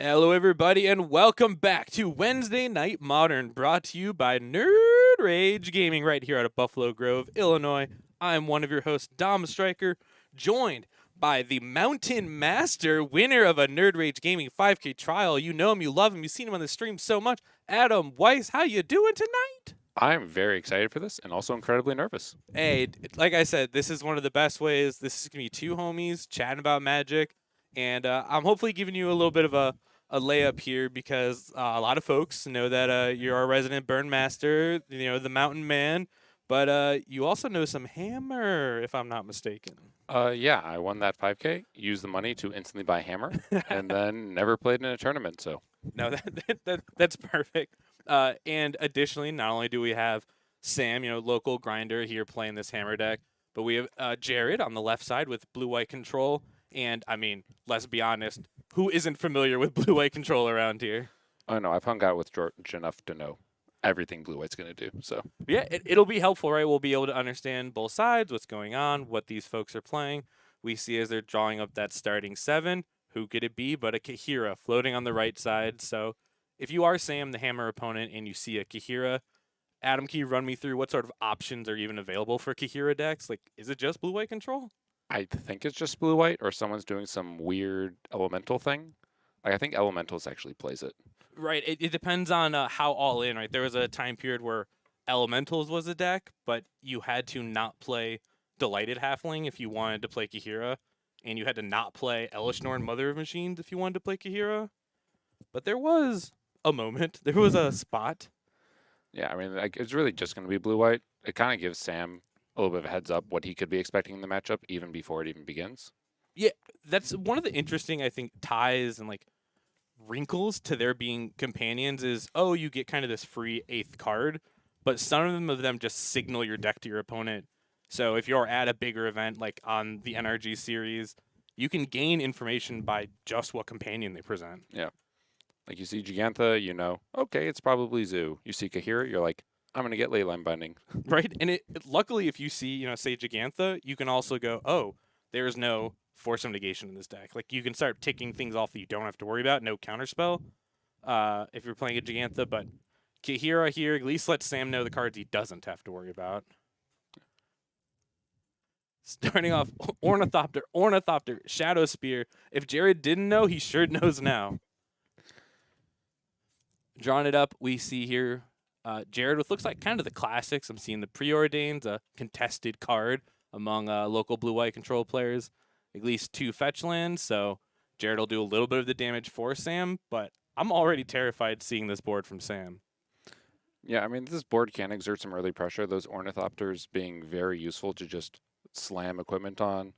Hello, everybody, and welcome back to Wednesday Night Modern, brought to you by Nerd Rage Gaming right here out of Buffalo Grove, Illinois. I'm one of your hosts, Dom Stryker, joined by the Mountain Master, winner of a Nerd Rage Gaming 5K trial. You know him, you love him, you've seen him on the stream so much. Adam Weiss, how you doing tonight? I'm very excited for this and also incredibly nervous. Hey, like I said, this is one of the best ways. This is going to be two homies chatting about Magic, and I'm hopefully giving you a little bit of a layup here because a lot of folks know that you're our resident burn master, the mountain man, but you also know some hammer, if I'm not mistaken. Yeah, I won that 5K, used the money to instantly buy Hammer, and then never played in a tournament. So, No, that's perfect. And additionally, not only do we have Sam, local grinder here playing this hammer deck, but we have Jared on the left side with blue-white control. And I mean, let's be honest, who isn't familiar with blue-white control around here? oh no, I've hung out with George enough to know everything Blue White's going to do. So, Yeah, it'll be helpful, right? We'll be able to understand both sides, what's going on, what these folks are playing. We see as they're drawing up that starting seven, who could it be but a Kahira floating on the right side. So if you are Sam, the hammer opponent, and you see a Kahira, Adam, can you run me through what sort of options are even available for Kahira decks? Like, is it just blue-white control? I think it's just Blue White or someone's doing some weird elemental thing. I think Elementals actually plays it. Right. It depends on how all in, right? There was a time period where Elementals was a deck, but you had to not play Delighted Halfling if you wanted to play Kahira, and you had to not play Elishnorn Mother of Machines if you wanted to play Kahira. But there was a moment, there was a spot. Yeah, I mean, like, it's really just going to be Blue White. It kind of gives Sam a little bit of a heads up what he could be expecting in the matchup even before it even begins. Yeah, that's one of the interesting, I think, ties and like wrinkles to there being companions is, oh, you get kind of this free eighth card, but some of them just signal your deck to your opponent. So if you're at a bigger event like on the NRG series, you can gain information by just what companion they present. Yeah. Like you see Gigantha, you know, okay, it's probably Zoo. You see Kahira, you're like, I'm going to get Leyline Binding. Right? And luckily if you see, say Gigantha, you can also go, oh, there's no force of negation in this deck. Like you can start ticking things off that you don't have to worry about, no counterspell. If you're playing a Gigantha, but Kahira here at least lets Sam know the cards he doesn't have to worry about. Starting off, Ornithopter, Shadow Spear. If Jared didn't know, he sure knows now. Drawing it up, we see here Jared with looks like kind of the classics. I'm seeing the Preordains, a contested card among local blue-white control players. At least 2 fetch lands, so Jared will do a little bit of the damage for Sam, but I'm already terrified seeing this board from Sam. Yeah, I mean, this board can exert some early pressure. Those Ornithopters being very useful to just slam equipment on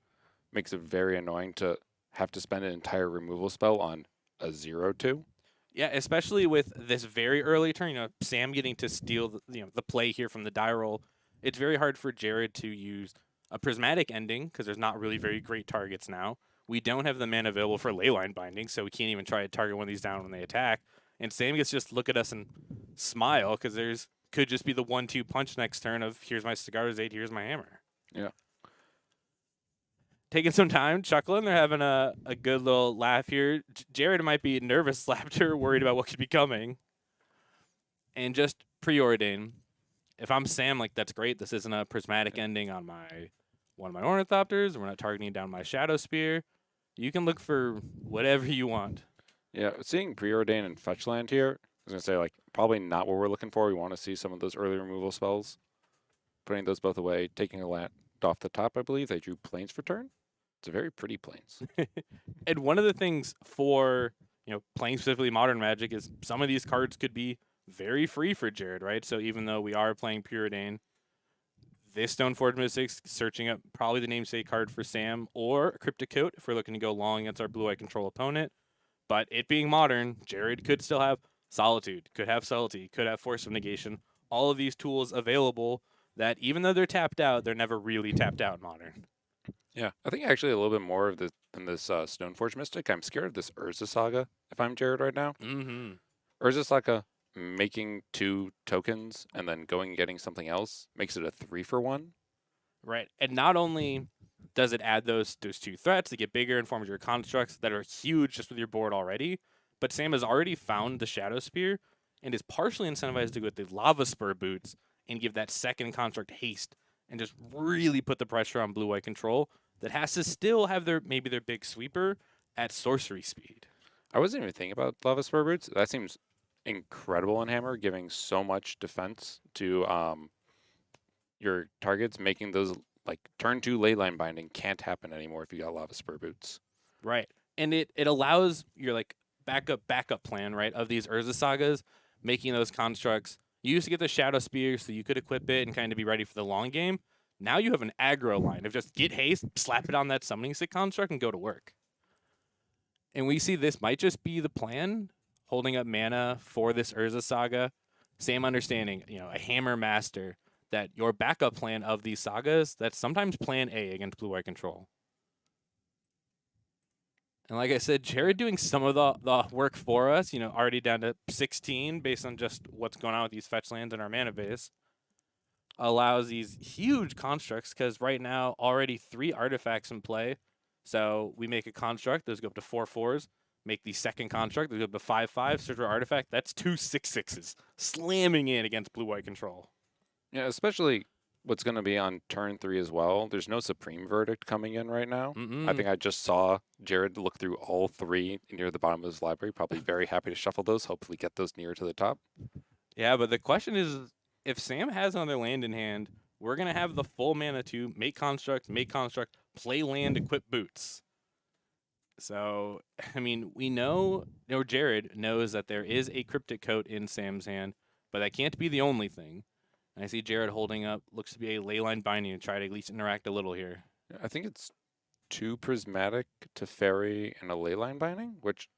makes it very annoying to have to spend an entire removal spell on a 0/2. Yeah, especially with this very early turn, Sam getting to steal the play here from the die roll. It's very hard for Jared to use a prismatic ending because there's not really very great targets now. We don't have the mana available for Leyline Binding, so we can't even try to target one of these down when they attack. And Sam gets to just look at us and smile because there's could just be the 1-2 punch next turn of here's my Cigar Zade, here's my hammer. Yeah. Taking some time, chuckling. They're having a good little laugh here. Jared might be nervous, slapped her, worried about what could be coming. And just preordain. If I'm Sam, like that's great. This isn't a prismatic ending on one of my Ornithopters. We're not targeting down my Shadow Spear. You can look for whatever you want. Yeah, seeing Preordain and Fetchland here, I was going to say, like, probably not what we're looking for. We want to see some of those early removal spells. Putting those both away, taking a land off the top, I believe. They drew Plains for turn. It's a very pretty Plains. And one of the things for, playing specifically Modern Magic is some of these cards could be very free for Jared, right? So even though we are playing Preordain, this Stoneforge Mystics searching up probably the namesake card for Sam or a Cryptic Coat if we're looking to go long against our blue-eye control opponent. But it being modern, Jared could still have Solitude, could have Subtlety, could have Force of Negation. All of these tools available that even though they're tapped out, they're never really tapped out in Modern. Yeah, I think actually a little bit more of this than this Stoneforge Mystic. I'm scared of this Urza Saga if I'm Jared right now. Mm-hmm. Urza Saga making 2 tokens and then going and getting something else makes it a 3-for-1. Right. And not only does it add those 2 threats that get bigger and form your constructs that are huge just with your board already, But Sam has already found the Shadow Spear and is partially incentivized to go with the Lava Spur boots and give that second construct haste and just really put the pressure on blue-white control that has to still have maybe their big sweeper at sorcery speed. I wasn't even thinking about Lava Spur Boots. That seems incredible in Hammer, giving so much defense to your targets, making those like turn 2 leyline binding can't happen anymore if you got Lava Spur Boots. Right. And it allows your like backup plan, right, of these Urza sagas, making those constructs. You used to get the Shadow Spear so you could equip it and kind of be ready for the long game. Now you have an aggro line of just get haste, slap it on that summoning stick construct, and go to work. And we see this might just be the plan, holding up mana for this Urza saga. Same understanding, a Hammer Master, that your backup plan of these sagas, that's sometimes plan A against blue-white control. And like I said, Jared doing some of the work for us, already down to 16 based on just what's going on with these fetch lands in our mana base, allows these huge constructs because right now already 3 artifacts in play. So we make a construct, those go up to 4/4s, make the second construct, those go up to 5/5, search for artifact, that's 2 6/6s slamming in against blue-white control. Yeah, especially what's going to be on turn 3 as well. There's no Supreme Verdict coming in right now. I think I just saw Jared look through all 3 near the bottom of his library. Probably very happy to shuffle those, hopefully get those nearer to the top. Yeah, but the question is, if Sam has another land in hand, we're going to have the full mana to make construct, play land, equip boots. So, I mean, we know, or Jared knows that there is a Cryptic Coat in Sam's hand, but that can't be the only thing. And I see Jared holding up, looks to be a Leyline Binding to try to at least interact a little here. I think it's 2 Prismatic Teferi and a Leyline Binding, which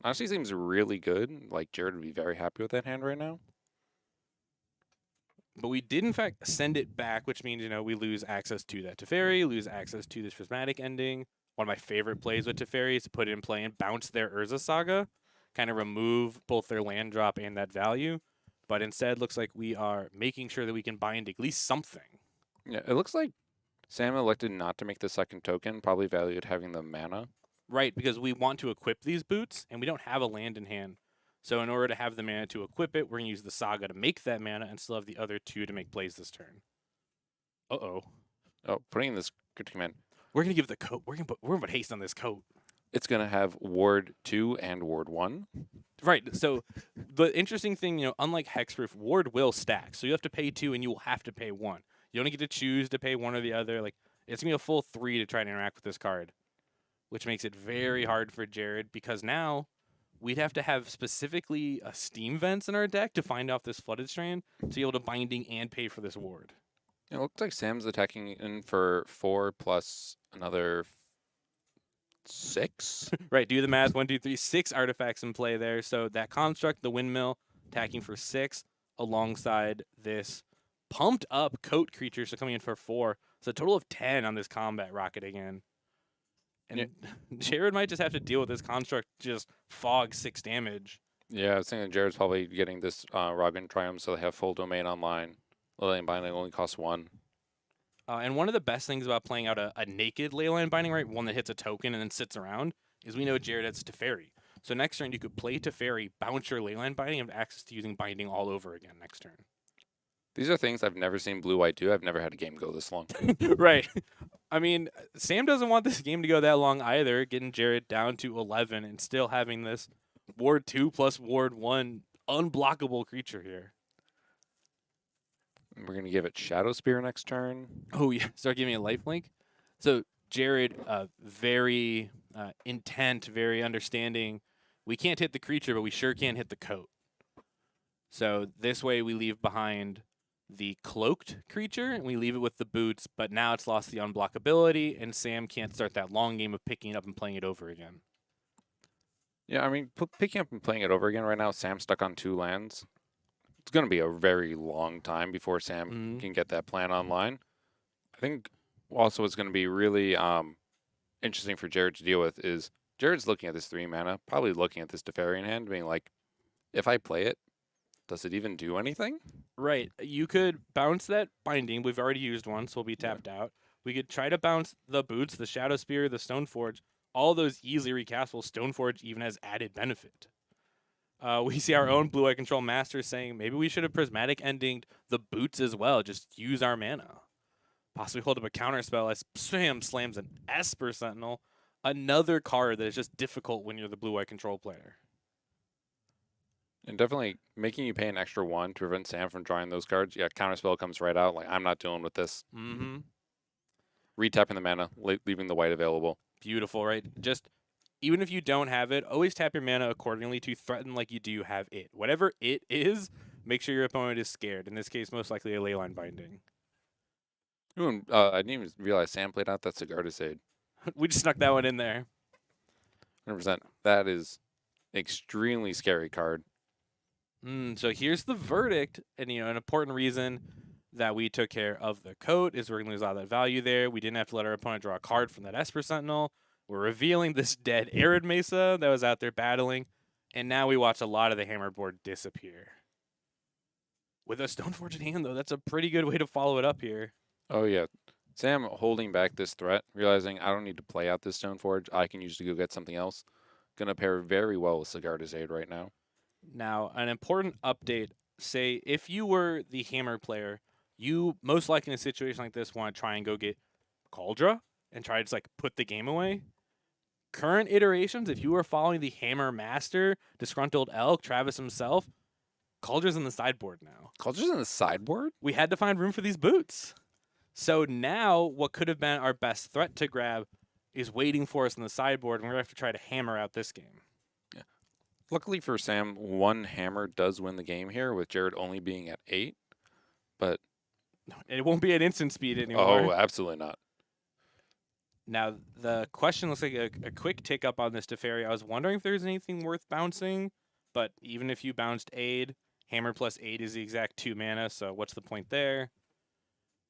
honestly seems really good. Like, Jared would be very happy with that hand right now. But we did, in fact, send it back, which means, we lose access to that Teferi, lose access to this Prismatic ending. One of my favorite plays with Teferi is to put it in play and bounce their Urza Saga, kind of remove both their land drop and that value. But instead, looks like we are making sure that we can bind at least something. Yeah, it looks like Sam elected not to make the second token, probably valued having the mana. Right, because we want to equip these boots, and we don't have a land in hand. So in order to have the mana to equip it, we're going to use the Saga to make that mana and still have the other 2 to make plays this turn. Uh-oh. Oh, putting this Cryptic Command. We're going to give the coat. We're going to put haste on this coat. It's going to have Ward 2 and Ward 1. Right. So the interesting thing, unlike Hexproof, Ward will stack. So you have to pay 2 and you will have to pay 1. You don't get to choose to pay one or the other. Like, it's going to be a full 3 to try to interact with this card, which makes it very hard for Jared because now we'd have to have specifically a Steam Vents in our deck to find off this Flooded Strand to be able to binding and pay for this ward. It looks like Sam's attacking in for 4 plus another 6. Right, do the math. 1, 2, 3, 6 artifacts in play there. So that construct, the windmill, attacking for 6 alongside this pumped up coat creature, so coming in for 4. So a total of 10 on this combat rocket again. And Jared might just have to deal with this construct, just fog 6 damage. Yeah, I was thinking Jared's probably getting this Rogan Triumph so they have full domain online. Leyline Binding only costs 1. And one of the best things about playing out a naked Leyline Binding, right, one that hits a token and then sits around, is we know Jared has Teferi. So next turn you could play Teferi, bounce your Leyline Binding, and have access to using Binding all over again next turn. These are things I've never seen Blue-White do. I've never had a game go this long. Right. I mean, Sam doesn't want this game to go that long either, getting Jared down to 11 and still having this Ward 2 plus Ward 1 unblockable creature here. We're going to give it Shadow Spear next turn. Oh, yeah. Start giving it lifelink. So Jared, very intent, very understanding. We can't hit the creature, but we sure can hit the coat. So this way we leave behind the cloaked creature, and we leave it with the boots, but now it's lost the unblockability, and Sam can't start that long game of picking it up and playing it over again. Yeah, I mean, picking up and playing it over again right now, Sam's stuck on 2 lands. It's going to be a very long time before Sam can get that plan online. I think also what's going to be really interesting for Jared to deal with is Jared's looking at this 3 mana, probably looking at this Teferi hand, being like, if I play it, does it even do anything? Right. You could bounce that Binding. We've already used one, so we'll be tapped out. We could try to bounce the boots, the Shadow Spear, the Stoneforge, all those easily recastable, Stoneforge even has added benefit. We see our own blue-eye control master saying maybe we should have prismatic ending the boots as well. Just use our mana. Possibly hold up a counter spell as Sam slams an Esper Sentinel, another card that is just difficult when you're the blue-eye control player. And definitely making you pay an extra 1 to prevent Sam from drawing those cards. Yeah, counterspell comes right out. Like, I'm not dealing with this. Mm-hmm. Retapping the mana, leaving the white available. Beautiful, right? Just even if you don't have it, always tap your mana accordingly to threaten like you do have it. Whatever it is, make sure your opponent is scared. In this case, most likely a Leyline Binding. Ooh, and, I didn't even realize Sam played out that Sigardicade. We just snuck that one in there. 100%. That is extremely scary card. So here's the verdict, and an important reason that we took care of the coat is we're going to lose all that value there. We didn't have to let our opponent draw a card from that Esper Sentinel. We're revealing this dead Arid Mesa that was out there battling, and now we watch a lot of the hammer board disappear. With a Stoneforge in hand, though, that's a pretty good way to follow it up here. Oh, yeah. Sam holding back this threat, realizing I don't need to play out this Stoneforge. I can use to go get something else. Going to pair very well with Sigardicade right now. Now, an important update. Say, if you were the hammer player, you most likely in a situation like this want to try and go get Cauldra and try to just put the game away. Current iterations, if you were following the hammer master, disgruntled elk, Travis himself, Cauldra's in the sideboard now. Caudra's in the sideboard? We had to find room for these boots. So now what could have been our best threat to grab is waiting for us in the sideboard, and we're going to have to try to hammer out this game. Yeah. Luckily for Sam, one hammer does win the game here, with Jared only being at 8. But it won't be at instant speed anymore. Oh, absolutely not. Now, the question looks like a quick tick up on this Teferi. I was wondering if there's anything worth bouncing, but even if you bounced Aid, Hammer plus 8 is the exact 2 mana, so what's the point there?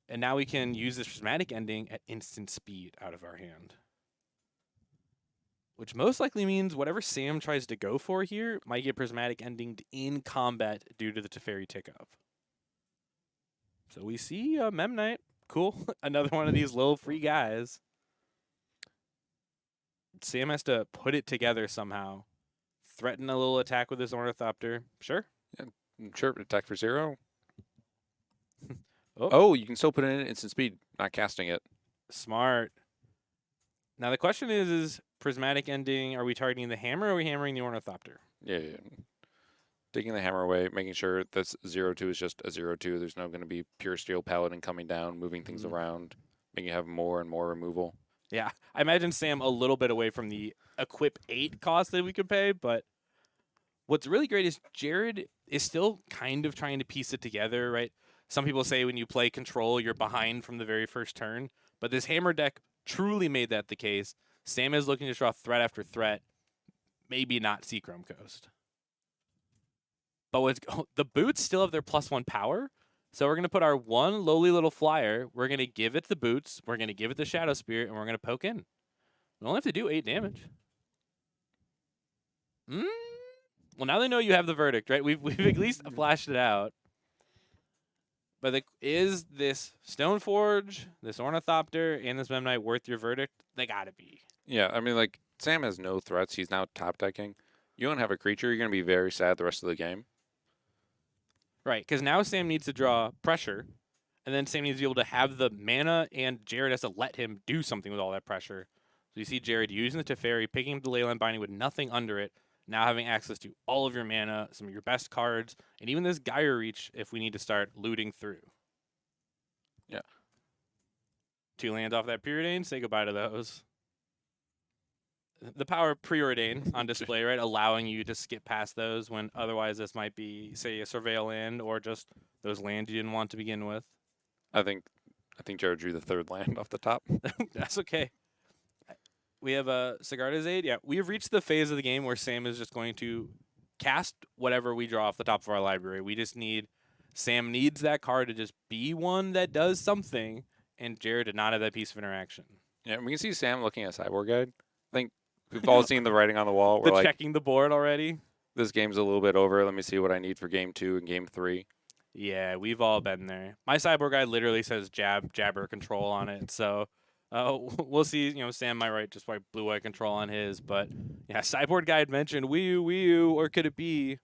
And now we can use this prismatic ending at instant speed out of our hand. Which most likely means whatever Sam tries to go for here might get prismatic ending in combat due to the Teferi tick up. So we see Memnite. Cool. Another one of these little free guys. Sam has to put it together somehow. Threaten a little attack with his Ornithopter. Sure. Yeah, sure. Attack for 0. Oh, you can still put it in instant speed, not casting it. Smart. Now the question is prismatic ending, are we targeting the hammer or are we hammering the Ornithopter? Yeah. Taking the hammer away, making sure this 0-2 is just a 0-2. There's no going to be pure steel paladin coming down, moving things around, making you have more and more removal. Yeah, I imagine Sam a little bit away from the equip 8 cost that we could pay, but what's really great is Jared is still kind of trying to piece it together, right? Some people say when you play control, you're behind from the very first turn, but this hammer deck truly made that the case. Sam is looking to draw threat after threat, maybe not Seachrome Coast. But the boots still have their +1 power, so we're going to put our one lowly little flyer, we're going to give it the boots, we're going to give it the Shadow Spirit, and we're going to poke in. We only have to do 8 damage. Well, now they know you have the verdict, right? We've at least flashed it out. But is this Stoneforge, this Ornithopter, and this Memnite worth your verdict? They gotta be. Yeah, I mean, Sam has no threats. He's now top decking. You don't have a creature, you're going to be very sad the rest of the game. Right, because now Sam needs to draw pressure, and then Sam needs to be able to have the mana, and Jared has to let him do something with all that pressure. So you see Jared using the Teferi, picking up the Leyline Binding with nothing under it, now having access to all of your mana, some of your best cards, and even this Gyre Reach if we need to start looting through. Yeah. 2 lands off that Preordain, say goodbye to those. The power of Preordain on display, right? Allowing you to skip past those when otherwise this might be, say, a Surveil land or just those lands you didn't want to begin with. I think Jared drew the 3rd land off the top. That's okay. We have a Sigardicade. Yeah, we have reached the phase of the game where Sam is just going to cast whatever we draw off the top of our library. We just need, Sam needs that card to just be one that does something, and Jared did not have that piece of interaction. Yeah, we can see Sam looking at Sideboard Guide. I think we've all seen the writing on the wall. We're checking the board already. This game's a little bit over. Let me see what I need for game 2 and game 3. Yeah, we've all been there. My Sideboard Guide literally says jabber control on it, so We'll see. Sam might write just like blue-white control on his, but yeah, Sideboard Guide mentioned Wii U, or could it be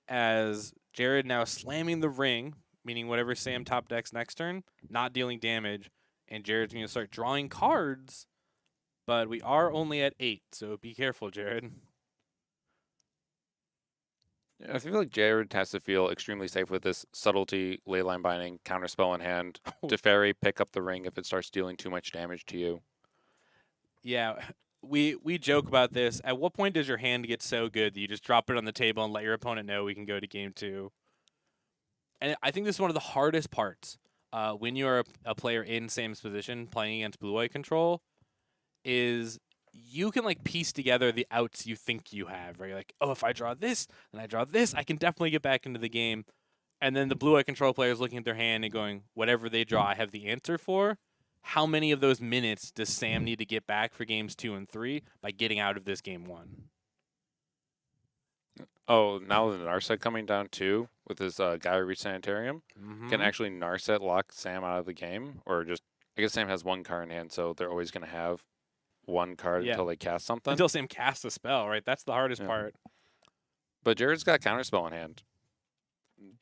as Jared now slamming the ring, meaning whatever Sam top decks next turn, not dealing damage, and Jared's going to start drawing cards, but we are only at 8, so be careful, Jared. Yeah, I feel like Jared has to feel extremely safe with this subtlety, leyline binding, counterspell in hand. Teferi, pick up the ring if it starts dealing too much damage to you. Yeah, we joke about this. At what point does your hand get so good that you just drop it on the table and let your opponent know we can go to game 2? And I think this is one of the hardest parts when you're a player in Sam's position playing against blue-white control is you can like piece together the outs you think you have, right? You're like, oh, if I draw this and I draw this, I can definitely get back into the game. And then the blue-white control player is looking at their hand and going, whatever they draw, I have the answer for. How many of those minutes does Sam need to get back for games 2 and 3 by getting out of this game 1? Oh, now the Narset coming down too with his Gaia Reach Sanitarium. Mm-hmm. Can actually Narset lock Sam out of the game? Or just, I guess Sam has 1 card in hand, so they're always going to have 1 card until they cast something. Until Sam casts a spell, right? That's the hardest part. But Jared's got Counterspell in hand.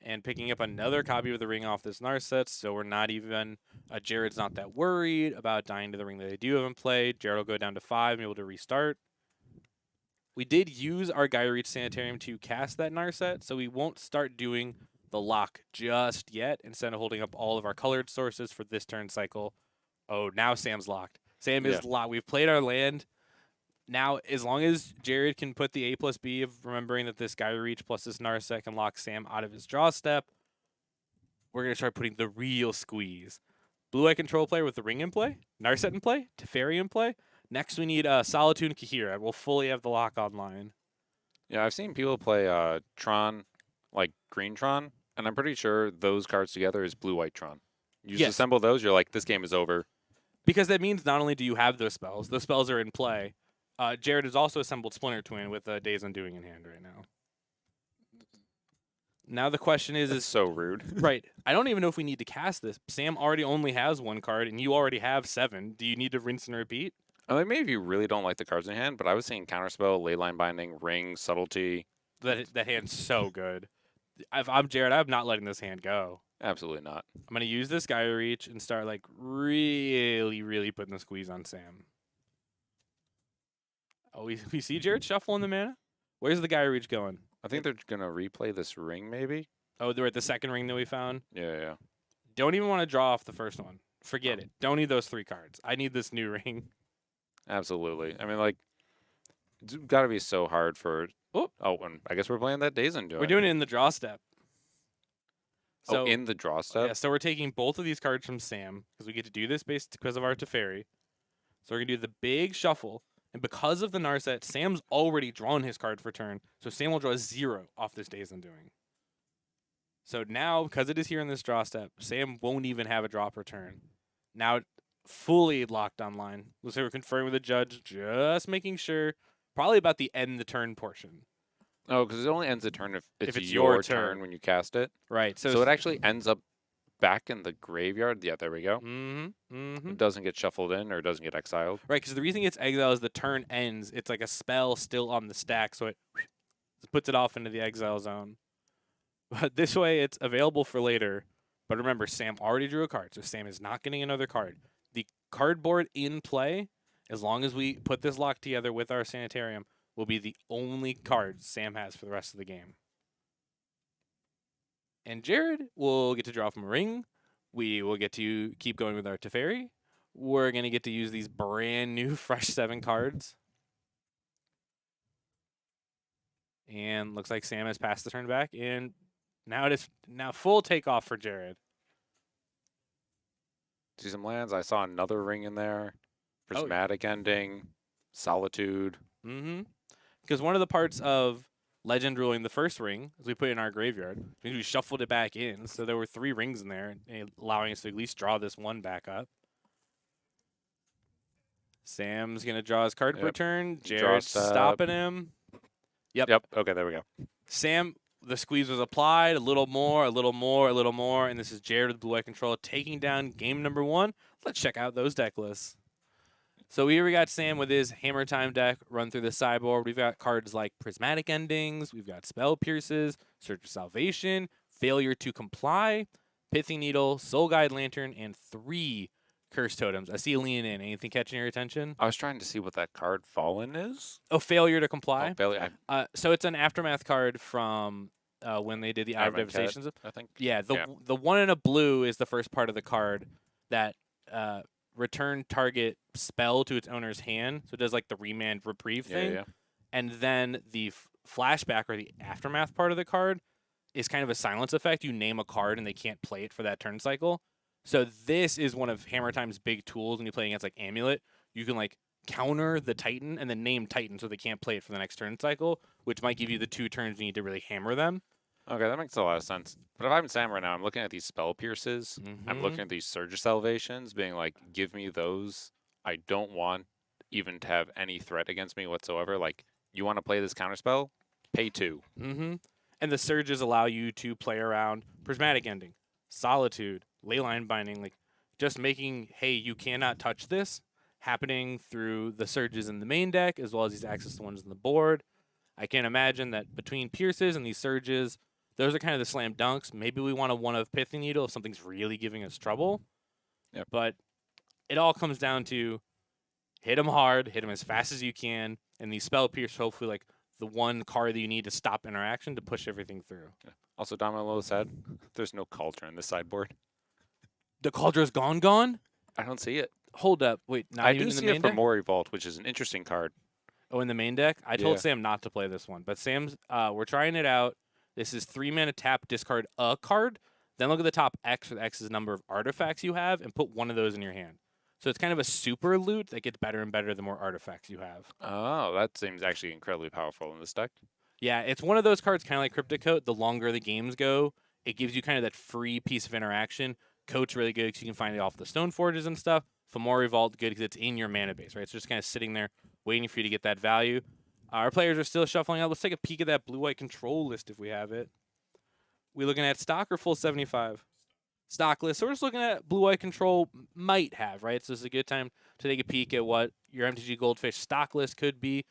And picking up another copy of the ring off this Narset, so we're not even, Jared's not that worried about dying to the ring that they do have in play. Jared will go down to 5 and be able to restart. We did use our Gaia Reach Sanitarium to cast that Narset, so we won't start doing the lock just yet, instead of holding up all of our colored sources for this turn cycle. Oh, now Sam's locked. Sam is locked. We've played our land. Now, as long as Jared can put the A+B of remembering that this Gaia Reach plus this Narset can lock Sam out of his draw step, we're going to start putting the real squeeze. Blue-Eye Control player with the ring in play, Narset in play, Teferi in play. Next, we need Solitude and Kahira. We'll fully have the lock online. Yeah, I've seen people play Tron, like Green Tron, and I'm pretty sure those cards together is Blue-White Tron. You just assemble those, you're like, this game is over. Because that means not only do you have those spells are in play. Jared has also assembled Splinter Twin with Days Undoing in hand right now. Now the question is so rude. Right. I don't even know if we need to cast this. Sam already only has 1 card, and you already have 7. Do you need to rinse and repeat? I mean, maybe if you really don't like the cards in hand, but I was seeing Counterspell, Leyline Binding, Ring, Subtlety. That hand's so good. If I'm Jared, I'm not letting this hand go. Absolutely not. I'm going to use this Gaia Reach and start like really, really putting the squeeze on Sam. Oh, we see Jared shuffling the mana? Where's the Gaia Reach going? I think they're going to replay this ring, maybe. Oh, they're at the second ring that we found? Yeah. Don't even want to draw off the first one. Forget it. Don't need those 3 cards. I need this new ring. Absolutely. I mean, like, it's got to be so hard for... Oh, and I guess we're playing that Days Undoing. We're doing it in the draw step. So, in the draw step? Yeah, so we're taking both of these cards from Sam, because we get to do this because of our Teferi. So we're going to do the big shuffle. And because of the Narset, Sam's already drawn his card for turn. So Sam will draw 0 off this Days Undoing. So now, because it is here in this draw step, Sam won't even have a draw per turn. Now, fully locked online. Let's say we're conferring with the judge, just making sure, probably about the end the turn portion. Oh, because it only ends the turn if it's your turn when you cast it. Right. So it actually ends up back in the graveyard. Yeah, there we go. Mm-hmm. It doesn't get shuffled in or it doesn't get exiled. Right, because the reason it gets exiled is the turn ends. It's like a spell still on the stack, so it puts it off into the exile zone. But this way, it's available for later. But remember, Sam already drew a card, so Sam is not getting another card. The cardboard in play, as long as we put this lock together with our Sanitarium, will be the only cards Sam has for the rest of the game. And Jared will get to draw from a ring. We will get to keep going with our Teferi. We're going to get to use these brand new fresh 7 cards. And looks like Sam has passed the turn back. And now it is full takeoff for Jared. See some lands. I saw another ring in there. Prismatic Ending. Solitude. Mm-hmm. Because one of the parts of Legend ruling the first ring, as we put it in our graveyard, we shuffled it back in. So there were 3 rings in there, allowing us to at least draw this one back up. Sam's going to draw his card per turn. Jared's stopping him. Yep. Okay, there we go. Sam, the squeeze was applied. A little more, a little more, a little more. And this is Jared with Blue-Eye Control taking down game number 1. Let's check out those deck lists. So here we got Sam with his Hammer Time deck run through the sideboard. We've got cards like Prismatic Endings, we've got Spell Pierces, Search of Salvation, Failure to Comply, Pithing Needle, Soul Guide Lantern, and 3 Curse Totems. I see you leaning in. Anything catching your attention? I was trying to see what that card Fallen is. Oh, Failure to Oh, Comply. Bailey, So it's an Aftermath card from when they did the Eye of Advent Cat, Devastations. I think. Yeah, the one in a blue is the first part of the card that return target spell to its owner's hand. So it does like the remand reprieve thing. Yeah. And then the flashback or the aftermath part of the card is kind of a silence effect. You name a card and they can't play it for that turn cycle. So this is one of Hammer Time's big tools when you play against like Amulet. You can like counter the Titan and then name Titan so they can't play it for the next turn cycle, which might give you the 2 turns you need to really hammer them. Okay, that makes a lot of sense. But if I'm Sam right now, I'm looking at these Spell Pierces. I'm looking at these Surge of Salvations, being like, give me those. I don't want even to have any threat against me whatsoever. Like, you want to play this counterspell? Pay 2. And the surges allow you to play around Prismatic Ending, Solitude, Leyline Binding, like just making, hey, you cannot touch this, happening through the surges in the main deck as well as these access to ones on the board. I can imagine that between Pierces and these surges, those are kind of the slam dunks. Maybe we want a one of Pithing Needle if something's really giving us trouble. Yep. But it all comes down to hit them hard, hit them as fast as you can, and these Spell Pierce hopefully like the one card that you need to stop interaction to push everything through. Yeah. Also, Dom, I'm a little sad. There's no Cauldron in the sideboard. The Cauldron's gone? I don't see it. Hold up. Wait, not I even do in the see main it for deck? Mori Vault, which is an interesting card. Oh, in the main deck? I told Yeah. Sam not to play this one, but Sam's we're trying it out. This is 3 mana tap, discard a card, then look at the top X for the X's number of artifacts you have, and put one of those in your hand. So it's kind of a super loot that gets better and better the more artifacts you have. Oh, that seems actually incredibly powerful in this deck. Yeah, it's one of those cards kind of like Cryptic Coat. The longer the games go, it gives you kind of that free piece of interaction. Coat's really good because you can find it off the Stone Forges and stuff. Fomori Vault, good because it's in your mana base, right? It's just kind of sitting there waiting for you to get that value. Our players are still shuffling out. Let's take a peek at that blue-white control list if we have it. We looking at stock or full 75? Stock list. So we're just looking at blue-white control might have, right? So this is a good time to take a peek at what your MTG Goldfish stock list could be.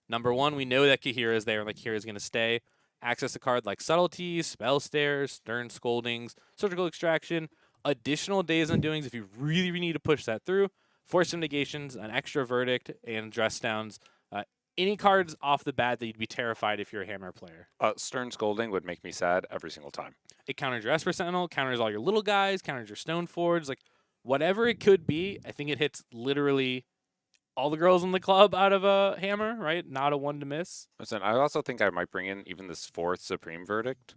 Number 1, we know that Kahira is there, like Kahira's going to stay. Access a card like Subtleties, Spell Stairs, Stern Scoldings, Surgical Extraction, additional Days Undoings if you really need to push that through, Force of Negations, an extra Verdict, and Dress Downs. Any cards off the bat that you'd be terrified if you're a Hammer player. Stern Scolding would make me sad every single time. It counters your Esper Sentinel, counters all your little guys, counters your Stone Forge, like whatever it could be. I think it hits literally all the girls in the club out of a Hammer, right? Not a one to miss. Listen, I also think I might bring in even this 4th Supreme Verdict.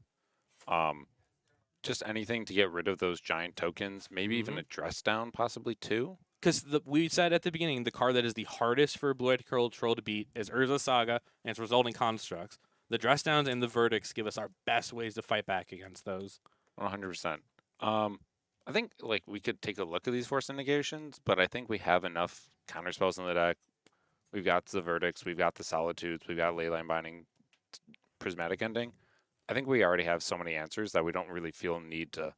Just anything to get rid of those giant tokens. Maybe even a Dress Down, possibly 2. Because we said at the beginning, the card that is the hardest for Blue-Eyed Troll to beat is Urza Saga and its resulting constructs. The Dress Downs and the Verdicts give us our best ways to fight back against those. 100%. I think like we could take a look at these Force of Negations, but I think we have enough counterspells in the deck. We've got the Verdicts, we've got the Solitudes, we've got Leyline Binding, Prismatic Ending. I think we already have so many answers that we don't really feel need to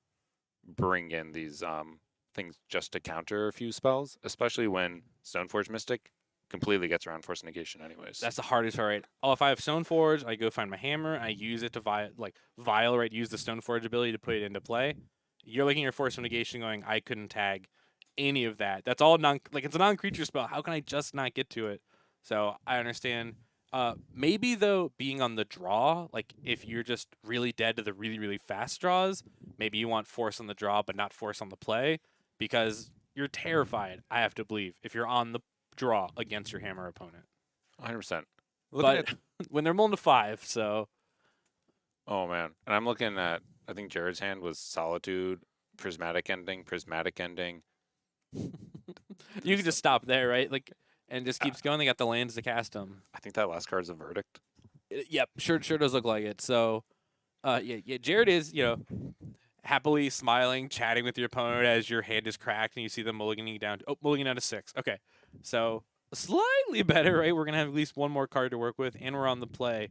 bring in these things just to counter a few spells, especially when Stoneforge Mystic completely gets around Force Negation anyways. That's the hardest part, right? Oh, if I have Stoneforge, I go find my hammer, I use it to vial, right? Use the Stoneforge ability to put it into play. You're looking at your Force of Negation going, I couldn't tag any of that. That's all it's a non-creature spell. How can I just not get to it? So I understand. Maybe though, being on the draw, like if you're just really dead to the really, really fast draws, maybe you want Force on the draw but not Force on the play. Because you're terrified, I have to believe, if you're on the draw against your Hammer opponent. 100%. But when they're mulling to 5, so... Oh, man. And I'm looking at, I think Jared's hand was Solitude, Prismatic Ending. You can just stop there, right? Like, and just keeps going. They got the lands to cast them. I think that last card's a Verdict. Yep, sure does look like it. So, yeah, Jared is, happily smiling, chatting with your opponent as your hand is cracked and you see them mulliganing down. Mulliganing down to 6. Okay. So slightly better, right? We're going to have at least one more card to work with, and we're on the play.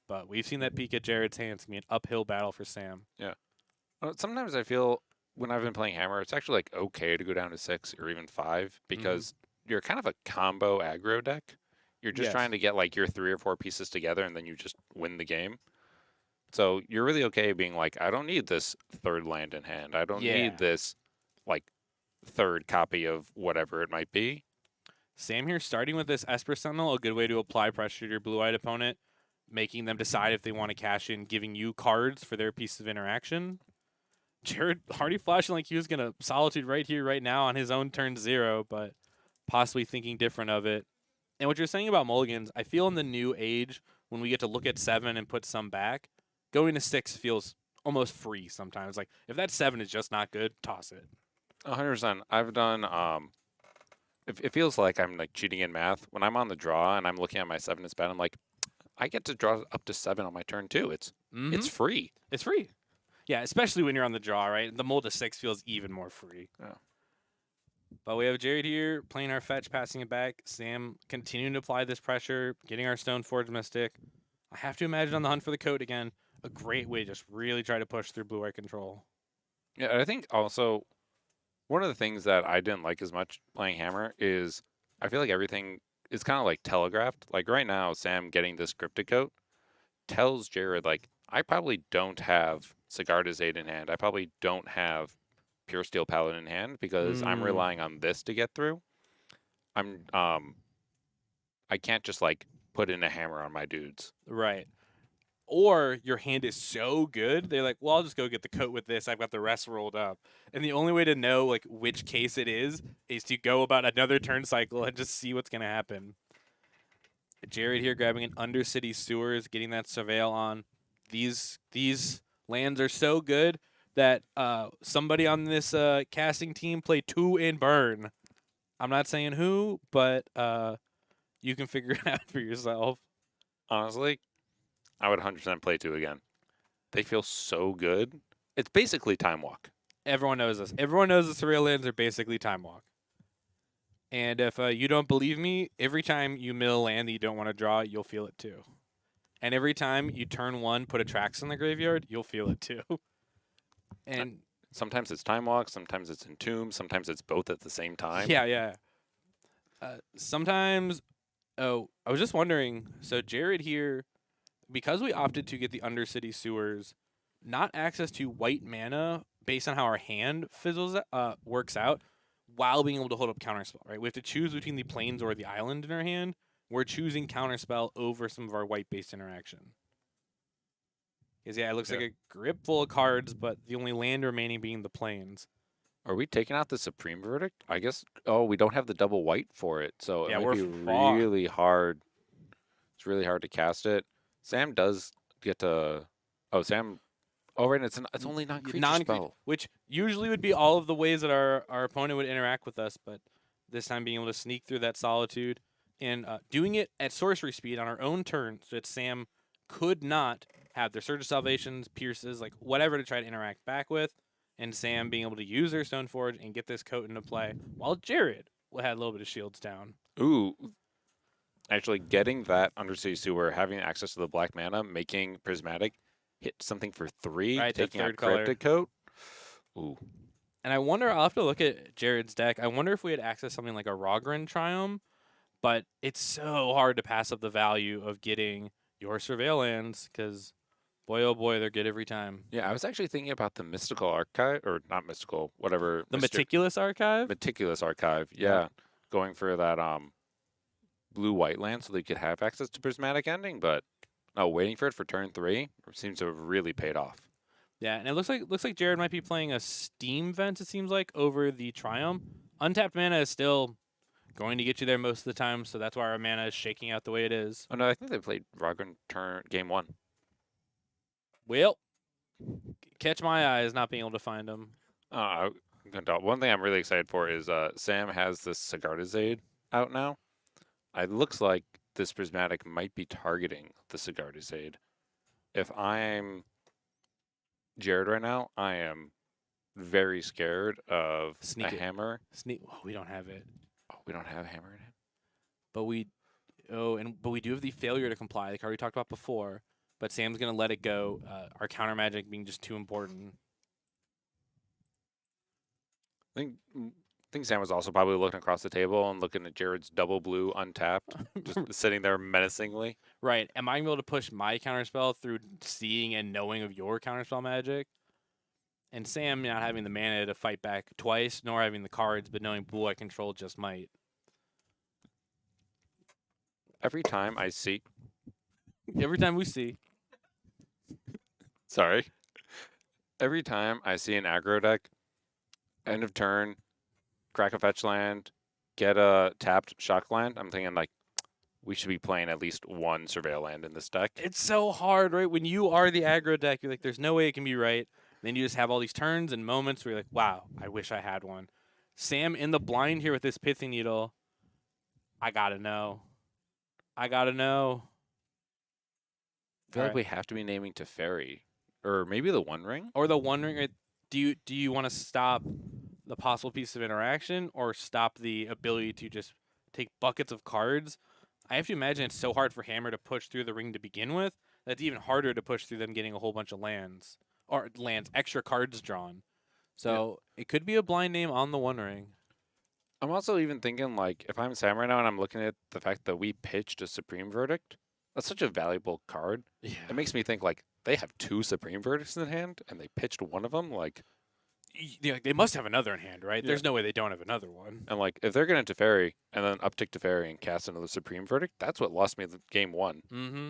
But we've seen that peek at Jared's hands. It's going to be an uphill battle for Sam. Yeah. Sometimes I feel when I've been playing Hammer, it's actually like okay to go down to 6 or even 5 because you're kind of a combo aggro deck. You're just Yes. trying to get like your 3 or 4 pieces together, and then you just win the game. So you're really okay being like, I don't need this third land in hand. I don't Yeah. need this like third copy of whatever it might be. Sam here, starting with this Esper Sentinel, a good way to apply pressure to your blue-eyed opponent, making them decide if they want to cash in, giving you cards for their piece of interaction. Jared Hardy flashing like he was going to Solitude right here, right now on his own turn 0, but possibly thinking different of it. And what you're saying about mulligans, I feel in the new age, when we get to look at 7 and put some back, going to 6 feels almost free sometimes. Like, if that 7 is just not good, toss it. 100%. I've done it feels like I'm like cheating in math when I'm on the draw and I'm looking at my 7 to spend. I'm like, I get to draw up to 7 on my turn 2. It's free. It's free. Yeah, especially when you're on the draw, right? The mull to 6 feels even more free. Yeah. But we have Jared here playing our fetch, passing it back. Sam continuing to apply this pressure, getting our Stoneforge Mystic. I have to imagine on the hunt for the coat again. A great way to just really try to push through blue-white control. Yeah, I think also one of the things that I didn't like as much playing Hammer is I feel like everything is kind of like telegraphed. Like right now, Sam getting this Cryptic Coat tells Jared, like, I probably don't have Sigarda's Aid in hand. I probably don't have Pure Steel Paladin in hand because I'm relying on this to get through. I can't just like put in a hammer on my dudes. Right. Or your hand is so good, they're like, well, I'll just go get the coat with this. I've got the rest rolled up. And the only way to know like which case it is to go about another turn cycle and just see what's going to happen. Jared here grabbing an Undercity Sewers, getting that Surveil on. These lands are so good that somebody on this casting team played 2 in burn. I'm not saying who, but you can figure it out for yourself. Honestly, I would 100% play 2 again. They feel so good. It's basically Time Walk. Everyone knows this. Everyone knows the Surreal lands are basically Time Walk. And if you don't believe me, every time you mill a land that you don't want to draw, you'll feel it too. And every time you turn 1, put a Trax in the graveyard, you'll feel it too. And sometimes it's Time Walk, sometimes it's Entomb, sometimes it's both at the same time. Yeah. Sometimes, I was just wondering, so Jared here, because we opted to get the Undercity Sewers, not access to white mana based on how our hand works out, while being able to hold up Counterspell, right? We have to choose between the plains or the island in our hand. We're choosing Counterspell over some of our white-based interaction. Because, yeah, it looks like a grip full of cards, but the only land remaining being the plains. Are we taking out the Supreme Verdict? I guess, we don't have the double white for it, so Yeah, it might we're be far. really hard. It's really hard to cast it. Sam does get to... Oh, Sam... Oh, right, it's only non-creature spell. Which usually would be all of the ways that our opponent would interact with us, but this time being able to sneak through that Solitude and doing it at sorcery speed on our own turn so that Sam could not have their Surge of Salvations, Pierces, like whatever to try to interact back with, and Sam being able to use their Stoneforge and get this coat into play, while Jared had a little bit of shields down. Ooh. Actually, getting that Undercity Sewer, having access to the black mana, making Prismatic hit something for 3, right, taking out third color. Cryptic Coat. Ooh. And I wonder, I'll have to look at Jared's deck. I wonder if we had access to something like a Rogran Triumph, but it's so hard to pass up the value of getting your Surveillance because, boy, oh boy, they're good every time. Yeah, I was actually thinking about the Mystical Archive, or not Mystical, whatever. The Meticulous Archive? Meticulous Archive, yeah. Going for that blue-white land so they could have access to Prismatic Ending, but waiting for it for turn 3 seems to have really paid off. Yeah, and it looks like Jared might be playing a Steam Vent, it seems like, over the Triumph. Untapped mana is still going to get you there most of the time, so that's why our mana is shaking out the way it is. Oh, no, I think they played Rogran game 1. Well, catch my eyes not being able to find them. One thing I'm really excited for is Sam has this Sigarda's Aid out now. It looks like this Prismatic might be targeting the Sigarda's Aid. If I'm Jared right now, I am very scared of a hammer. Oh, we don't have it. Oh, we don't have a hammer in it? But we do have the failure to comply, like we talked about before. But Sam's going to let it go, our counter magic being just too important. I think think Sam was also probably looking across the table and looking at Jared's double blue untapped, just sitting there menacingly. Right. Am I able to push my counterspell through seeing and knowing of your counterspell magic? And Sam not having the mana to fight back twice, nor having the cards, but knowing blue eye control just might. Every time I see, Every time we see. sorry, every time I see an aggro deck, end of turn, crack a fetch land, get a tapped shock land, I'm thinking like, we should be playing at least one surveil land in this deck. It's so hard, right? When you are the aggro deck, you're like, there's no way it can be right. Then you just have all these turns and moments where you're like, wow, I wish I had one. Sam in the blind here with this Pithing Needle. I gotta know. I gotta know. I feel like we have to be naming Teferi. Or maybe the One Ring? Or the One Ring. Do you want to stop the possible piece of interaction or stop the ability to just take buckets of cards? I have to imagine it's so hard for Hammer to push through the ring to begin with. That's even harder to push through them getting a whole bunch of lands. Or lands, extra cards drawn. So it could be a blind name on the One Ring. I'm also even thinking, like, if I'm Sam right now and I'm looking at the fact that we pitched a Supreme Verdict, that's such a valuable card. Yeah. It makes me think, like, they have 2 Supreme Verdicts in hand, and they pitched one of them, like... Yeah, they must have another in hand, right? Yeah. There's no way they don't have another one. And, like, if they're going to Teferi, and then uptick Teferi and cast another Supreme Verdict, that's what lost me the game 1. Mm-hmm.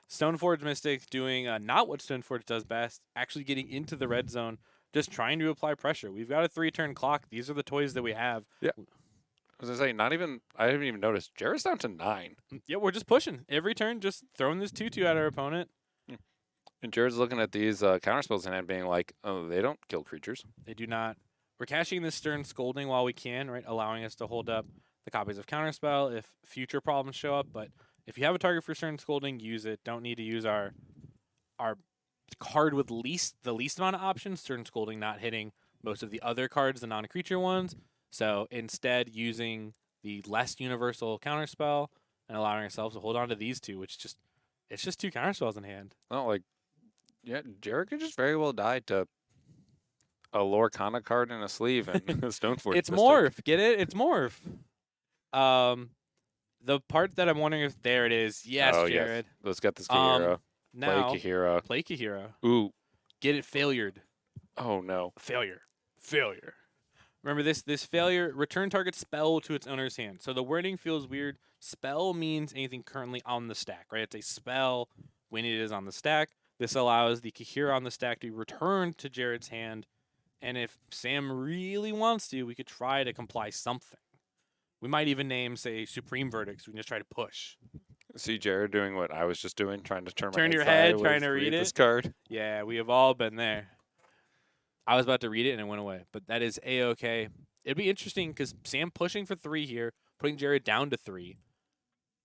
Stoneforge Mystic doing not what Stoneforge does best, actually getting into the red zone, just trying to apply pressure. We've got a 3-turn clock. These are the toys that we have. Yeah. I was going to say, I haven't even noticed. Jared's down to 9. Yeah, we're just pushing. Every turn, just throwing this 2-2 at our opponent. And Jared's looking at these counterspells in hand being like, oh, they don't kill creatures. They do not. We're cashing this Stern Scolding while we can, right? Allowing us to hold up the copies of Counterspell if future problems show up. But if you have a target for Stern Scolding, use it. Don't need to use our card with the least amount of options. Stern Scolding not hitting most of the other cards, the non-creature ones. So instead, using the less universal Counterspell and allowing ourselves to hold on to these two, which it's just 2 Counterspells in hand. Oh, like, yeah, Jared could just very well die to a Lorcana card in a sleeve and a Stoneforge. It's Morph. Get it? It's Morph. The part that I'm wondering if there it is. Yes, Jared. Yes. Let's get this Kahira. Now, play Kahira. Play Kahira. Ooh. Get it failured. Oh, no. Failure. Remember this failure, return target spell to its owner's hand. So the wording feels weird. Spell means anything currently on the stack, right? It's a spell when it is on the stack. This allows the Kahira on the stack to return to Jared's hand. And if Sam really wants to, we could try to comply something. We might even name, say, Supreme Verdicts. We can just try to push. See Jared doing what I was just doing, trying to turn your my head, trying to read this card. Yeah, we have all been there. I was about to read it and it went away, but that is A-okay. It'd be interesting because Sam pushing for 3 here, putting Jared down to 3.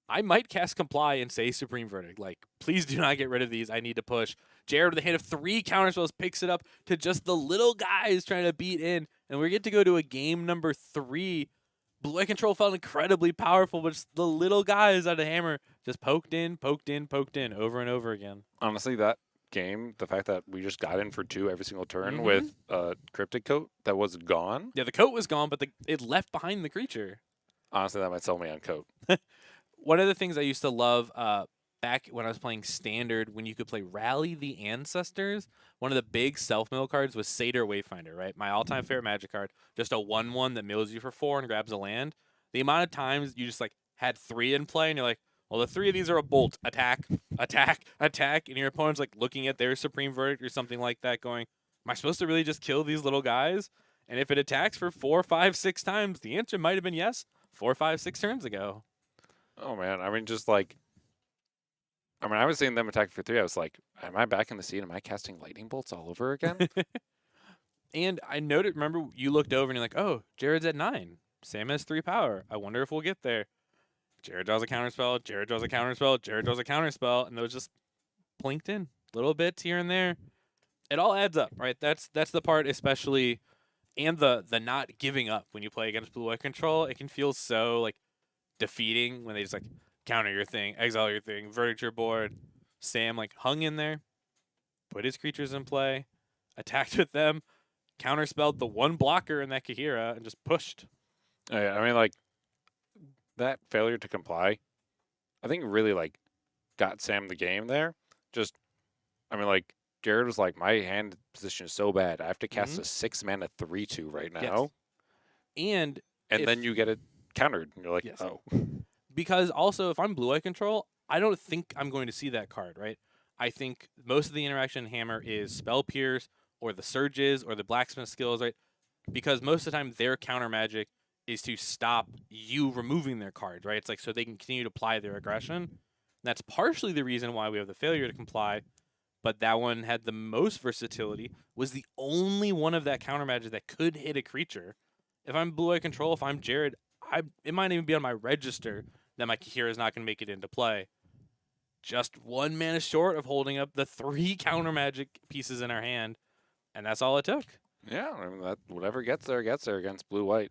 I might cast Comply and say Supreme Verdict. Like, please do not get rid of these. I need to push. Jared with a hand of 3 counterspells picks it up to just the little guys trying to beat in. And we get to go to a game number 3. Blue Eye Control felt incredibly powerful, but just the little guys out of Hammer just poked in over and over again. Honestly, that game, the fact that we just got in for 2 every single turn with a Cryptic Coat that was gone. Yeah, the coat was gone, but it left behind the creature. Honestly, that might sell me on Coat. One of the things I used to love back when I was playing Standard, when you could play Rally the Ancestors, one of the big self-mill cards was Satyr Wayfinder, right? My all-time favorite Magic card. Just a 1/1 that mills you for 4 and grabs a land. The amount of times you just like had 3 in play and you're like, well, the 3 of these are a bolt. Attack, attack, attack. And your opponent's like looking at their Supreme Verdict or something like that going, am I supposed to really just kill these little guys? And if it attacks for 4, 5, 6 times, the answer might have been yes 4, 5, 6 turns ago. Oh, man. I mean, just like... I was seeing them attack for 3. I was like, am I back in the seat? Am I casting lightning bolts all over again? And I noted, remember, you looked over and you're like, oh, Jared's at 9. Sam has 3 power. I wonder if we'll get there. Jared draws a counterspell. Jared draws a counterspell. Jared draws a counterspell. And those just plinked in. Little bits here and there. It all adds up, right? That's the part especially, and the not giving up when you play against Blue Eye Control. It can feel so, like, defeating when they just, like, counter your thing, exile your thing, verdict your board. Sam, like, hung in there, put his creatures in play, attacked with them. counterspelled the one blocker in that Kahira and just pushed. Yeah, I mean, like, that failure to comply, I think really, like, got Sam the game there. Just, I mean, like, Jared was like, my hand position is so bad. I have to cast a 6-mana 3/2 right Yes. now. And then you get it countered. And you're like, Yes. oh. Because also, if I'm blue-eye control, I don't think I'm going to see that card, right? I think most of the interaction in Hammer is Spell Pierce or the Surges or the Blacksmith skills, right? Because most of the time, their counter magic is to stop you removing their cards, right? It's like so they can continue to apply their aggression. That's partially the reason why we have the failure to comply, but that one had the most versatility, was the only one of that counter magic that could hit a creature. If I'm blue-eye control, if I'm Jared, it might even be on my register that my Kahira is not going to make it into play. Just 1 mana short of holding up the 3 counter magic pieces in our hand, and that's all it took. Yeah, I mean, that whatever gets there against blue-white.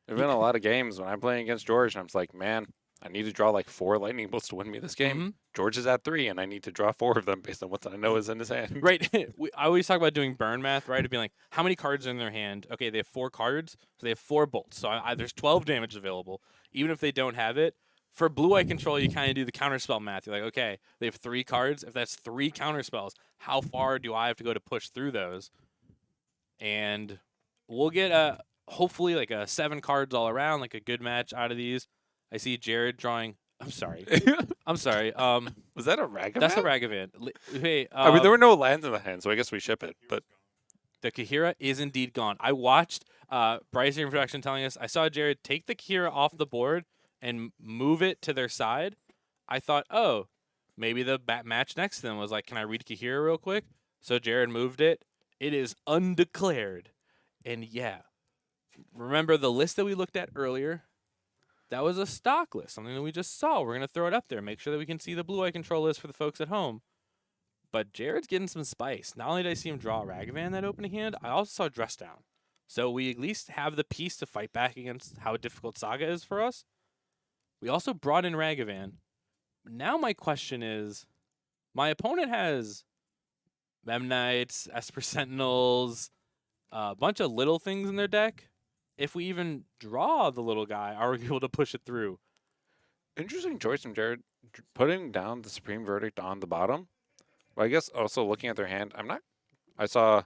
There have been a lot of games when I'm playing against George, and I'm just like, man, I need to draw like 4 lightning bolts to win me this game. George is at 3, and I need to draw 4 of them based on what I know is in his hand. Right. I always talk about doing burn math, right? It'd be like, how many cards are in their hand? Okay, they have 4 cards, so they have 4 bolts. So there's 12 damage available. Even if they don't have it, for blue-eye control, you kind of do the counterspell math. You're like, okay, they have 3 cards. If that's 3 counterspells, how far do I have to go to push through those? And we'll get hopefully like a 7 cards all around, like a good match out of these. I see Jared drawing. I'm sorry. I'm sorry. Was that a Ragavan? That's a Ragavan. Hey, I mean, there were no lands in the hand, so I guess we ship it. But the Kahira is indeed gone. I watched Bryce in production telling us, I saw Jared take the Kahira off the board and move it to their side. I thought, oh, maybe the match next to them was like, can I read Kahira real quick? So Jared moved it. It is undeclared. And yeah, remember the list that we looked at earlier? That was a stock list, something that we just saw. We're going to throw it up there, make sure that we can see the blue-eye control list for the folks at home. But Jared's getting some spice. Not only did I see him draw Ragavan that opening hand, I also saw Dress Down. So we at least have the piece to fight back against how difficult Saga is for us. We also brought in Ragavan. Now my question is, my opponent has Memnites, Esper Sentinels, a bunch of little things in their deck. If we even draw the little guy, are we able to push it through? Interesting choice from Jared, putting down the Supreme Verdict on the bottom. Well, I guess also looking at their hand, I saw,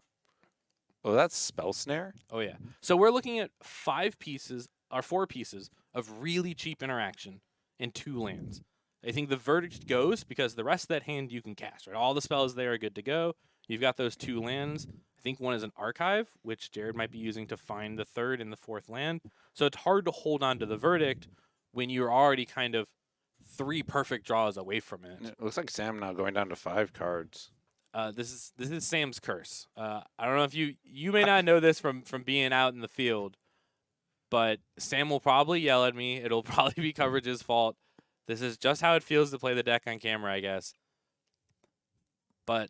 oh, that's Spell Snare. Oh, yeah. So we're looking at 4 pieces of really cheap interaction in 2 lands. I think the Verdict goes because the rest of that hand you can cast, right? All the spells there are good to go. You've got those 2 lands. I think one is an Archive, which Jared might be using to find the 3rd and the 4th land. So it's hard to hold on to the Verdict when you're already kind of 3 perfect draws away from it. It looks like Sam now going down to 5 cards. This is Sam's curse. I don't know if you may not know this from being out in the field, but Sam will probably yell at me. It'll probably be coverage's fault. This is just how it feels to play the deck on camera, I guess. But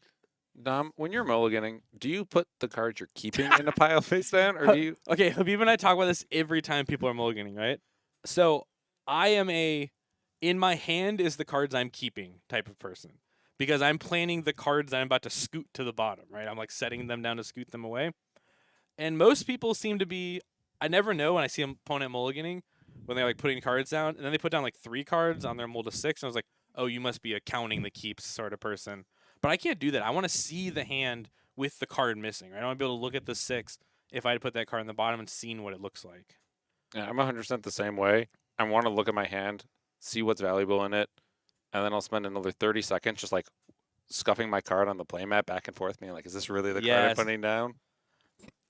Dom, when you're mulliganing, do you put the cards you're keeping in a pile face down, or do you? Okay, Habib and I talk about this every time people are mulliganing, right? So I am in my hand is the cards I'm keeping type of person because I'm planning the cards that I'm about to scoot to the bottom, right? I'm like setting them down to scoot them away. And most people seem to be, I never know when I see an opponent mulliganing when they're like putting cards down, and then they put down like 3 cards on their mull to 6, and I was like, oh, you must be a counting the keeps sort of person. But I can't do that. I want to see the hand with the card missing, right? I want to be able to look at the 6 if I had put that card in the bottom and seen what it looks like. Yeah, I'm 100% the same way. I want to look at my hand, see what's valuable in it, and then I'll spend another 30 seconds just like scuffing my card on the playmat back and forth, being like, is this really the card I'm putting down?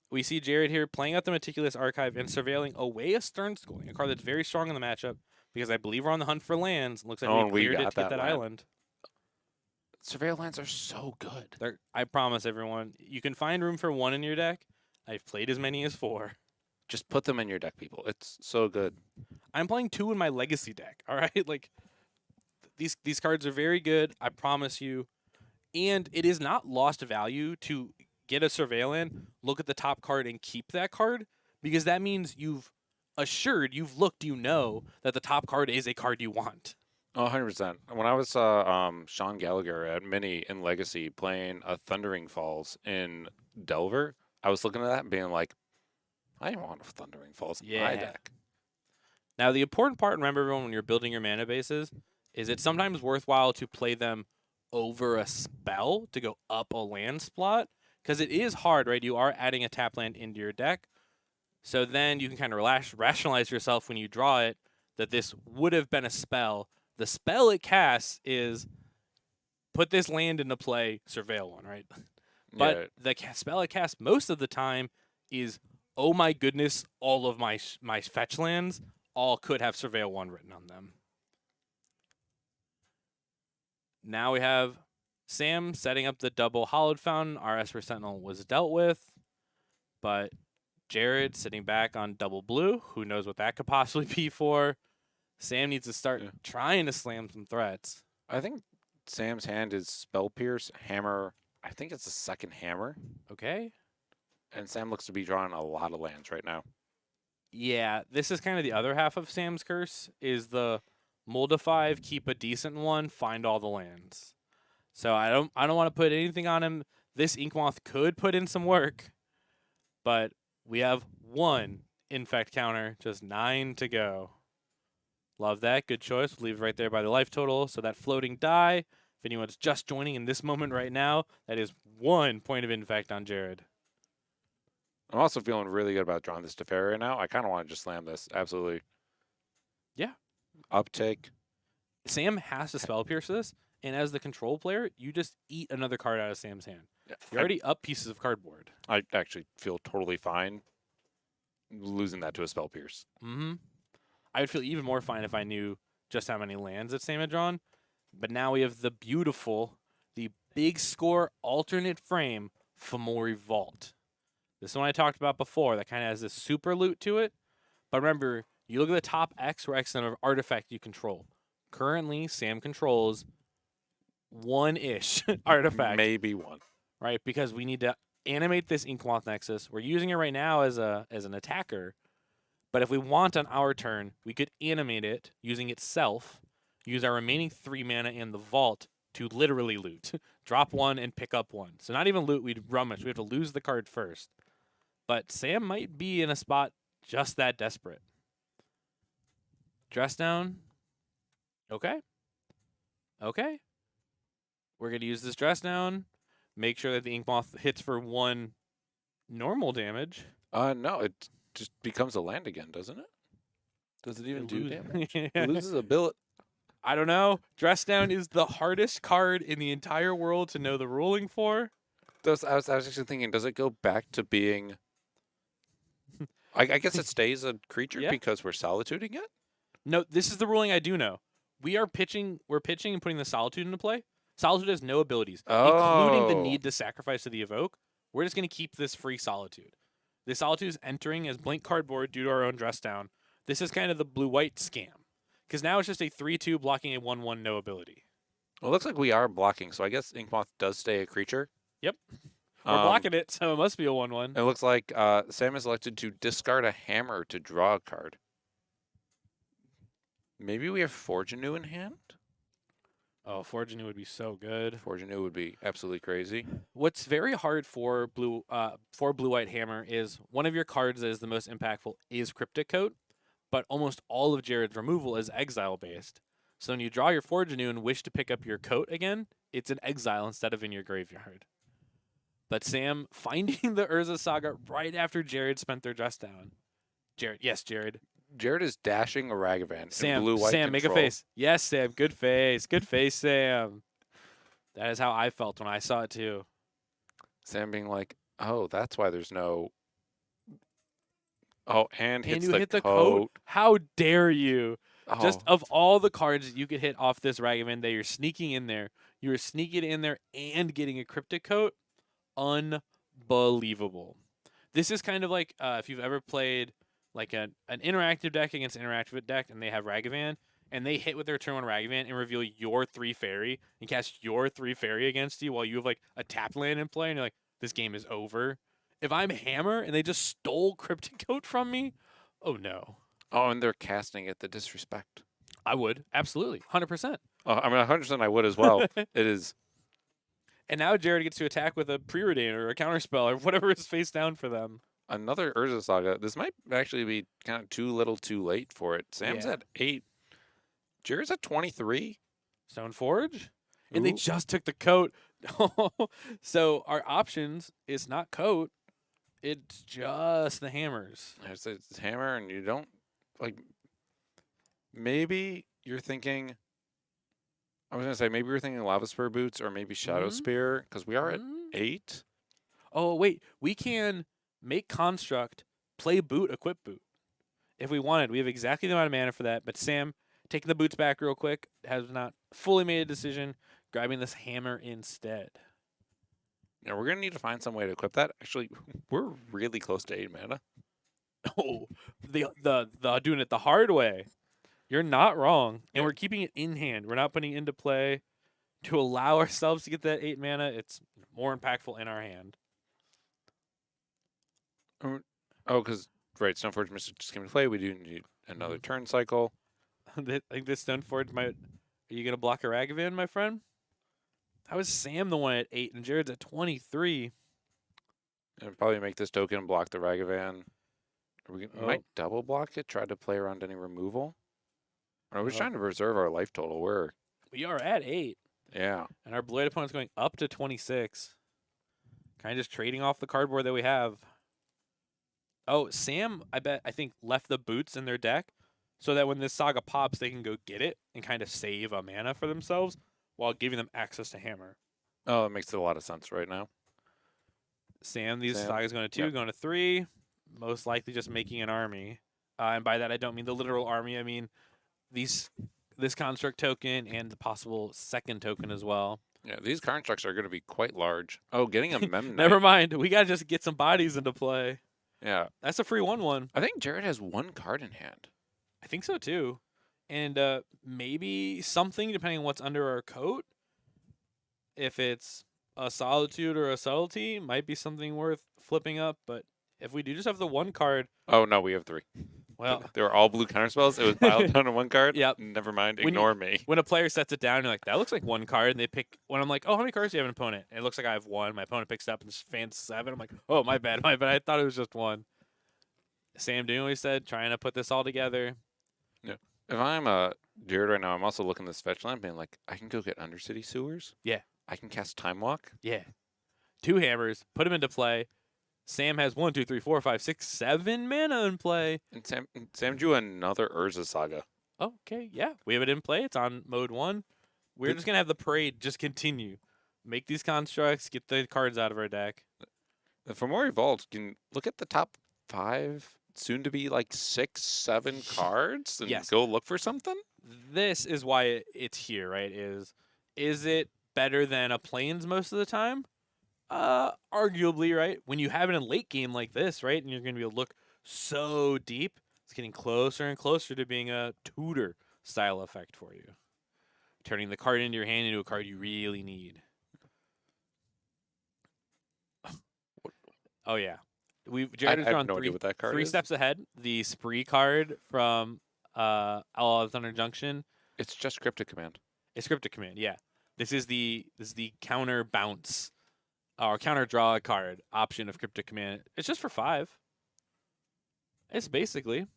We see Jared here playing out the Meticulous Archive and surveilling away a Stern Schooling, a card that's very strong in the matchup because I believe we're on the hunt for lands. Looks like we cleared it to get that island. Surveil lands are so good. I promise everyone, you can find room for 1 in your deck. I've played as many as 4. Just put them in your deck, people. It's so good. I'm playing 2 in my Legacy deck, all right? Like, these cards are very good, I promise you. And it is not lost value to get a Surveillant, look at the top card, and keep that card, because that means you've looked, you know that the top card is a card you want. Oh, 100%. When I was Sean Gallagher at Mini in Legacy playing a Thundering Falls in Delver, I was looking at that and being like, I want Thundering Falls in my Yeah. deck. Now, the important part, remember, everyone, when you're building your mana bases, is it's sometimes worthwhile to play them over a spell to go up a land slot, because it is hard, right? You are adding a tap land into your deck, so then you can kind of rationalize yourself when you draw it that this would have been a spell. The spell it casts is put this land into play, surveil one, right? But Yeah. the spell it casts most of the time is, oh my goodness, all of my fetch lands all could have surveil one written on them. Now we have Sam setting up the double hollowed fountain. Our Esper Sentinel was dealt with, but Jared sitting back on double blue. Who knows what that could possibly be for? Sam needs to start trying to slam some threats. I think Sam's hand is Spell Pierce, Hammer. I think it's the second Hammer. Okay. And Sam looks to be drawing a lot of lands right now. Yeah, this is kind of the other half of Sam's curse, is the mold a 5, keep a decent one, find all the lands. So I don't want to put anything on him. This Inkmoth could put in some work, but we have 1 infect counter, just 9 to go. Love that. Good choice. We'll leave it right there by the life total. So that floating die, if anyone's just joining in this moment right now, that is 1 point of infect on Jared. I'm also feeling really good about drawing this Teferi right now. I kind of want to just slam this. Absolutely. Yeah. Uptake. Sam has to spell pierce this, and as the control player, you just eat another card out of Sam's hand. Yeah, You're already up pieces of cardboard. I actually feel totally fine losing that to a Spell Pierce. Mm-hmm. I would feel even more fine if I knew just how many lands that Sam had drawn. But now we have the big score alternate frame Fomori Vault. This one I talked about before that kind of has this super loot to it. But remember, you look at the top X or X number of artifact you control. Currently, Sam controls 1-ish artifact. Maybe 1. Right? Because we need to animate this Inkmoth Nexus. We're using it right now as an attacker. But if we want on our turn, we could animate it using itself, use our remaining 3 mana in the vault to literally loot. Drop 1 and pick up 1. So not even loot, we'd rummage. We have to lose the card first. But Sam might be in a spot just that desperate. Dress down. Okay. Okay. We're going to use this dress down. Make sure that the Inkmoth hits for 1 normal damage. No, it just becomes a land again, doesn't it? Does it even do damage? Yeah. It loses a billet. I don't know. Dress down is the hardest card in the entire world to know the ruling for. I was actually thinking, does it go back to being... I guess it stays a creature because we're solituding it? No, this is the ruling I do know. We're pitching and putting the Solitude into play. Solitude has no abilities, including the need to sacrifice to the Evoke. We're just going to keep this free Solitude. The Solitude is entering as blank cardboard due to our own dress down. This is kind of the blue-white scam. Because now it's just a 3-2 blocking a 1-1 no ability. Well, it looks like we are blocking, so I guess Inkmoth does stay a creature. Yep. We're blocking it, so it must be a 1-1. It looks like Sam is elected to discard a hammer to draw a card. Maybe we have Forge Anew in hand? Oh, Forge Anew would be so good. Forge Anew would be absolutely crazy. What's very hard for blue-white hammer is one of your cards that is the most impactful is Cryptic Coat, but almost all of Jared's removal is exile-based. So when you draw your Forge Anew and wish to pick up your coat again, it's an exile instead of in your graveyard. But Sam finding the Urza Saga right after Jared spent their dress down. Jared, yes, Jared. Jared is dashing a Ragavan Sam, in blue-white Sam, control. make a face. Yes, Sam, good face. Good face, Sam. That is how I felt when I saw it too. Sam being like, oh, that's why there's no... Oh, and hits you the hit the coat. coat? How dare you? Oh. Just of all the cards that you could hit off this Ragavan that you're sneaking in there, you were sneaking in there and getting a Cryptic Coat. Unbelievable. This is kind of like if you've ever played like an interactive deck against an interactive deck and they have Ragavan and they hit with their turn 1 Ragavan and reveal your 3 fairy and cast your 3 fairy against you while you have like a tap land in play and you're like, this game is over. If I'm Hammer and they just stole Cryptic Coat from me, oh no. Oh, and they're casting it, the disrespect. I would. Absolutely. 100%. I mean, 100% I would as well. It is... And now Jared gets to attack with a Preordain or a Counterspell or whatever is face down for them. Another Urza Saga. This might actually be kind of too little too late for it. Sam's Yeah. at 8. Jared's at 23. Stoneforge? And they Ooh. just took the coat. So our options is not coat, it's just the hammers. It's hammer, and you don't, like, maybe you're thinking, I was going to say, maybe you're thinking Lava Spur Boots or maybe Shadow Mhm. Spear, because we are at Mhm. 8. Oh, wait. We can make construct, play boot, equip boot. If we wanted, we have exactly the amount of mana for that. But Sam, taking the boots back real quick, has not fully made a decision, grabbing this hammer instead. Yeah, we're going to need to find some way to equip that. Actually, we're really close to 8 mana. Oh, the doing it the hard way. You're not wrong. And Yeah. we're keeping it in hand. We're not putting it into play to allow ourselves to get that 8 mana. It's more impactful in our hand. Oh, because, right, Stoneforge Mystic just came to play. We do need another turn cycle. I think this Stoneforge might. Are you going to block a Ragavan, my friend? How is Sam the one at 8 and Jared's at 23? And probably make this token block the Ragavan. We Oh. might double block it, try to play around any removal. Or we're just Oh. trying to preserve our life total. We are at 8. Yeah. And our Blade opponent's going up to 26. Kind of just trading off the cardboard that we have. Oh, Sam, I think, left the boots in their deck so that when this saga pops, they can go get it and kind of save a mana for themselves while giving them access to hammer. Oh, that makes a lot of sense right now. Sam, these Sam, sagas going to 2, yep. going to 3. Most likely just making an army. And by that, I don't mean the literal army. I mean this construct token and the possible second token as well. Yeah, these constructs are going to be quite large. Oh, getting a Mem Never Knight. mind. We got to just get some bodies into play. Yeah. That's a free 1/1. I think Jared has 1 card in hand. I think so too. And maybe something, depending on what's under our coat. If it's a Solitude or a Subtlety, might be something worth flipping up. But if we do just have the 1 card, Oh, no, we have 3. well, They were all blue counterspells. It was piled down on 1 card. Yep. Never mind. When you- Ignore me. when a player sets it down, you're like, that looks like 1 card. And they pick, when I'm like, oh, how many cards do you have an opponent? And it looks like I have 1. My opponent picks it up and fans 7. I'm like, oh, my bad. I thought it was just 1. Sam doing what he said, trying to put this all together. If I'm Jared right now, I'm also looking at this fetch line being like, I can go get Undercity Sewers. Yeah. I can cast Time Walk. Yeah. 2 hammers, put them into play. Sam has 1, 2, 3, 4, 5, 6, 7 mana in play. And Sam drew another Urza Saga. Okay, yeah. We have it in play. It's on mode 1. We're just going to have the parade just continue. Make these constructs, get the cards out of our deck. For more Evolved, you can look at the top 5, soon to be like 6, 7 cards and Yes. go look for something. This is why it's here, right? Is it better than a Plains most of the time? Arguably, right? When you have it in late game like this, right? And you're going to be able to look so deep, it's getting closer and closer to being a tutor style effect for you. Turning the card into your hand into a card you really need. Oh, yeah. Jared has I drawn have no idea what that card 3 is. steps ahead. The Spree card from Outlaw Thunder Junction. It's just Cryptic Command. It's Cryptic Command, yeah. This is the counter bounce or counter draw card option of Cryptic Command. It's just for 5. It's basically.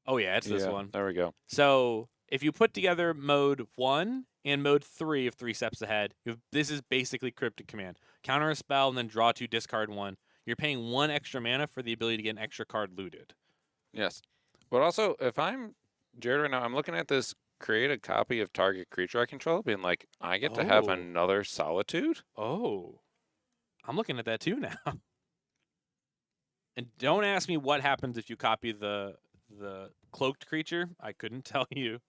Oh yeah, it's this one. There we go. So if you put together mode 1 and mode 3 of 3 steps ahead, this is basically Cryptic Command. Counter a spell and then draw 2, discard 1. You're paying 1 extra mana for the ability to get an extra card looted. Yes. But also, if I'm Jared right now, I'm looking at this create a copy of target creature I control, being like, I get to have Oh. another Solitude? Oh. I'm looking at that too now. And don't ask me what happens if you copy the cloaked creature. I couldn't tell you.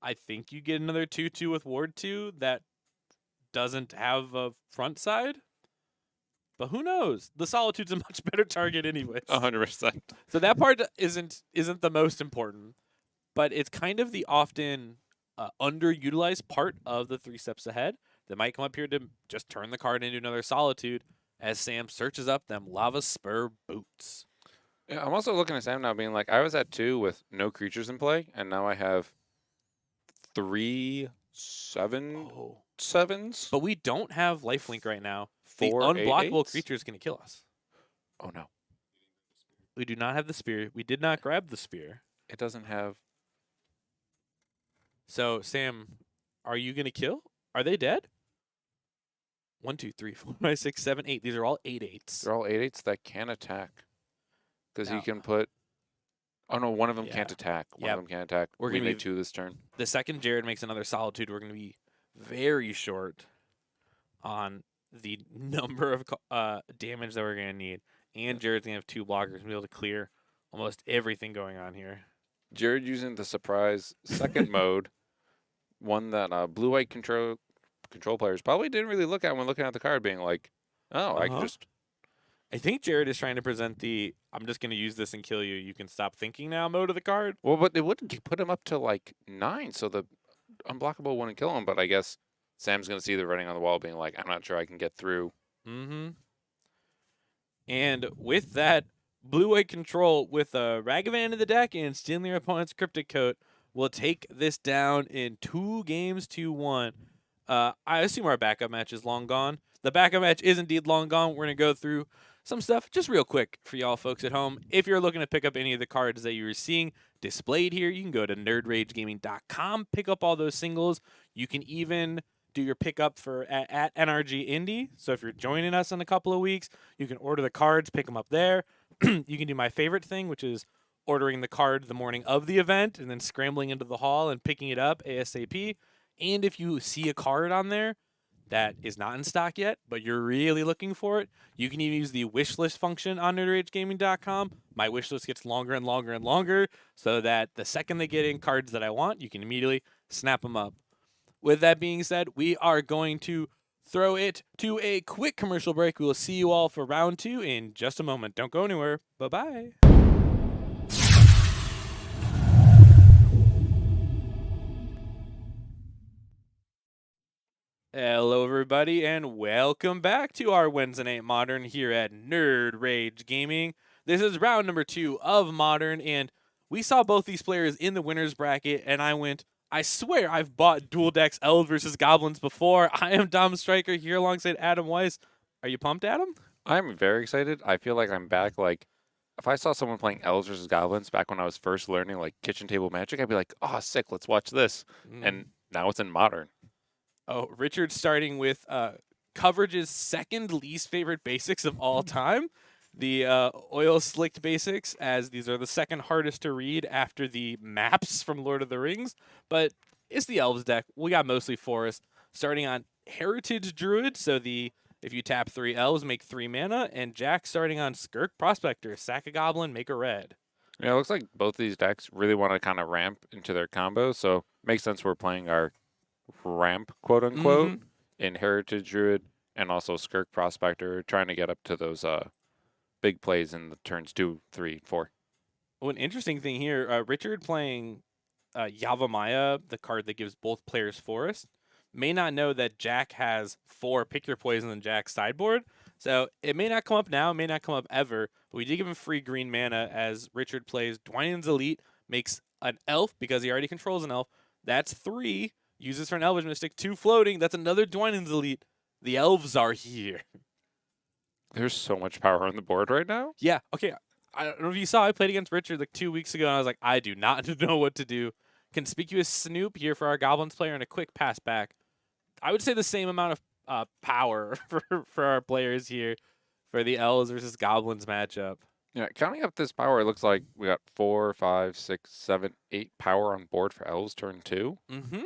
I think you get another 2/2 with Ward 2 that doesn't have a front side. But who knows? The Solitude's a much better target anyways. 100%. So that part isn't the most important, but it's kind of the often underutilized part of the 3 steps ahead that might come up here to just turn the card into another Solitude as Sam searches up them Lava Spur boots. Yeah, I'm also looking at Sam now being like, I was at 2 with no creatures in play, and now I have 3, 7 7s, But we don't have lifelink right now. The 4 unblockable 8s. creature is going to kill us. Oh no, We do not have the spear. We did not grab the spear. it doesn't have. So, Sam, are you going to kill? Are they dead? 1, 2, 3, 4, 5, 6, 7, 8. These are all 8/8s. They're all 8/8s that can attack. Because he Now- can put. Oh no, one of them Yeah. can't attack. One Yep. of them can't attack. We're We gonna be- made 2 this turn. The second Jared makes another Solitude, we're going to be very short on the number of damage that we're going to need. And Jared's going to have 2 blockers to be able to clear almost everything going on here. Jared using the surprise second mode, one that blue-white control players probably didn't really look at when looking at the card, being like, "Oh, I can Uh-huh. just." I think Jared is trying to present the I'm just going to use this and kill you. You can stop thinking now mode of the card. Well, but it would put him up to like 9, so the unblockable wouldn't kill him. But I guess Sam's gonna see the writing on the wall, being like, "I'm not sure I can get through." Mm-hmm. And with that, blue-white control with a Ragavan in the deck and stealing your opponent's Cryptic Coat will take this down in 2 games to 1. I assume our backup match is long gone. The backup match is indeed long gone. We're going to go through some stuff just real quick for y'all folks at home. If you're looking to pick up any of the cards that you're seeing displayed here, you can go to nerdragegaming.com, pick up all those singles. You can even do your pickup for at NRG Indie. So if you're joining us in a couple of weeks, you can order the cards, pick them up there. You can do my favorite thing, which is ordering the card the morning of the event and then scrambling into the hall and picking it up ASAP. And if you see a card on there that is not in stock yet, but you're really looking for it, you can even use the wish list function on nerdragegaming.com. My wish list gets longer and longer and longer so that the second they get in cards that I want, you can immediately snap them up. With that being said, we are going to throw it to a quick commercial break. We will see you all for round 2 in just a moment. Don't go anywhere. Bye-bye. Hello, everybody, and welcome back to our Wednesday Night Modern here at Nerd Rage Gaming. This is round number 2 of Modern, and we saw both these players in the winner's bracket, and I went, I swear I've bought dual decks Elves versus Goblins before. I am Dom Stryker here alongside Adam Weiss. Are you pumped, Adam? I'm very excited. I feel like I'm back. Like, if I saw someone playing Elves versus Goblins back when I was first learning like kitchen table Magic, I'd be like, "Oh, sick! Let's watch this." And now it's in Modern. Oh, Richard's starting with coverage's second least favorite basics of all time. The oil slicked basics, as these are the second hardest to read after the maps from Lord of the Rings. But it's the Elves deck. We got mostly forest. Starting on Heritage Druid, so if you tap 3 Elves, make 3 mana, and Jack starting on Skirk Prospector, sack a goblin, make a red. Yeah, it looks like both these decks really want to kind of ramp into their combo, so makes sense we're playing our ramp, quote unquote, in Heritage Druid and also Skirk Prospector, trying to get up to those big plays in the turns 2, 3, 4. Well, an interesting thing here, Richard playing Yavimaya, the card that gives both players forest, may not know that Jack has 4 Pick Your Poison in Jack's sideboard. So it may not come up now, it may not come up ever, but we did give him free green mana as Richard plays Dwynen's Elite, makes an elf because he already controls an elf. That's 3, uses for an Elvish Mystic, 2 floating, that's another Dwynen's Elite. The Elves are here. There's so much power on the board right now. Yeah, okay. I don't know if you saw, I played against Richard like 2 weeks ago, and I was like, I do not know what to do. Conspicuous Snoop here for our Goblins player and a quick pass back. I would say the same amount of power for our players here for the Elves versus Goblins matchup. Yeah, counting up this power, it looks like we got 4, 5, 6, 7, 8 power on board for Elves turn 2. Mm-hmm.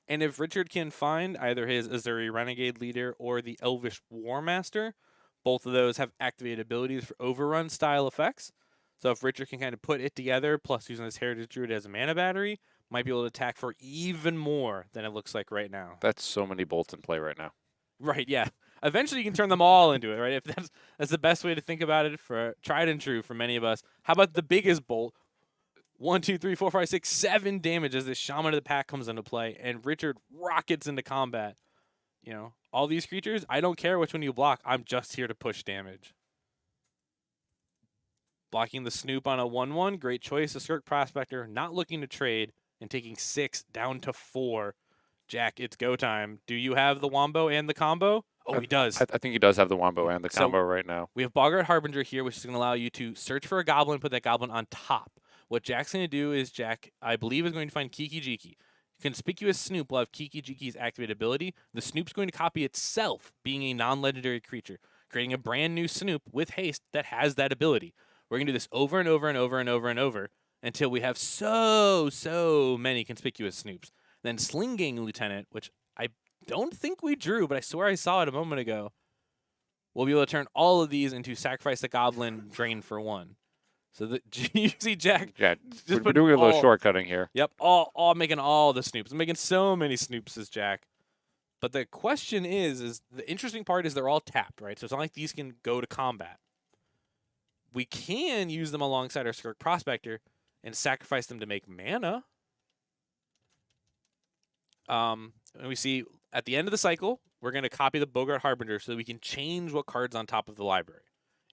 And if Richard can find either his Azuri Renegade Leader or the Elvish War Master, both of those have activated abilities for overrun style effects. So if Richard can kind of put it together, plus using his Heritage Druid as a mana battery, might be able to attack for even more than it looks like right now. That's so many bolts in play right now. Right, yeah. Eventually you can turn them all into it, right? If that's the best way to think about it for tried and true for many of us. How about the biggest bolt? 1, 2, 3, 4, 5, 6, 7 damage as this Shaman of the Pack comes into play, and Richard rockets into combat. You know, all these creatures, I don't care which one you block. I'm just here to push damage. Blocking the Snoop on a 1/1, great choice. The Skirk Prospector not looking to trade and taking 6 down to 4. Jack, it's go time. Do you have the Wombo and the combo? Oh, he does. I think he does have the Wombo and the So combo right now. we have Boggart Harbinger here, which is going to allow you to search for a goblin, put that goblin on top. What Jack's going to do is Jack, I believe, is going to find Kiki Jiki. Conspicuous Snoop will have Kiki Jiki's activate ability. The Snoop's going to copy itself, being a non-legendary creature, creating a brand new Snoop with haste that has that ability. We're going to do this over and over and over and over and over until we have so many conspicuous Snoops. Then Slinging Lieutenant, which I don't think we drew, but I swear I saw it a moment ago. We'll be able to turn all of these into sacrifice the goblin, drain for 1. So you see Jack. Yeah, just we're doing a little shortcutting here. Yep, all making all the Snoops. I'm making so many Snoops as Jack. But the question is the interesting part is they're all tapped, right? So it's not like these can go to combat. We can use them alongside our Skirk Prospector and sacrifice them to make mana. And we see at the end of the cycle, we're going to copy the Boggart Harbinger so that we can change what card's on top of the library.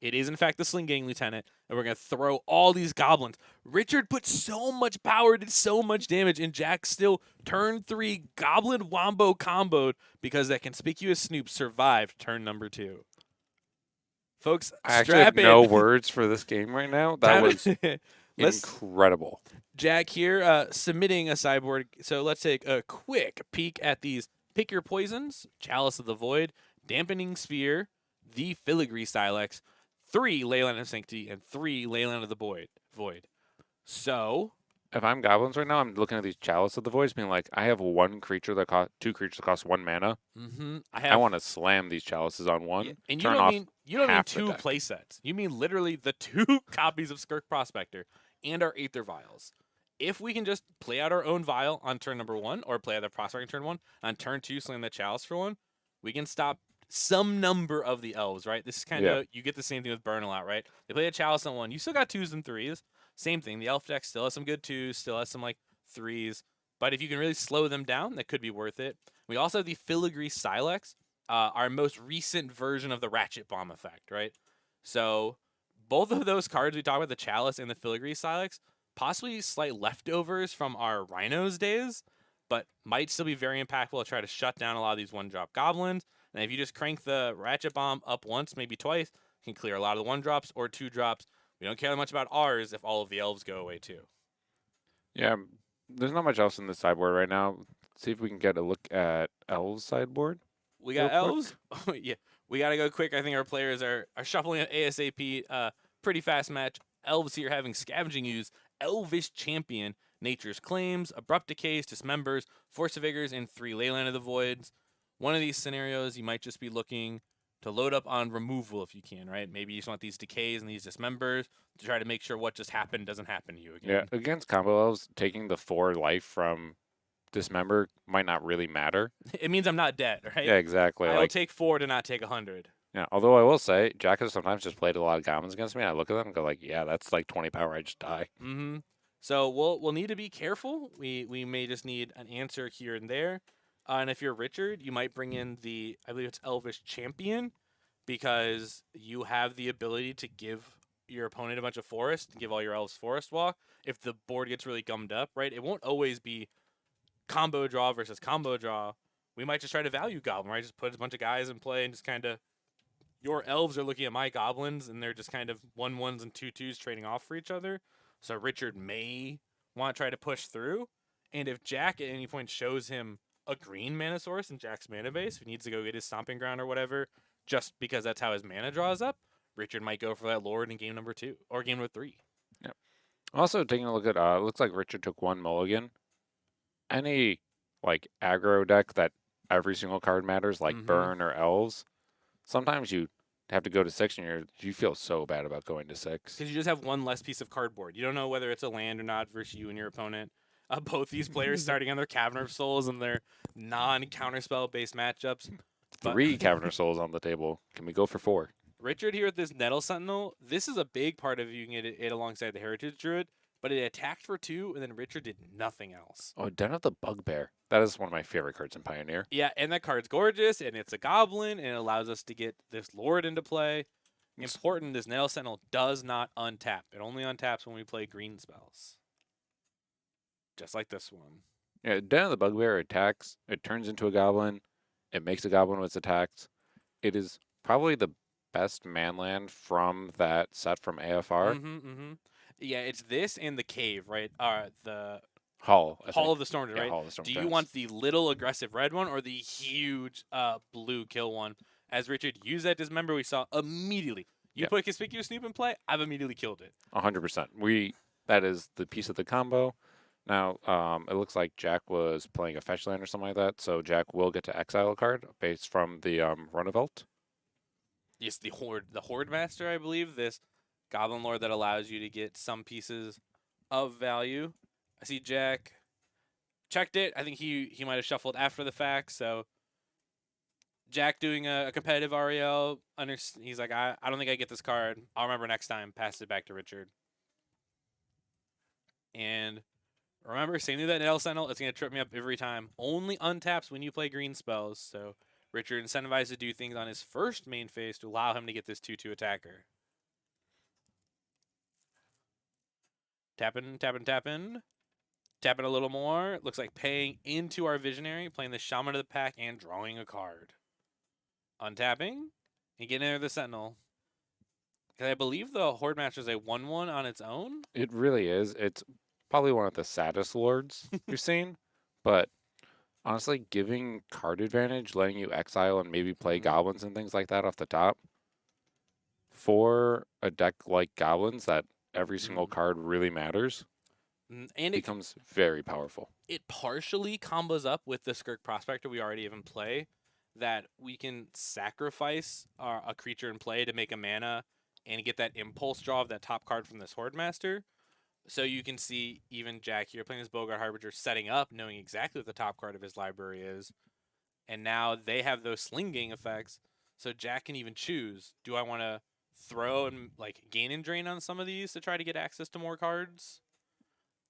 It is, in fact, the Slinging Lieutenant, and we're going to throw all these goblins. Richard put so much power, did so much damage, and Jack still turn 3 Goblin Wombo comboed because that conspicuous Snoop survived turn number 2. Folks, I actually have no words for this game right now. That was incredible. Jack here submitting a sideboard. So let's take a quick peek at these. Pick Your Poisons, Chalice of the Void, Dampening Sphere, the Filigree Silex, 3 Leyline of Sanctity, and 3 Leyline of the Void. So, if I'm Goblins right now, I'm looking at these Chalice of the Voids, being like, I have 2 creatures that cost 1 mana. Mm-hmm. I want to slam these Chalices on 1. Yeah, and you don't mean 2 play sets. You mean literally the 2 copies of Skirk Prospector and our Aether Vials. If we can just play out our own Vial on turn number 1, or play out the Prospector on turn 1, on turn 2 slam the Chalice for 1, we can stop some number of the Elves, right? This is kind of, you get the same thing with Burn a lot, right? They play a Chalice on 1, you still got 2s and 3s. Same thing, the Elf deck still has some good 2s, still has some like 3s. But if you can really slow them down, that could be worth it. We also have the Filigree Silex, our most recent version of the Ratchet Bomb effect, right? So both of those cards we talked about, the Chalice and the Filigree Silex, possibly slight leftovers from our Rhinos days, but might still be very impactful to try to shut down a lot of these 1-drop goblins. And if you just crank the Ratchet Bomb up once, maybe twice, you can clear a lot of the 1-drops or 2-drops. We don't care that much about ours if all of the Elves go away too. Yeah, there's not much else in the sideboard right now. Let's see if we can get a look at Elves sideboard. We got Elves? Yeah, we got to go quick. I think our players are shuffling at ASAP. Pretty fast match. Elves here having Scavenging Ooze, Elvish Champion, Nature's Claims, Abrupt Decays, Dismembers, Force of Vigors, and 3 Leyline of the Voids. One of these scenarios, you might just be looking to load up on removal if you can, right? Maybe you just want these Decays and these Dismembers to try to make sure what just happened doesn't happen to you again. Yeah, against combo Elves, taking the 4 life from Dismember might not really matter. It means I'm not dead, right? Yeah, exactly. I'll take 4 to not take 100. Yeah, although I will say, Jack has sometimes just played a lot of Goblins against me, and I look at them and go like, yeah, that's like 20 power, I just die. Mm-hmm. So we'll need to be careful. We may just need an answer here and there. And if you're Richard, you might bring in I believe it's Elvish Champion, because you have the ability to give your opponent a bunch of forest and give all your Elves Forest Walk if the board gets really gummed up, right? It won't always be combo draw versus combo draw. We might just try to value Goblin, right? Just put a bunch of guys in play and just kind of, your Elves are looking at my Goblins and they're just kind of 1/1s and 2/2s trading off for each other. So Richard may want to try to push through. And if Jack at any point shows him a green mana source in Jack's mana base, if he needs to go get his Stomping Ground or whatever, just because that's how his mana draws up, Richard might go for that Lord in game number 2 or game number 3. Yep. Also taking a look at, looks like Richard took 1 mulligan. Any like aggro deck that every single card matters, like Burn or Elves, sometimes you have to go to 6 and you feel so bad about going to 6. Because you just have 1 less piece of cardboard. You don't know whether it's a land or not versus you and your opponent. Both these players starting on their Cavern of Souls and their non-counterspell based matchups. 3 Cavern of Souls on the table. Can we go for 4? Richard here with this Nettle Sentinel, this is a big part of you can get it alongside the Heritage Druid, but it attacked for 2, and then Richard did nothing else. Oh, Den of the Bugbear. That is one of my favorite cards in Pioneer. Yeah, and that card's gorgeous, and it's a goblin, and it allows us to get this Lord into play. Important, this Nettle Sentinel does not untap. It only untaps when we play green spells. Just like this one. Yeah, Den of the Bugbear attacks. It turns into a goblin. It makes a goblin with its attacks. It is probably the best manland from that set from AFR. Yeah, it's this and the cave, right? The Hall, I Hall think. of the Storm, Yeah, right? Hall of the Storm Do you Giants. want the little aggressive red one or the huge blue kill one? As Richard used that dismember, we saw immediately. You Yeah, put Conspicuous Snoop in play, I've immediately killed it. 100%. That is the piece of the combo. Now, it looks like Jack was playing a fetch land or something like that, so Jack will get to exile a card based from the Runavelt. Yes, the Horde Master, I believe, this Goblin Lord that allows you to get some pieces of value. I see Jack checked it. I think he might have shuffled after the fact, so Jack doing a competitive REL. He's like, I don't think I get this card. I'll remember next time. Pass it back to Richard. And remember, same thing that Nail Sentinel. It's going to trip me up every time. Only untaps when you play green spells. So Richard incentivized to do things on his first main phase to allow him to get this 2/2 attacker. Tapping, tapping, tapping. Tapping a little more. Looks like paying into our Visionary, playing the Shaman of the Pack, and drawing a card. Untapping and getting into the Sentinel. Because I believe the Horde Master is a 1/1 on its own. It really is. It's probably one of the saddest lords we've seen, but honestly, giving card advantage, letting you exile and maybe play goblins and things like that off the top, for a deck like goblins that every single card really matters, And it becomes very powerful. it partially combos up with the Skirk Prospector we already have in play, that we can sacrifice a creature in play to make a mana and get that impulse draw of that top card from this Horde Master. So you can see even Jack here playing this Bogart Harbinger setting up, knowing exactly what the top card of his library is. And now they have those slinging effects. So Jack can even choose, do I want to throw and like gain and drain on some of these to try to get access to more cards?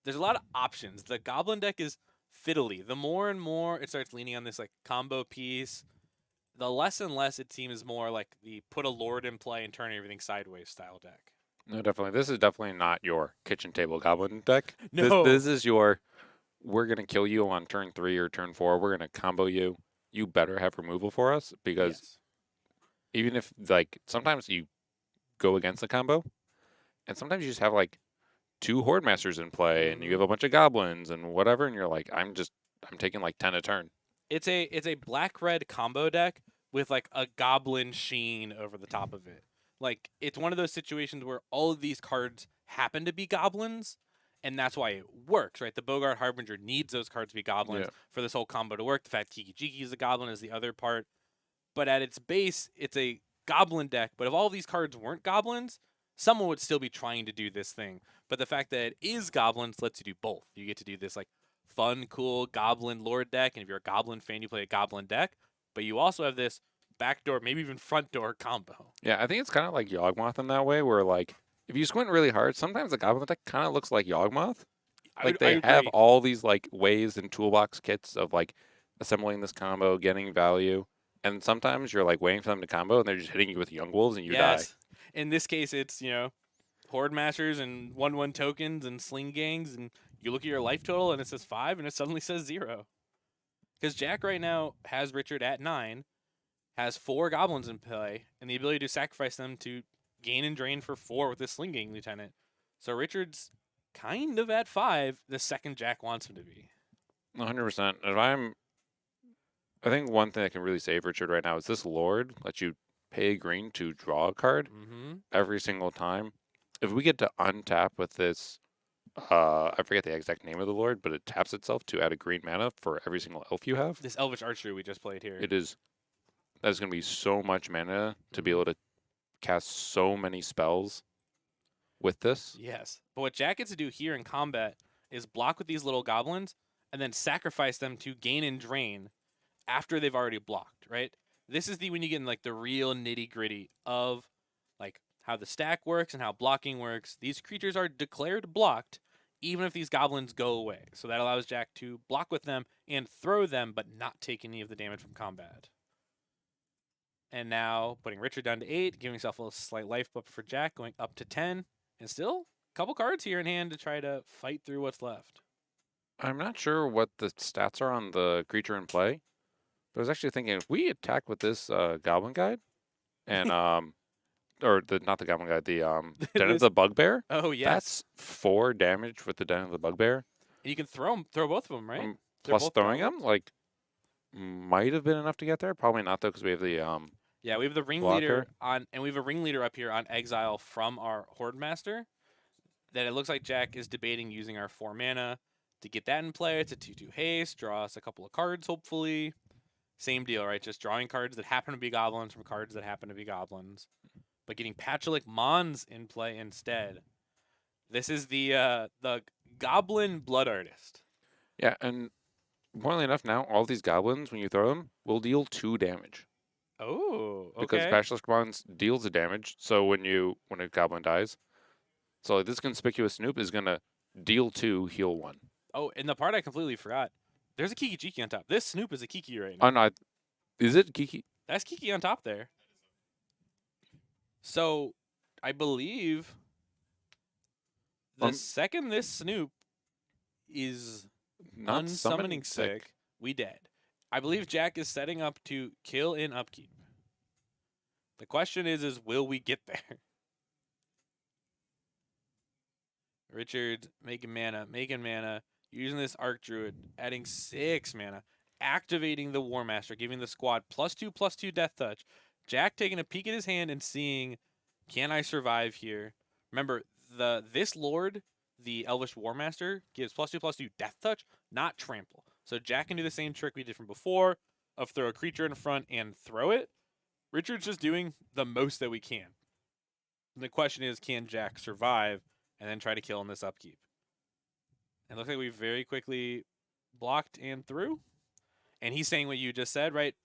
There's a lot of options. The Goblin deck is fiddly. The more and more it starts leaning on this like combo piece, the less and less it seems more like the put a Lord in play and turn everything sideways style deck. No, definitely. This is definitely not your kitchen table goblin deck. No. This is your, we're gonna kill you on turn 3 or turn 4. We're gonna combo you. You better have removal for us, because Yes. even if like sometimes you go against the combo, and sometimes you just have like 2 Horde Masters in play, and you have a bunch of goblins and whatever, and you're like, I'm taking like 10 a turn. It's a black red combo deck with like a goblin sheen over the top of it. Like it's one of those situations where all of these cards happen to be goblins, and that's why it works, right? The Bogart Harbinger needs those cards to be goblins Yeah. for this whole combo to work. The fact Kiki Jiki is a goblin is the other part. But at its base, it's a goblin deck. But if all these cards weren't goblins, someone would still be trying to do this thing. But the fact that it is goblins lets you do both. You get to do this like fun, cool goblin lord deck, and if you're a goblin fan, you play a goblin deck. But you also have this backdoor, maybe even front door combo. Yeah, I think it's kind of like Yawgmoth in that way, where like if you squint really hard, sometimes the goblin deck kind of looks like Yawgmoth. Like I they have agree. all these like ways and toolbox kits of like assembling this combo, getting value, and sometimes you're like waiting for them to combo, and they're just hitting you with Young Wolves, and you die. Yes. In this case, it's Horde Masters and 1/1 tokens and Sling Gangs, and you look at your life total and it says 5, and it suddenly says 0. Because Jack right now has Richard at 9, has 4 goblins in play, and the ability to sacrifice them to gain and drain for 4 with this Slinging Lieutenant. So Richard's kind of at 5 the second Jack wants him to be. 100%. I think one thing that can really save Richard right now is this Lord lets you pay green to draw a card every single time. If we get to untap with this, I forget the exact name of the Lord, but it taps itself to add a green mana for every single elf you have. This Elvish Archery we just played here. That's going to be so much mana to be able to cast so many spells with this. Yes. But what Jack gets to do here in combat is block with these little goblins and then sacrifice them to gain and drain after they've already blocked, right? This is when you get in like the real nitty gritty of like how the stack works and how blocking works. These creatures are declared blocked even if these goblins go away. So that allows Jack to block with them and throw them, but not take any of the damage from combat. And now putting Richard down to 8, giving himself a slight life buff for Jack, going up to 10. And still a couple cards here in hand to try to fight through what's left. I'm not sure what the stats are on the creature in play, but I was actually thinking if we attack with this Goblin Guide and or the not the Goblin Guide, the Den of This, the Bugbear, oh yes, that's 4 damage with the Den of the Bugbear. and you can throw both of them, right? They're Plus both throwing them, goblins. like might have been enough to get there. Probably not though, because we have the Yeah, we have the ringleader blocker. on, and we have a ringleader up here on exile from our Horde Master. That it looks like Jack is debating using our 4 mana to get that in play. It's a 2/2 haste, draw us a couple of cards, hopefully. Same deal, right? Just drawing cards that happen to be goblins from cards that happen to be goblins, but getting Patcholic Mons in play instead. This is the Goblin Blood Artist. Yeah, and more than enough now, all these goblins, when you throw them, will deal 2 damage. Oh, Because okay. Basilisk Bonds deals the damage, so when a goblin dies, so like this conspicuous Snoop is gonna deal 2, heal 1. Oh, and the part I completely forgot. There's a Kiki Jiki on top. This Snoop is a Kiki right Oh now. no, is it Kiki? That's Kiki on top there. So, I believe the second this Snoop is Not summoning unsummoning sick, we dead. I believe Jack is setting up to kill in upkeep. The question is will we get there? Richard making mana, using this Arc Druid, adding 6 mana, activating the War Master, giving the squad +2/+2 Death Touch. Jack taking a peek at his hand and seeing, can I survive here? Remember, this Lord, the Elvish War Master, gives +2/+2 Death Touch, not Trample. So Jack can do the same trick we did from before of throw a creature in front and throw it. Richard's just doing the most that we can. And the question is, can Jack survive and then try to kill in this upkeep? And it looks like we very quickly blocked and through. And he's saying what you just said, right?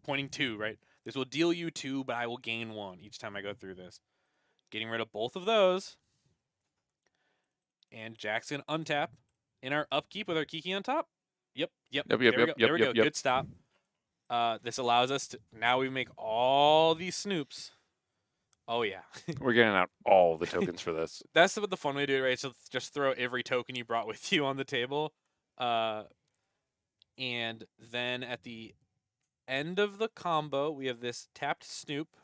Pointing 2, right? This will deal you 2, but I will gain 1 each time I go through this. Getting rid of both of those. And Jack's going to untap in our upkeep with our Kiki on top. Yep. There we go. Good stop. This allows us to, now we make all these snoops. Oh, yeah. We're getting out all the tokens for this. That's what the fun way to do it, right? So just throw every token you brought with you on the table. And then at the end of the combo, we have this tapped Snoop.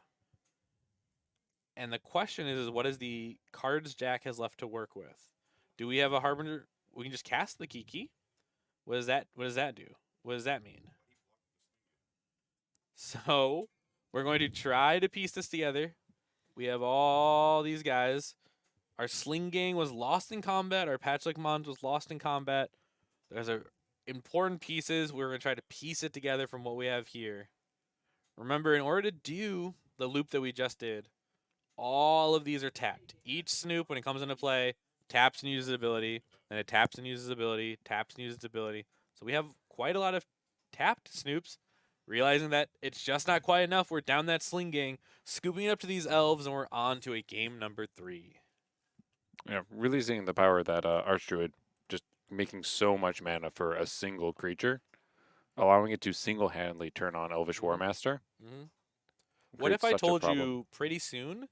And the question is what is the cards Jack has left to work with? Do we have a Harbinger? We can just cast the Kiki. What does that do? What does that mean? So we're going to try to piece this together. We have all these guys. Our Sling Gang was lost in combat. Our Patchlick Mons was lost in combat. There's important pieces. We're going to try to piece it together from what we have here. Remember, in order to do the loop that we just did, all of these are tapped. Each Snoop, when it comes into play, taps and uses ability. Then it taps and uses ability, taps and uses ability. So we have quite a lot of tapped Snoops. Realizing that it's just not quite enough, we're down that Sling Gang, scooping it up to these Elves, and we're on to a game number 3. Yeah, really seeing the power of that Archdruid, just making so much mana for a single creature, allowing it to single-handedly turn on Elvish War Master. Mm-hmm. What if I Such a told problem. you pretty soon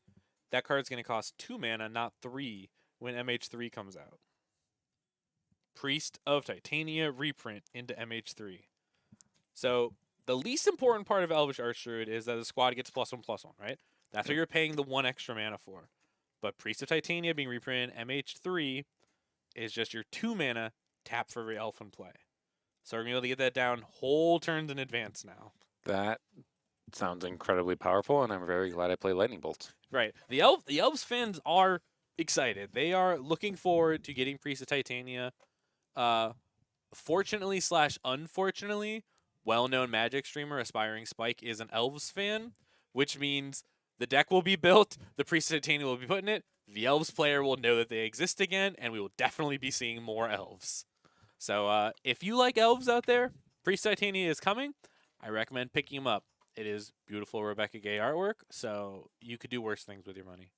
that card's going to cost 2 mana, not 3, when MH3 comes out? Priest of Titania reprint into MH3. So the least important part of Elvish Archdruid is that the squad gets +1/+1, right? That's what you're paying the 1 extra mana for. But Priest of Titania being reprinted, MH3 is just your 2 mana tap for every elf in play. So we're going to be able to get that down whole turns in advance now. That sounds incredibly powerful, and I'm very glad I play Lightning Bolt. Right. The Elves fans are excited. They are looking forward to getting Priest of Titania. Fortunately / unfortunately, well-known Magic streamer Aspiring Spike is an Elves fan, which means the deck will be built, the Priest of Titania will be put in it, the Elves player will know that they exist again, and we will definitely be seeing more Elves. So if you like Elves out there, Priest of Titania is coming. I recommend picking him up. It is beautiful Rebecca Gay artwork, so you could do worse things with your money.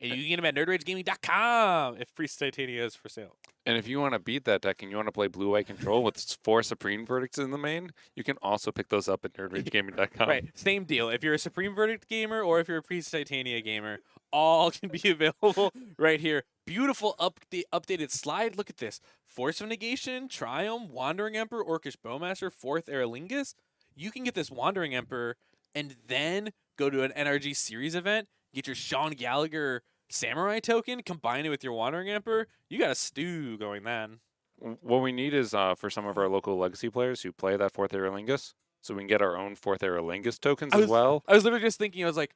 And you can get them at nerdragegaming.com if Priest Titania is for sale. And if you want to beat that deck and you want to play blue-white control with 4 Supreme Verdicts in the main, you can also pick those up at nerdragegaming.com. Right, same deal. If you're a Supreme Verdict gamer or if you're a Priest Titania gamer, all can be available right here. Beautiful updated slide. Look at this. Force of Negation, Triumph, Wandering Emperor, Orcish Bowmaster, 4th Aerolingus. You can get this Wandering Emperor and then go to an NRG series event, get your Sean Gallagher Samurai token, combine it with your Wandering Emperor. You got a stew going then. What we need is for some of our local legacy players who play that 4th Aerolingus, so we can get our own 4th Aerolingus tokens as well. I was literally just thinking, I was like,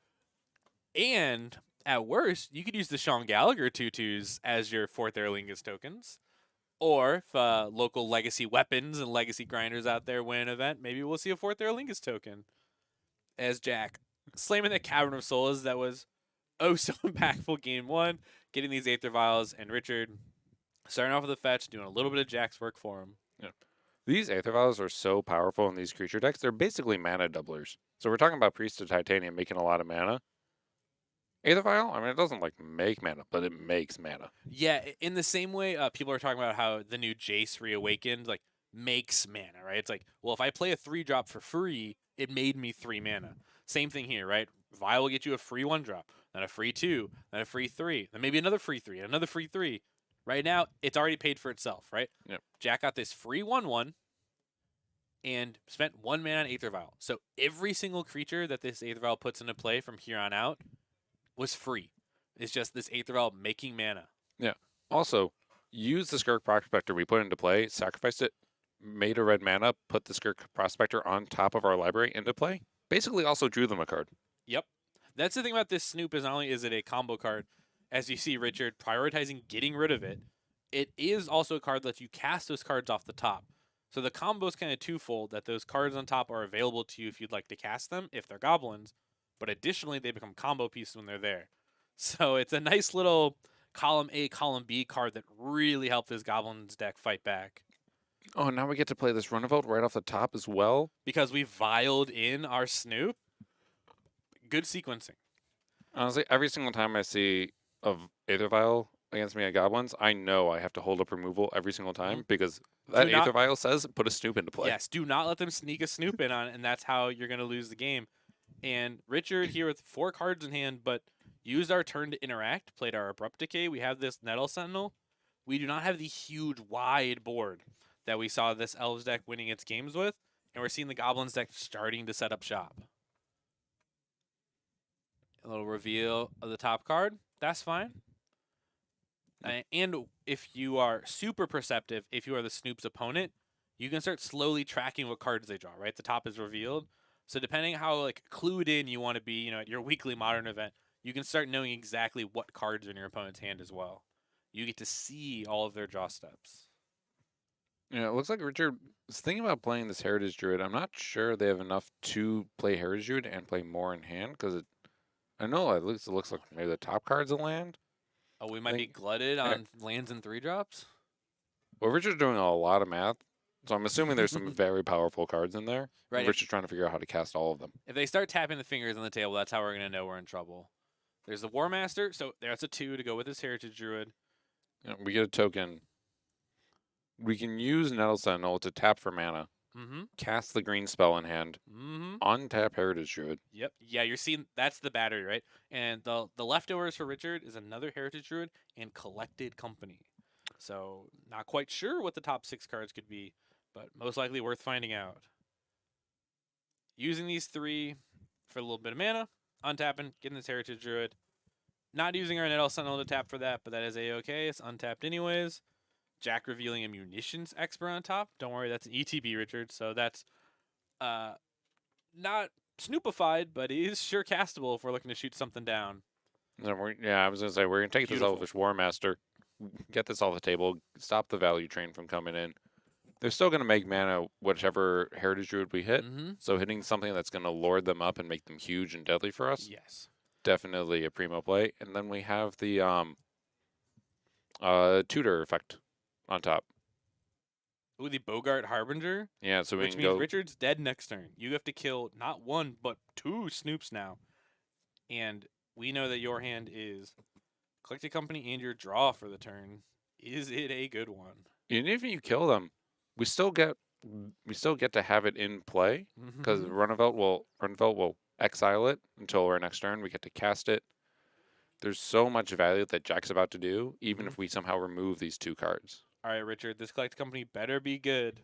and at worst, you could use the Sean Gallagher 2/2s as your 4th Aerolingus tokens. Or if local legacy weapons and legacy grinders out there win an event, maybe we'll see a 4th Aerolingus token as Jack. Slamming the Cavern of Souls that was oh so impactful game 1, getting these Aether Vials, and Richard starting off with a fetch, doing a little bit of Jack's work for him. Yeah. These Aether Vials are so powerful in these creature decks. They're basically mana doublers. So we're talking about Priest of Titanium making a lot of mana. Aether Vial, I mean, it doesn't like make mana, but it makes mana. Yeah, in the same way, people are talking about how the new Jace Reawakened like makes mana, right? It's like, well, if I play a 3-drop for free, it made me 3 mana. Same thing here, right? Vial will get you a free 1-drop, then a free 2, then a free 3, then maybe another free 3, another free 3. Right now, it's already paid for itself, right? Yep. Jack got this free 1/1 and spent 1 mana on Aether Vial. So every single creature that this Aether Vial puts into play from here on out was free. It's just this Aether Vial making mana. Yeah. Also, use the Skirk Prospector we put into play, sacrificed it, made a red mana, put the Skirk Prospector on top of our library into play. Basically also drew them a card. Yep. That's the thing about this Snoop is not only is it a combo card, as you see Richard prioritizing getting rid of it, it is also a card that lets you cast those cards off the top. So the combo is kind of twofold, that those cards on top are available to you if you'd like to cast them, if they're goblins, but additionally they become combo pieces when they're there. So it's a nice little column A, column B card that really helped this goblins deck fight back. Oh, now we get to play this Runabout right off the top as well. Because we vialed in our Snoop. Good sequencing. Honestly, every single time I see a Aether Vial against me at Goblins, I know I have to hold up removal every single time because that Aether Vial says put a Snoop into play. Yes, do not let them sneak a Snoop in on it, and that's how you're going to lose the game. And Richard here with 4 cards in hand, but used our turn to interact, played our Abrupt Decay. We have this Nettle Sentinel. We do not have the huge, wide board that we saw this Elves deck winning its games with, and we're seeing the Goblins deck starting to set up shop. A little reveal of the top card. That's fine. And if you are super perceptive, if you are the Snoop's opponent, you can start slowly tracking what cards they draw, right? The top is revealed. So depending how like clued in you want to be, at your weekly Modern event, you can start knowing exactly what cards are in your opponent's hand as well. You get to see all of their draw steps. Yeah, it looks like Richard is thinking about playing this Heritage Druid. I'm not sure they have enough to play Heritage Druid and play more in hand because I know it looks like maybe the top card's a land. Oh, we might be glutted on lands and 3-drops? Well, Richard's doing a lot of math, so I'm assuming there's some very powerful cards in there. Right. Richard's trying to figure out how to cast all of them. If they start tapping the fingers on the table, that's how we're going to know we're in trouble. There's the War Master, so there's a 2 to go with his Heritage Druid. Yeah, we get a token. We can use Nettle Sentinel to tap for mana, cast the green spell in hand, untap Heritage Druid. Yep. Yeah, you're seeing that's the battery, right? And the leftovers for Richard is another Heritage Druid and Collected Company. So not quite sure what the top 6 cards could be, but most likely worth finding out. Using these 3 for a little bit of mana, untapping, getting this Heritage Druid. Not using our Nettle Sentinel to tap for that, but that is a-okay. It's untapped anyways. Jack revealing a Munitions Expert on top. Don't worry, that's an ETB, Richard. So that's not Snoopified, but it is sure castable if we're looking to shoot something down. Yeah, I was going to say, we're going to take this Elvish War Master, get this off the table, stop the value train from coming in. They're still going to make mana whichever Heritage Druid we hit. So hitting something that's going to lord them up and make them huge and deadly for us. Yes. Definitely a primo play. And then we have the Tutor effect on top. Ooh, the Bogart Harbinger. Yeah, so we which can means go. Richard's dead next turn. You have to kill not 1, but 2 Snoops now. And we know that your hand is Collect a company and your draw for the turn. Is it a good one? Even if you kill them, we still get to have it in play because Mm-hmm. Runavel will exile it until our next turn. We get to cast it. There's so much value that Jack's about to do, even if we somehow remove these 2 cards. All right, Richard, this collect company better be good.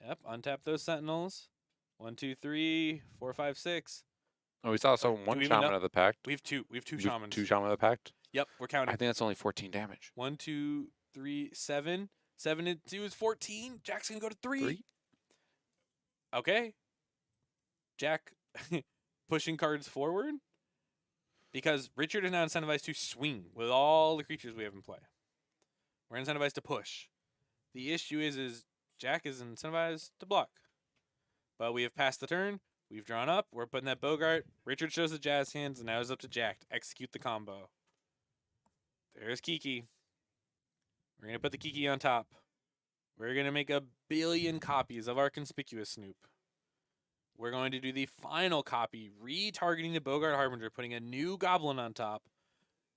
Yep, untap those sentinels. 1, 2, 3, 4, 5, 6. Oh, we saw Or one do we even Shaman know? of the Pact. We have two We have shamans. 2 Shaman of the Pact. Yep, we're I counting. think that's only 14 damage. 1, 2, 3, 7. 7 and 2 is 14. Jack's gonna go to 3. Okay. Jack pushing cards forward because Richard is now incentivized to swing with all the creatures we have in play. We're incentivized to push. The issue is Jack is incentivized to block. But we have passed the turn. We've drawn up. We're putting that Bogart. Richard shows the jazz hands, and now it's up to Jack to execute the combo. There's Kiki. We're going to put the Kiki on top. We're going to make 1 billion copies of our Conspicuous Snoop. We're going to do the final copy, retargeting the Bogart Harbinger, putting a new Goblin on top,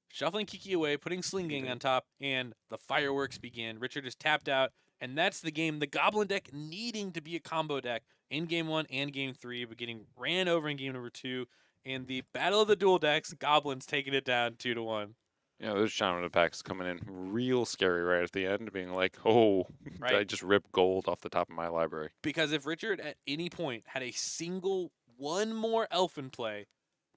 shuffling Kiki away, putting Sling Gang on top, and the fireworks begin. Richard is tapped out, and that's the game. The Goblin deck needing to be a combo deck in Game 1 and Game 3, but getting ran over in Game number 2. And the Battle of the Dual Decks, Goblins taking it down 2-1. Yeah, those Shaman of the Pacts coming in real scary right at the end, being like, oh, Right. I just ripped gold off the top of my library. Because if Richard at any point had a single one more elf in play,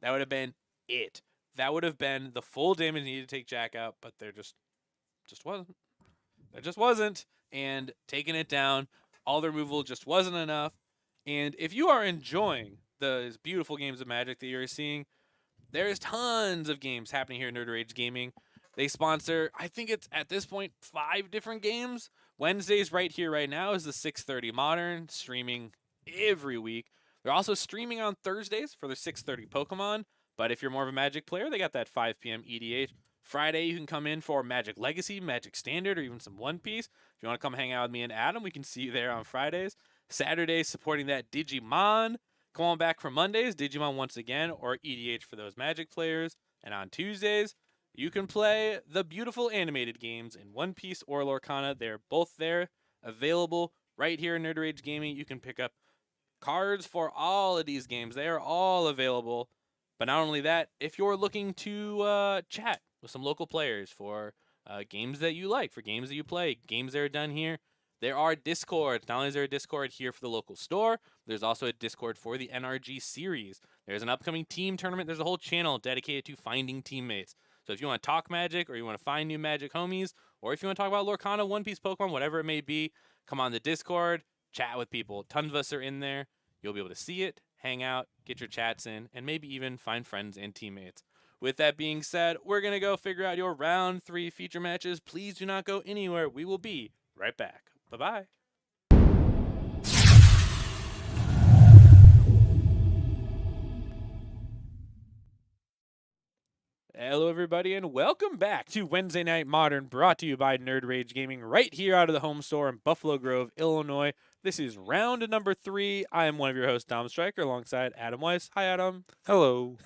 that would have been it. That would have been the full damage needed to take Jack out, but there just wasn't. There just wasn't. And taking it down, all the removal just wasn't enough. And if you are enjoying those beautiful games of Magic that you're seeing, there's tons of games happening here at Nerd Rage Gaming. They sponsor, I think it's at this point, 5 different games. Wednesdays right here, right now, is the 6:30 Modern, streaming every week. They're also streaming on Thursdays for their 6:30 Pokemon. But if you're more of a Magic player, they got that 5 p.m. EDH. Friday, you can come in for Magic Legacy, Magic Standard, or even some One Piece. If you want to come hang out with me and Adam, we can see you there on Fridays. Saturdays, supporting that Digimon. Come on back for Mondays, Digimon once again, or EDH for those Magic players. And on Tuesdays, you can play the beautiful animated games in One Piece or Lorcana. They're both there, available right here in Nerd Rage Gaming. You can pick up cards for all of these games. They are all available. But not only that, if you're looking to chat with some local players for games that you like, for games that you play, games that are done here, there are Discords. Not only is there a Discord here for the local store, there's also a Discord for the NRG series. There's an upcoming team tournament. There's a whole channel dedicated to finding teammates. So if you want to talk Magic, or you want to find new Magic homies, or if you want to talk about Lorcana, One Piece, Pokemon, whatever it may be, come on the Discord, chat with people. Tons of us are in there. You'll be able to see it, hang out, get your chats in, and maybe even find friends and teammates. With that being said, we're going to go figure out your round 3 feature matches. Please do not go anywhere. We will be right back. Bye-bye. Hello, everybody, and welcome back to Wednesday Night Modern, brought to you by Nerd Rage Gaming, right here out of the home store in Buffalo Grove, Illinois. This is round number 3. I am one of your hosts, Dom Stryker, alongside Adam Weiss. Hi, Adam. Hello.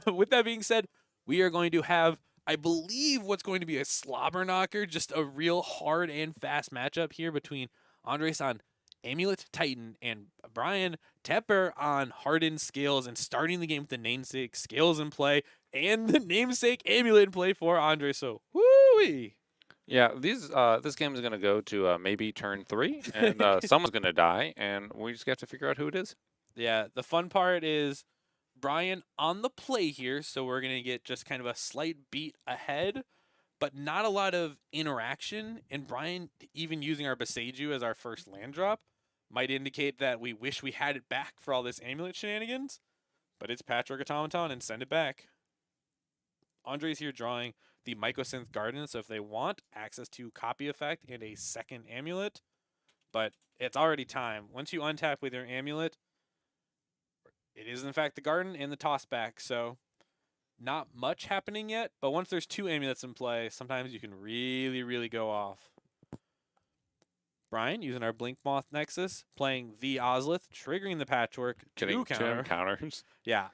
With that being said, we are going to have, I believe, what's going to be a slobber knocker, just a real hard and fast matchup here between Andres on Amulet Titan and Brian Tepper on Hardened Scales, and starting the game with the namesake Scales in play and the namesake Amulet in play for Andres. So, woo-wee. Yeah, this game is going to go to maybe turn 3, and someone's going to die, and we just have to figure out who it is. Yeah, the fun part is Brian on the play here, so we're going to get just kind of a slight beat ahead, but not a lot of interaction. And Brian, even using our Beseiju as our first land drop, might indicate that we wish we had it back for all this Amulet shenanigans, but it's Patchwork Automaton and send it back. Andre's here drawing the Mycosynth Garden, so if they want access to Copy Effect and a second Amulet, but it's already time. Once you untap with your Amulet, it is in fact the Garden and the Toss back, so not much happening yet, but once there's 2 Amulets in play, sometimes you can really, really go off. Brian, using our Blink Moth Nexus, playing the Ozlith, triggering the Patchwork, Getting 2 counter. counters. Yeah.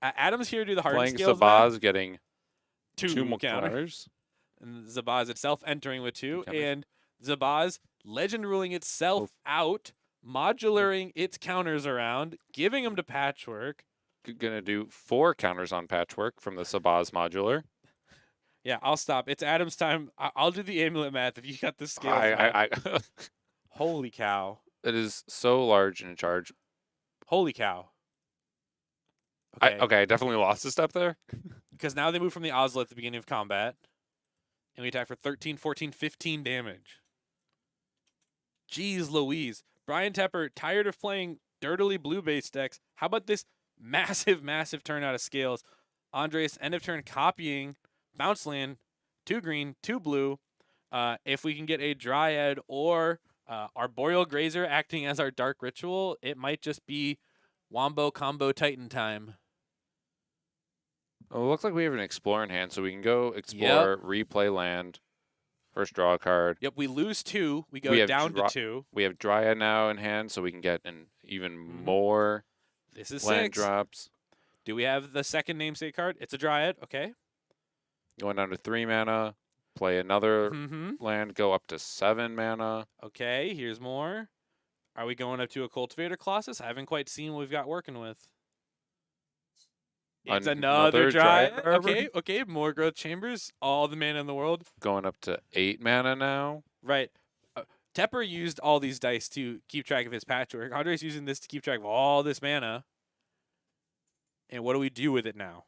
Adam's here to do the hard Playing scales. Sabaz, getting 2 more counter. counters. And Zabaz itself entering with 2. Counters. And Zabaz legend ruling itself out, modularing its counters around, giving them to Patchwork. Gonna do 4 counters on Patchwork from the Sabaz modular. Yeah, I'll stop. It's Adam's time. I'll do the amulet math if you got the scales. I Holy cow. It is so large in charge. Holy cow. Okay, I definitely lost a step there. Because now they move from the Oslo at the beginning of combat. And we attack for 13, 14, 15 damage. Jeez Louise. Brian Tepper, tired of playing dirtily blue-based decks. How about this massive, massive turn out of scales? Andres, end of turn, copying bounce land, 2 green, 2 blue. If we can get a Dryad or Arboreal Grazer acting as our Dark Ritual, it might just be Wombo Combo Titan time. Oh, it looks like we have an Explore in hand, so we can go explore, replay land, first draw a card. Yep, we lose 2. We go down to 2. We have Dryad now in hand, so we can get an even more This is land 6. drops. Do we have the second namesake card? It's a Dryad. Okay. Going down to 3 mana, play another Mm-hmm. land, go up to 7 mana. Okay, here's more. Are we going up to a Cultivator Colossus? I haven't quite seen what we've got working with. It's another Dryad. Okay, more Growth Chambers. All the mana in the world. Going up to 8 mana now. Right. Tepper used all these dice to keep track of his Patchwork. Andre's using this to keep track of all this mana. And what do we do with it now?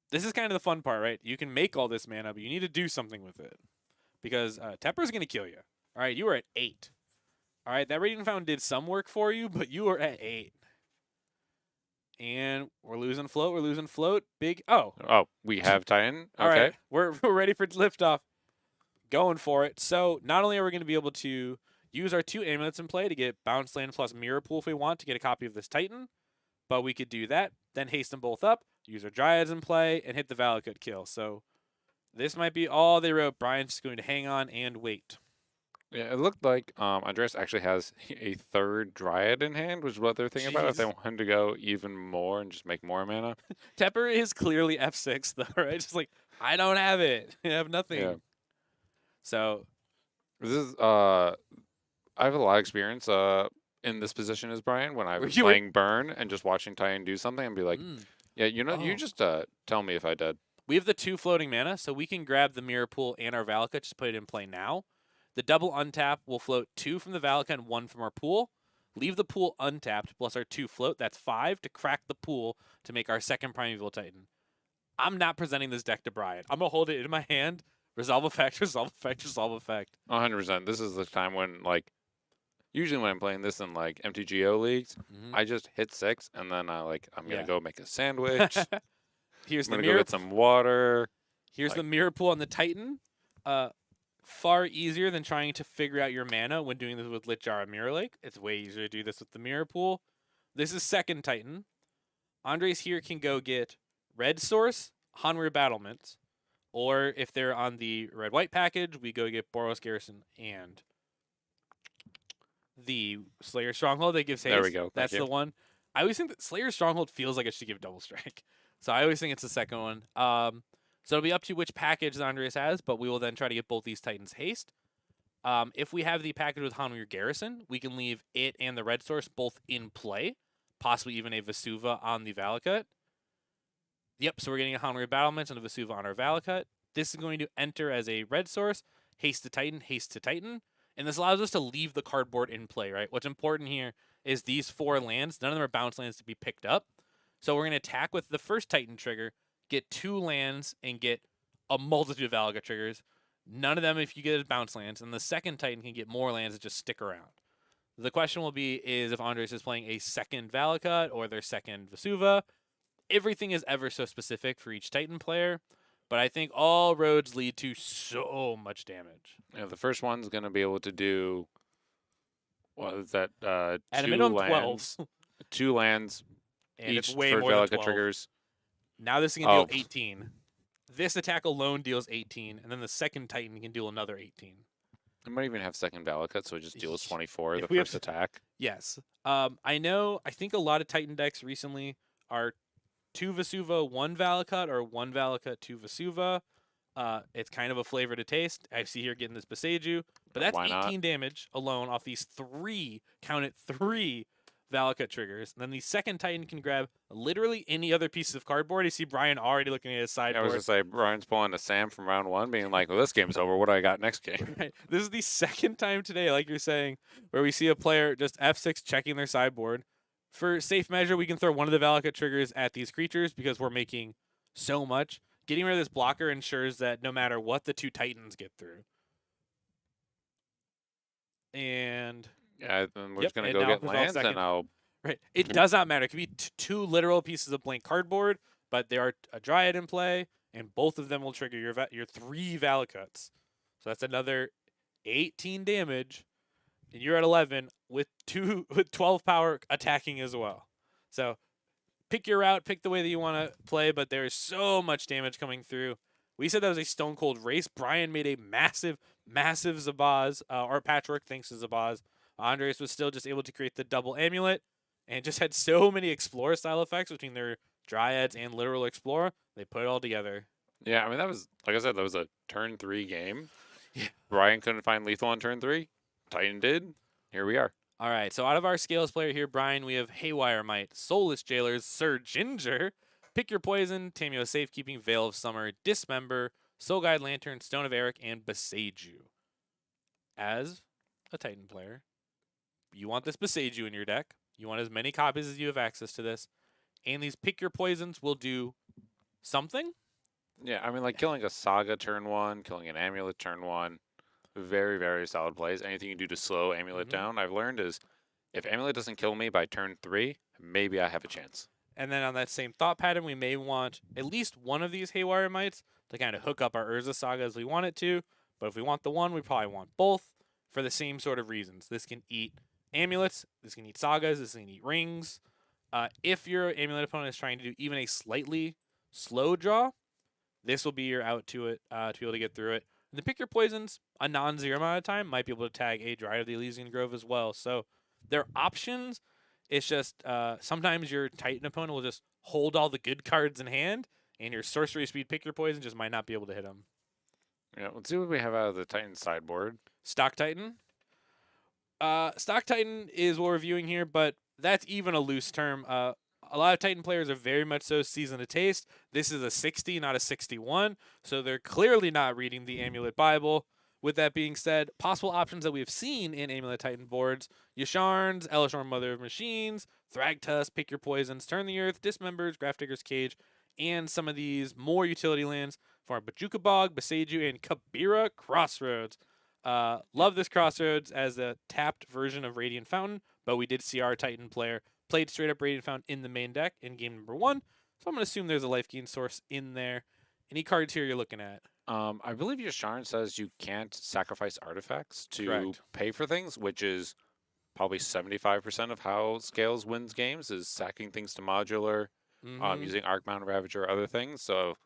This is kind of the fun part, right? You can make all this mana, but you need to do something with it. Because Tepper's going to kill you. All right, you were at 8. All right, that Radiant Fountain did some work for you, but you were at 8. And we're losing float. We're losing float. Big. Oh, we have Titan. Okay. all right. We're ready for liftoff. Going for it. So not only are we going to be able to use our 2 amulets in play to get bounce land plus mirror pool if we want to get a copy of this Titan, but we could do that, then haste them both up, use our Dryads in play, and hit the Valakut kill. So this might be all they wrote. Brian's just going to hang on and wait. Yeah, it looked like Andres actually has a 3rd Dryad in hand, which is what they're thinking about if they wanted to go even more and just make more mana. Tepper is clearly F6, though, right? Just like, I don't have it. I have nothing. Yeah. So this is I have a lot of experience in this position as Brian when I was playing Burn and just watching Titan do something and be like, yeah, you just tell me if I did. We have the 2 floating mana, so we can grab the mirror pool and our Valakut, just put it in play now. The double untap will float 2 from the Valakut and 1 from our pool. Leave the pool untapped plus our 2 float. That's 5 to crack the pool to make our second Primeval Titan. I'm not presenting this deck to Brian. I'm going to hold it in my hand. Resolve effect, resolve effect, resolve effect. 100%. This is the time when, like, usually when I'm playing this in, like, MTGO leagues, I just hit 6 and then I'm going to go make a sandwich. Here's I'm the going to mirror. go get some water. Here's the mirror pool on the Titan. Far easier than trying to figure out your mana when doing this with Litjara Mirror Lake. It's way easier to do this with the mirror pool. This is second Titan. Andres here can go get Red Source, Hanwir Battlements, or if they're on the red-white package, we go get Boros Garrison and the Slayer Stronghold that gives haste. There we go. That's the one. I always think that Slayer Stronghold feels like it should give double strike. So I always think it's the second one. So it'll be up to which package Andreas has, but we will then try to get both these Titans haste. If we have the package with Hanwir Garrison, we can leave it and the Red Source both in play, possibly even a Vesuva on the Valakut. Yep, so we're getting a Hanwir Battlements and a Vesuva on our Valakut. This is going to enter as a Red Source, haste to Titan, and this allows us to leave the cardboard in play, right? What's important here is these 4 lands, none of them are bounce lands to be picked up. So we're going to attack with the first Titan trigger, get 2 lands, and get a multitude of Valakut triggers. None of them if you get as bounce lands, and the second Titan can get more lands that just stick around. The question will be is if Andres is playing a second Valakut or their second Vesuva. Everything is ever so specific for each Titan player, but I think all roads lead to so much damage. Yeah, the first one's going to be able to do, what is that? At a 2 minimum, lands. 12. 2 lands And each it's way for more than Valakut 12. triggers. Now this can deal 18. This attack alone deals 18, and then the second Titan can deal another 18. I might even have second Valakut, so it just deals 24 If the we first attack. Yes. I think a lot of Titan decks recently are 2 Vesuva, 1 Valakut, or 1 Valakut, 2 Vesuva. It's kind of a flavor to taste. I see here getting this Beseiju, but that's Why not? 18 damage alone off these 3, count it, 3 Valakut triggers. And then the second Titan can grab literally any other pieces of cardboard. You see Brian already looking at his I was sideboard. gonna say Brian's pulling a Sam from round 1, being like, "Well, this game's over. What do I got next game?" Right. This is the second time today, like you're saying, where we see a player just F6 checking their sideboard. For safe measure, we can throw one of the Valakut triggers at these creatures because we're making so much. Getting rid of this blocker ensures that no matter what, the 2 Titans get through. And Yeah, then we're Yep, just gonna and go now get Resolve lands, second. and I'll. right, it does not matter. It could be 2 literal pieces of blank cardboard, but there are a Dryad in play, and both of them will trigger your 3 Valakuts. So that's another 18 damage, and you're at 11 with 12 power attacking as well. So pick your route, pick the way that you want to play, but there is so much damage coming through. We said that was a stone cold race. Brian made a massive Zabaz, or Patchwork thanks to Zabaz. Andres was still just able to create the double amulet and just had so many Explorer style effects between their Dryads and literal Explorer. They put it all together. Yeah, I mean that was, like I said, that was a turn 3 game. Yeah. Brian couldn't find lethal on turn 3. Titan did. Here we are. All right, so out of our scales player here, Brian, we have Haywire Might, Soulless Jailers, Sir Ginger, Pick Your Poison, Tamio Safekeeping, Veil of Summer, Dismember, Soul Guide Lantern, Stone of Eric, and Beseiju. As a Titan player, you want this Beseiju in your deck. You want as many copies as you have access to this. And these Pick Your Poisons will do something. Yeah, I mean, like killing a Saga turn 1, killing an Amulet turn 1. Very, very solid plays. Anything you do to slow Amulet down, I've learned, is if Amulet doesn't kill me by turn 3, maybe I have a chance. And then on that same thought pattern, we may want at least one of these Haywire Mites to kind of hook up our Urza Saga as we want it to. But if we want the one, we probably want both for the same sort of reasons. This can eat amulets, this can eat sagas, this can eat rings. If your amulet opponent is trying to do even a slightly slow draw, this will be your out to it to be able to get through it. And the Pick Your Poisons, a non-zero amount of time, might be able to tag a Dryad of the Elysian Grove as well. So there are options. It's just sometimes your Titan opponent will just hold all the good cards in hand, and your Sorcery Speed Pick Your Poison just might not be able to hit them. Yeah, let's see what we have out of the Titan sideboard. Stock Titan. Stock Titan is what we're viewing here, but that's even a loose term. A lot of Titan players are very much so seasoned to taste. This is a 60, not a 61, so they're clearly not reading the Amulet Bible. With that being said, possible options that we have seen in Amulet Titan boards: Yasharn's, Elishorn Mother of Machines, Thragtusk, Pick Your Poisons, Turn the Earth, Dismembers, Grafdigger's Cage, and some of these more utility lands for Bajuka Bog, Beseiju, and Kabira Crossroads. Love this Crossroads as a tapped version of Radiant Fountain, but we did see our Titan player played straight up Radiant Fountain in the main deck in game number 1, so I'm going to assume there's a life gain source in there. Any cards here you're looking at? I believe Yasharn says you can't sacrifice artifacts to Correct. pay for things, which is probably 75% of how Scales wins games, is sacking things to modular, using Arcbound Ravager, other things. So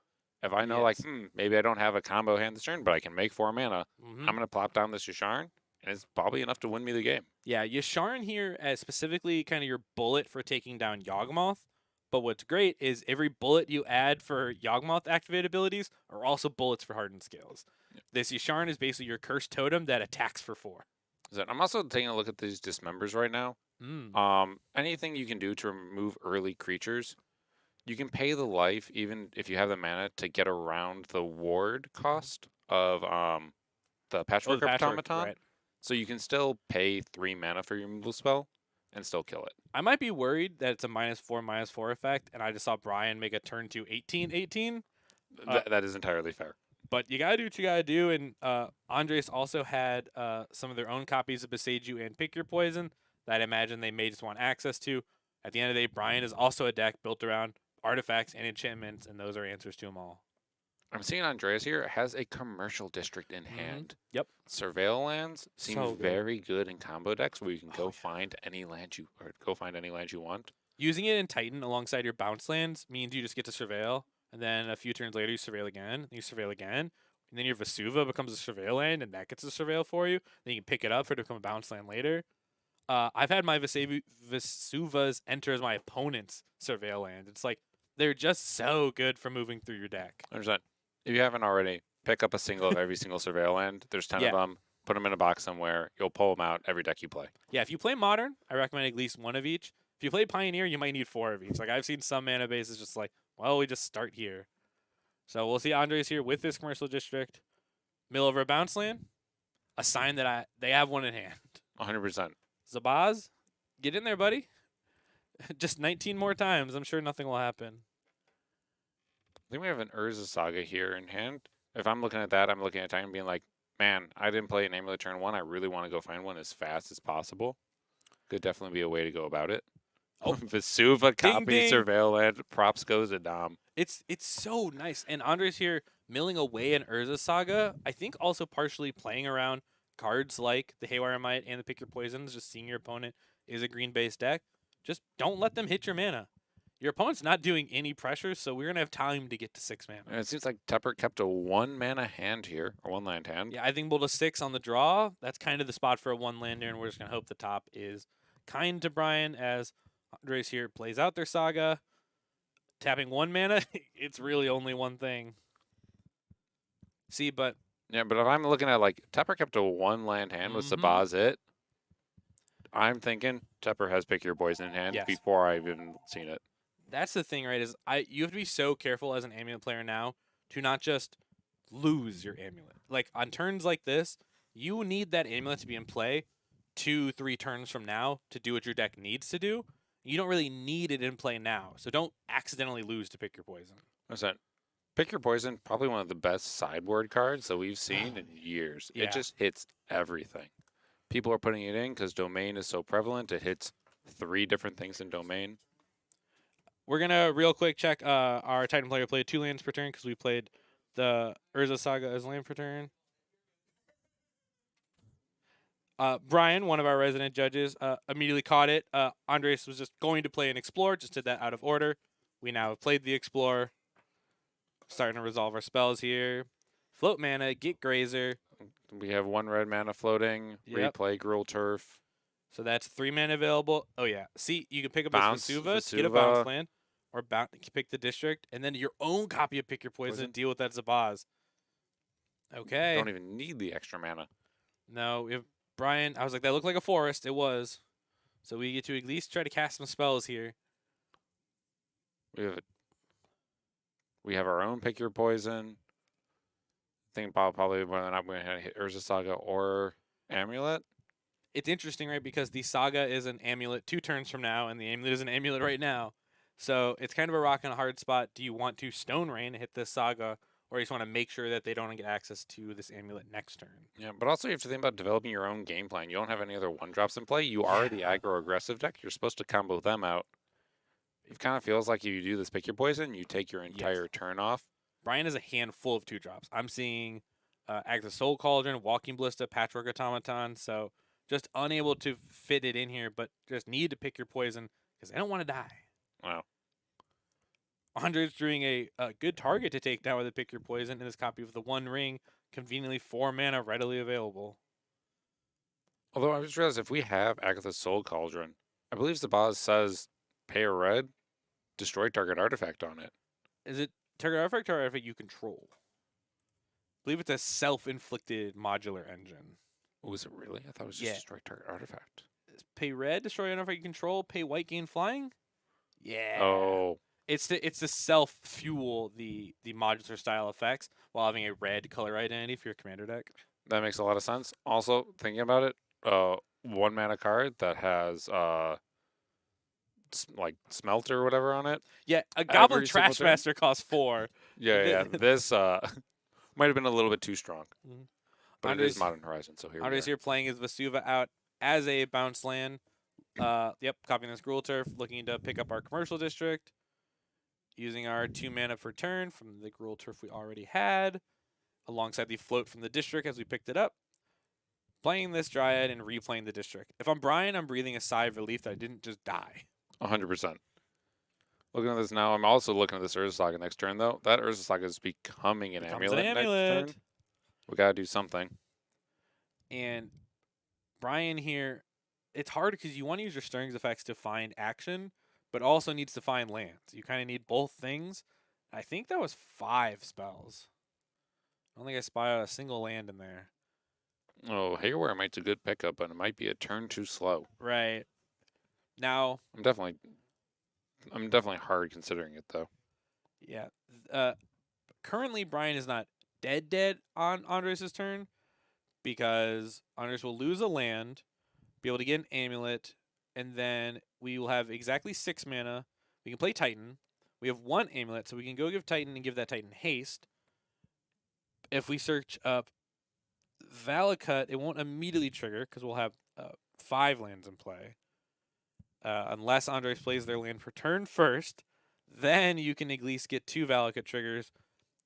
if I know, like, maybe I don't have a combo hand this turn, but I can make 4 mana, I'm going to plop down this Yasharn, and it's probably enough to win me the game. Yeah, Yasharn here as specifically kind of your bullet for taking down Yawgmoth. But what's great is every bullet you add for Yawgmoth activated abilities are also bullets for Hardened Scales. Yep. This Yasharn is basically your cursed totem that attacks for 4. So I'm also taking a look at these Dismembers right now. Anything you can do to remove early creatures, you can pay the life, even if you have the mana, to get around the ward cost of the Patchwork Automaton. Right. So you can still pay 3 mana for your removal spell and still kill it. I might be worried that it's a -4/-4 effect, and I just saw Brian make a turn to 18/18. That is entirely fair. But you gotta do what you gotta do, and Andres also had some of their own copies of Beseiju and Pick Your Poison that I imagine they may just want access to. At the end of the day, Brian is also a deck built around artifacts and enchantments, and those are answers to them all. I'm seeing Andreas here has a commercial district in hand. Yep. Surveil lands seem So good. very good in combo decks where you can go find any land you want. Using it in Titan alongside your bounce lands means you just get to Surveil, and then a few turns later you Surveil again, and you Surveil again, and then your Vesuva becomes a Surveil land, and that gets a Surveil for you. Then you can pick it up for it to become a bounce land later. I've had my Vesuvas enter as my opponent's Surveil land. It's like They're just so good for moving through your deck. 100%. If you haven't already, pick up a single of every single Surveil land. There's 10 of Yeah. them. Put them in a box somewhere. You'll pull them out every deck you play. Yeah, if you play Modern, I recommend at least one of each. If you play Pioneer, you might need 4 of each. Like, I've seen some mana bases just like, well, we just start here. So we'll see Andres here with this commercial district. Mill over a bounce land. A sign that they have one in hand. 100%. Zabaz, get in there, buddy. Just 19 more times. I'm sure nothing will happen. I think we have an Urza Saga here in hand. If I'm looking at that, I'm looking at time and being like, man, I didn't play an Amulet turn 1. I really want to go find one as fast as possible. Could definitely be a way to go about it. Oh. Vesuva, copy, ding. Surveil land, props goes to Dom. It's so nice. And Andres here milling away an Urza Saga. I think also partially playing around cards like the Haywire Might and the Pick Your Poisons, just seeing your opponent is a green-based deck. Just don't let them hit your mana. Your opponent's not doing any pressure, so we're going to have time to get to 6 mana. And it seems like Tepper kept a 1 mana hand here, or 1 land hand. Yeah, I think we'll to 6 on the draw. That's kind of the spot for a 1-lander, and we're just going to hope the top is kind to Brian as Andres here plays out their Saga. Tapping 1 mana, it's really only one thing. See, but... Yeah, but if I'm looking at, like, Tepper kept a 1 land hand with Sabaz it, I'm thinking Tepper has Pick Your Poison in hand before I've even seen it. That's the thing, right? You have to be so careful as an Amulet player now to not just lose your Amulet. Like, on turns like this, you need that Amulet to be in play 2-3 turns from now to do what your deck needs to do. You don't really need it in play now, so don't accidentally lose to Pick Your Poison. Listen, Pick Your Poison, probably one of the best sideboard cards that we've seen in years. Yeah. It just hits everything. People are putting it in because Domain is so prevalent. It hits 3 different things in Domain. We're going to real quick check our Titan player played 2 lands per turn because we played the Urza Saga as land per turn. Brian, one of our resident judges, immediately caught it. Andres was just going to play an Explore, just did that out of order. We now have played the Explore. Starting to resolve our spells here. Float mana, get Grazer. We have 1 red mana floating, replay Gruul Turf. So that's 3 mana available. Oh, yeah. See, you can pick up Bounce, this Vesuva to get a bounce land, or pick the District, and then your own copy of Pick Your Poison and deal with that Zabaz. Okay. Don't even need the extra mana. No, if Brian, I was like, that looked like a forest. It was. So we get to at least try to cast some spells here. We have our own Pick Your Poison. I think probably more than not we're going to hit Urza Saga or Amulet. It's interesting, right? Because the Saga is an Amulet 2 turns from now, and the Amulet is an Amulet right now. So it's kind of a rock and a hard spot. Do you want to Stone Rain, hit this Saga, or you just want to make sure that they don't get access to this Amulet next turn? Yeah, but also you have to think about developing your own game plan. You don't have any other 1-drops in play. You are the aggro-aggressive deck. You're supposed to combo them out. It kind of feels like if you do this Pick Your Poison, you take your entire turn off. Brian has a handful of 2-drops. I'm seeing Active Soul Cauldron, Walking Ballista, Patchwork Automaton, so just unable to fit it in here, but just need to Pick Your Poison because I don't want to die. Wow. Andres doing a good target to take down with a Pick Your Poison in this copy of the 1 ring, conveniently 4 mana readily available. Although I just realized if we have Agatha's Soul Cauldron, I believe Zabaz says pay a red, destroy target artifact on it. Is it target artifact or artifact you control? I believe it's a self-inflicted modular engine. Oh, is it really? I thought it was just destroy target artifact. Pay red, destroy an artifact you control. Pay white, gain flying. Yeah. Oh. It's to self-fuel the modular style effects while having a red color identity for your commander deck. That makes a lot of sense. Also, thinking about it, 1 mana card that has like Smelter or whatever on it. Yeah, a Goblin Trashmaster costs 4. Yeah. This might have been a little bit too strong. But it is Modern Horizon, so here Andres here playing his Vesuva out as a bounce land. Copying this Gruul Turf, looking to pick up our commercial district. Using our 2 mana per turn from the Gruul Turf we already had, alongside the float from the district as we picked it up. Playing this Dryad and replaying the district. If I'm Brian, I'm breathing a sigh of relief that I didn't just die. 100%. Looking at this now, I'm also looking at this Urza Saga next turn, though. That Urza Saga is becoming an amulet next turn. We got to do something. And Brian here, it's hard because you want to use your Stirring's effects to find action, but also needs to find lands. You kind of need both things. I think that was 5 spells. I don't think I spotted a single land in there. Oh, Haywire Might's a good pickup, but it might be a turn too slow. Right. Now, I'm definitely hard considering it though. yeah. Currently, Brian is not dead on Andres' turn because Andres will lose a land, be able to get an amulet, and then we will have exactly 6 mana. We can play Titan. We have 1 amulet, so we can go give Titan and give that Titan haste. If we search up Valakut, it won't immediately trigger because we'll have 5 lands in play. Unless Andres plays their land per turn first, then you can at least get 2 Valakut triggers,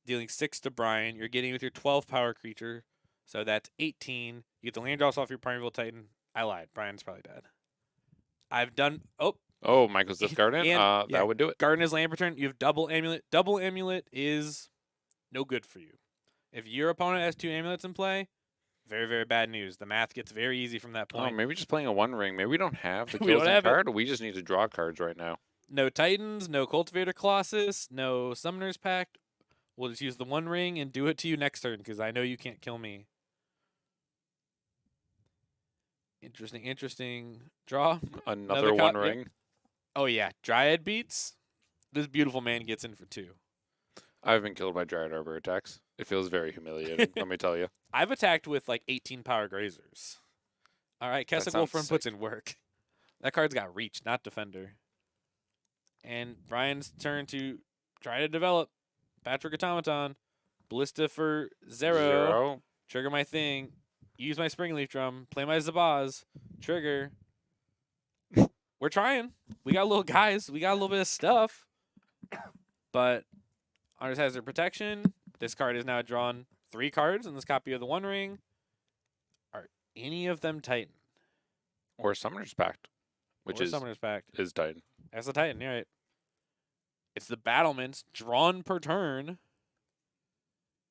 dealing 6 to Brian. You're getting with your 12 power creature, so that's 18. You get the land drops off your Primeval Titan. I lied. Brian's probably dead. I've done. Oh, Michael's discarding. And, That would do it. Garden is land per turn. You have double amulet. Double amulet is no good for you. If your opponent has 2 amulets in play, very, very bad news. The math gets very easy from that Oh, point. maybe just playing a One Ring. Maybe we don't have the We don't kills in have it. card. We just need to draw cards right now. No Titans, no Cultivator Colossus, no Summoner's Pact. We'll just use the One Ring and do it to you next turn because I know you can't kill me. Interesting draw. Another cut, One Ring. yep. Oh, yeah. Dryad beats. This beautiful man gets in for 2. I've been killed by Dryad Arbor attacks. It feels very humiliating, let me tell you. I've attacked with like 18 power grazers. All right, That Kessel sounds Wolfram sick. puts in work. That card's got reach, not defender. And Brian's turn to try to develop Patrick Automaton. Ballista for 0. Trigger my thing. Use my Springleaf Drum. Play my Zabaz. Trigger. We're trying. We got little guys. We got a little bit of stuff. But Andres has their protection. This card is now drawn 3 cards in this copy of the One Ring. Are any of them Titan? Or Summoner's Pact, which Or is Summoner's Pact. Titan. That's the Titan, you're right. It's the Battlements drawn per turn.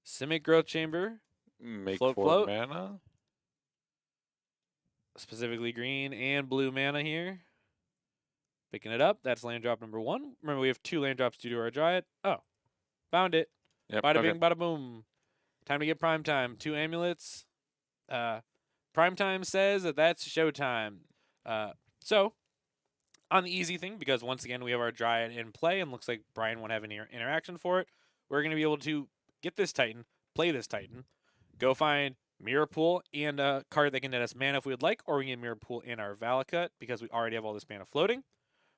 Simic Growth Chamber, Make Float, 4 float. mana. specifically green and blue mana here. Picking it up. That's land drop number 1. Remember, we have 2 land drops due to our Dryad. Oh, found it. Yep. Bada Okay. bing, bada boom. Time to get prime time. 2 amulets. Prime time says that that's showtime. So, on the easy thing, because once again we have our Dryad in play and looks like Brian won't have any interaction for it, we're going to be able to get this Titan, play this Titan, go find Mirror Pool and a card that can net us mana if we would like, or we can get Mirror Pool in our Valakut because we already have all this mana floating.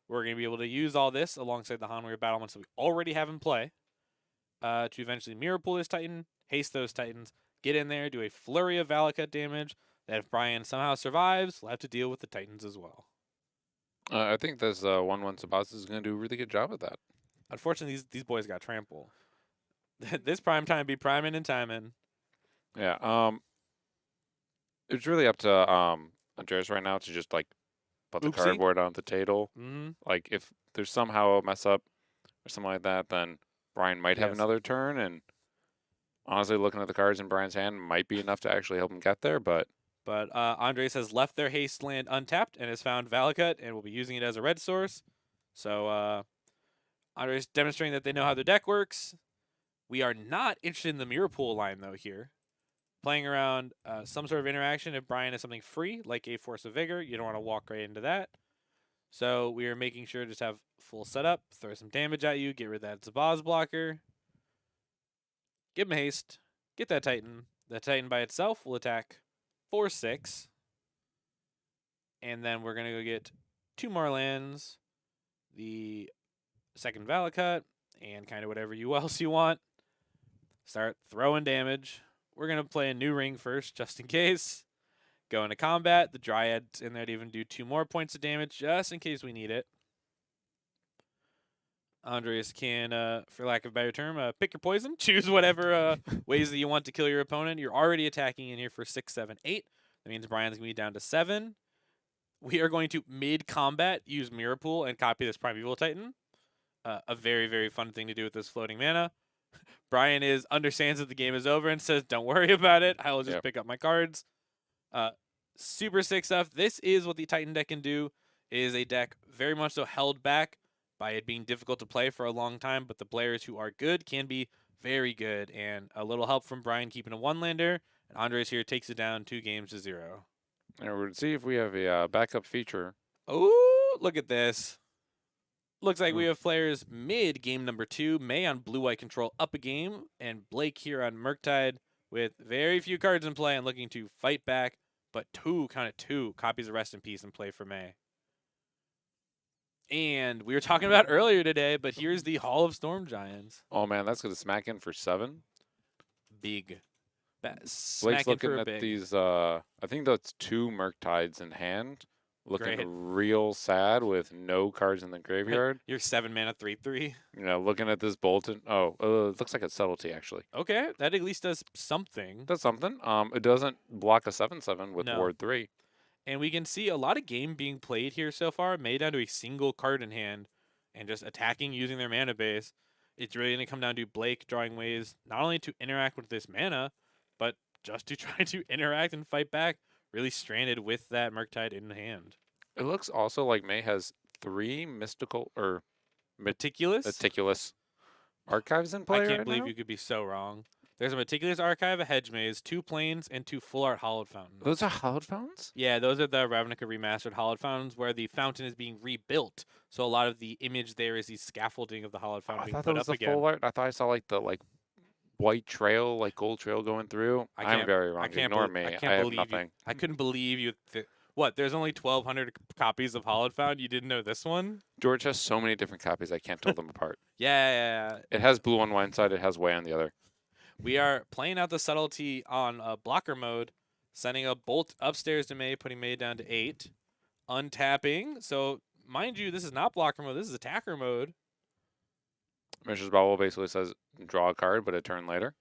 We're going to be able to use all this alongside the Hanweir Battlements that we already have in play to eventually Mirror Pool this Titan, haste those Titans, get in there, do a flurry of Valakut damage, that if Brian somehow survives, we'll have to deal with the Titans as well. I think this 1/1 Sabaz is going to do a really good job of that. Unfortunately, these boys got trample. This prime time be priming and timing. Yeah. It's really up to Andreas right now to just like put the Oopsie. cardboard on the table. Mm-hmm. Like if there's somehow a mess up or something like that, then Brian might have Yes. another turn. And honestly, looking at the cards in Brian's hand might be enough to actually help him get there. But Andres has left their haste land untapped and has found Valakut and will be using it as a red source. So Andres demonstrating that they know how their deck works. We are not interested in the Mirror Pool line, though, here. Playing around some sort of interaction if Brian has something free, like a Force of Vigor. You don't want to walk right into that. So we are making sure to just have full setup, throw some damage at you, get rid of that Zabaz blocker. Give him haste. Get that Titan. The Titan by itself will attack 4/6. And then we're going to go get 2 more lands, the second Valakut, and kind of whatever else you want. Start throwing damage. We're going to play a new ring first, just in case. Go into combat. The Dryad's in there to even do 2 more points of damage, just in case we need it. Andres can, for lack of a better term, pick your poison. Choose whatever ways that you want to kill your opponent. You're already attacking in here for 6, 7, 8. That means Brian's going to be down to 7. We are going to, mid-combat, use Mirror Pool and copy this Primeval Titan. A very, very fun thing to do with this floating mana. Brian understands that the game is over and says, don't worry about it. I will just pick up my cards. Super sick stuff. This is what the Titan deck can do. It is a deck very much so held back by it being difficult to play for a long time, but the players who are good can be very good. And a little help from Brian keeping a one-lander, and Andres here takes it down 2-0. And we're going to see if we have a backup feature. Oh, look at this. Looks like we Mm. have players mid game number 2, May on blue-white control up a game, and Blake here on Merktide with very few cards in play and looking to fight back, but two copies of Rest in Peace in play for May. And we were talking about earlier today, but here's the Hall of Storm Giants. Oh, man, that's going to smack in for 7. Big. Blake's Smacking looking for a at big. these, I think that's 2 Merktides in hand. Looking Great. real sad with no cards in the graveyard. You're 7-mana 3/3. Looking at this Bolton. Oh, it looks like it's subtlety, actually. Okay, that at least does something. That's something. It doesn't block a 7/7 with No. Ward 3. And we can see a lot of game being played here so far, made down to a single card in hand and just attacking using their mana base. It's really going to come down to Blake drawing ways not only to interact with this mana, but just to try to interact and fight back, really stranded with that Merktide in hand. It looks also like May has 3 mystical or Meticulous? meticulous archives in play. I can't right believe now. you could be so wrong. There's a Meticulous Archive, a Hedge Maze, 2 Plains, and 2 Full Art Hollowed Fountains. Those are hallowed fountains? Yeah, those are the Ravnica remastered Hollowed Fountains where the fountain is being rebuilt. So a lot of the image there is the scaffolding of the Hollowed Oh, Fountain I being thought put that up was the again. full art. I thought I saw like the white trail, like gold trail going through. I I'm can't- very wrong. I can't Ignore belie- me. I I can't have believe you- nothing. I couldn't believe you. What? There's only 1,200 copies of Hollowed Fountain. You didn't know this one? George has so many different copies. I can't tell them apart. Yeah. It has blue on one side. It has way on the other. We are playing out the subtlety on blocker mode, sending a bolt upstairs to May, putting May down to 8, untapping. So mind you, this is not blocker mode. This is attacker mode. Mishra's Bubble basically says draw a card, but a turn later.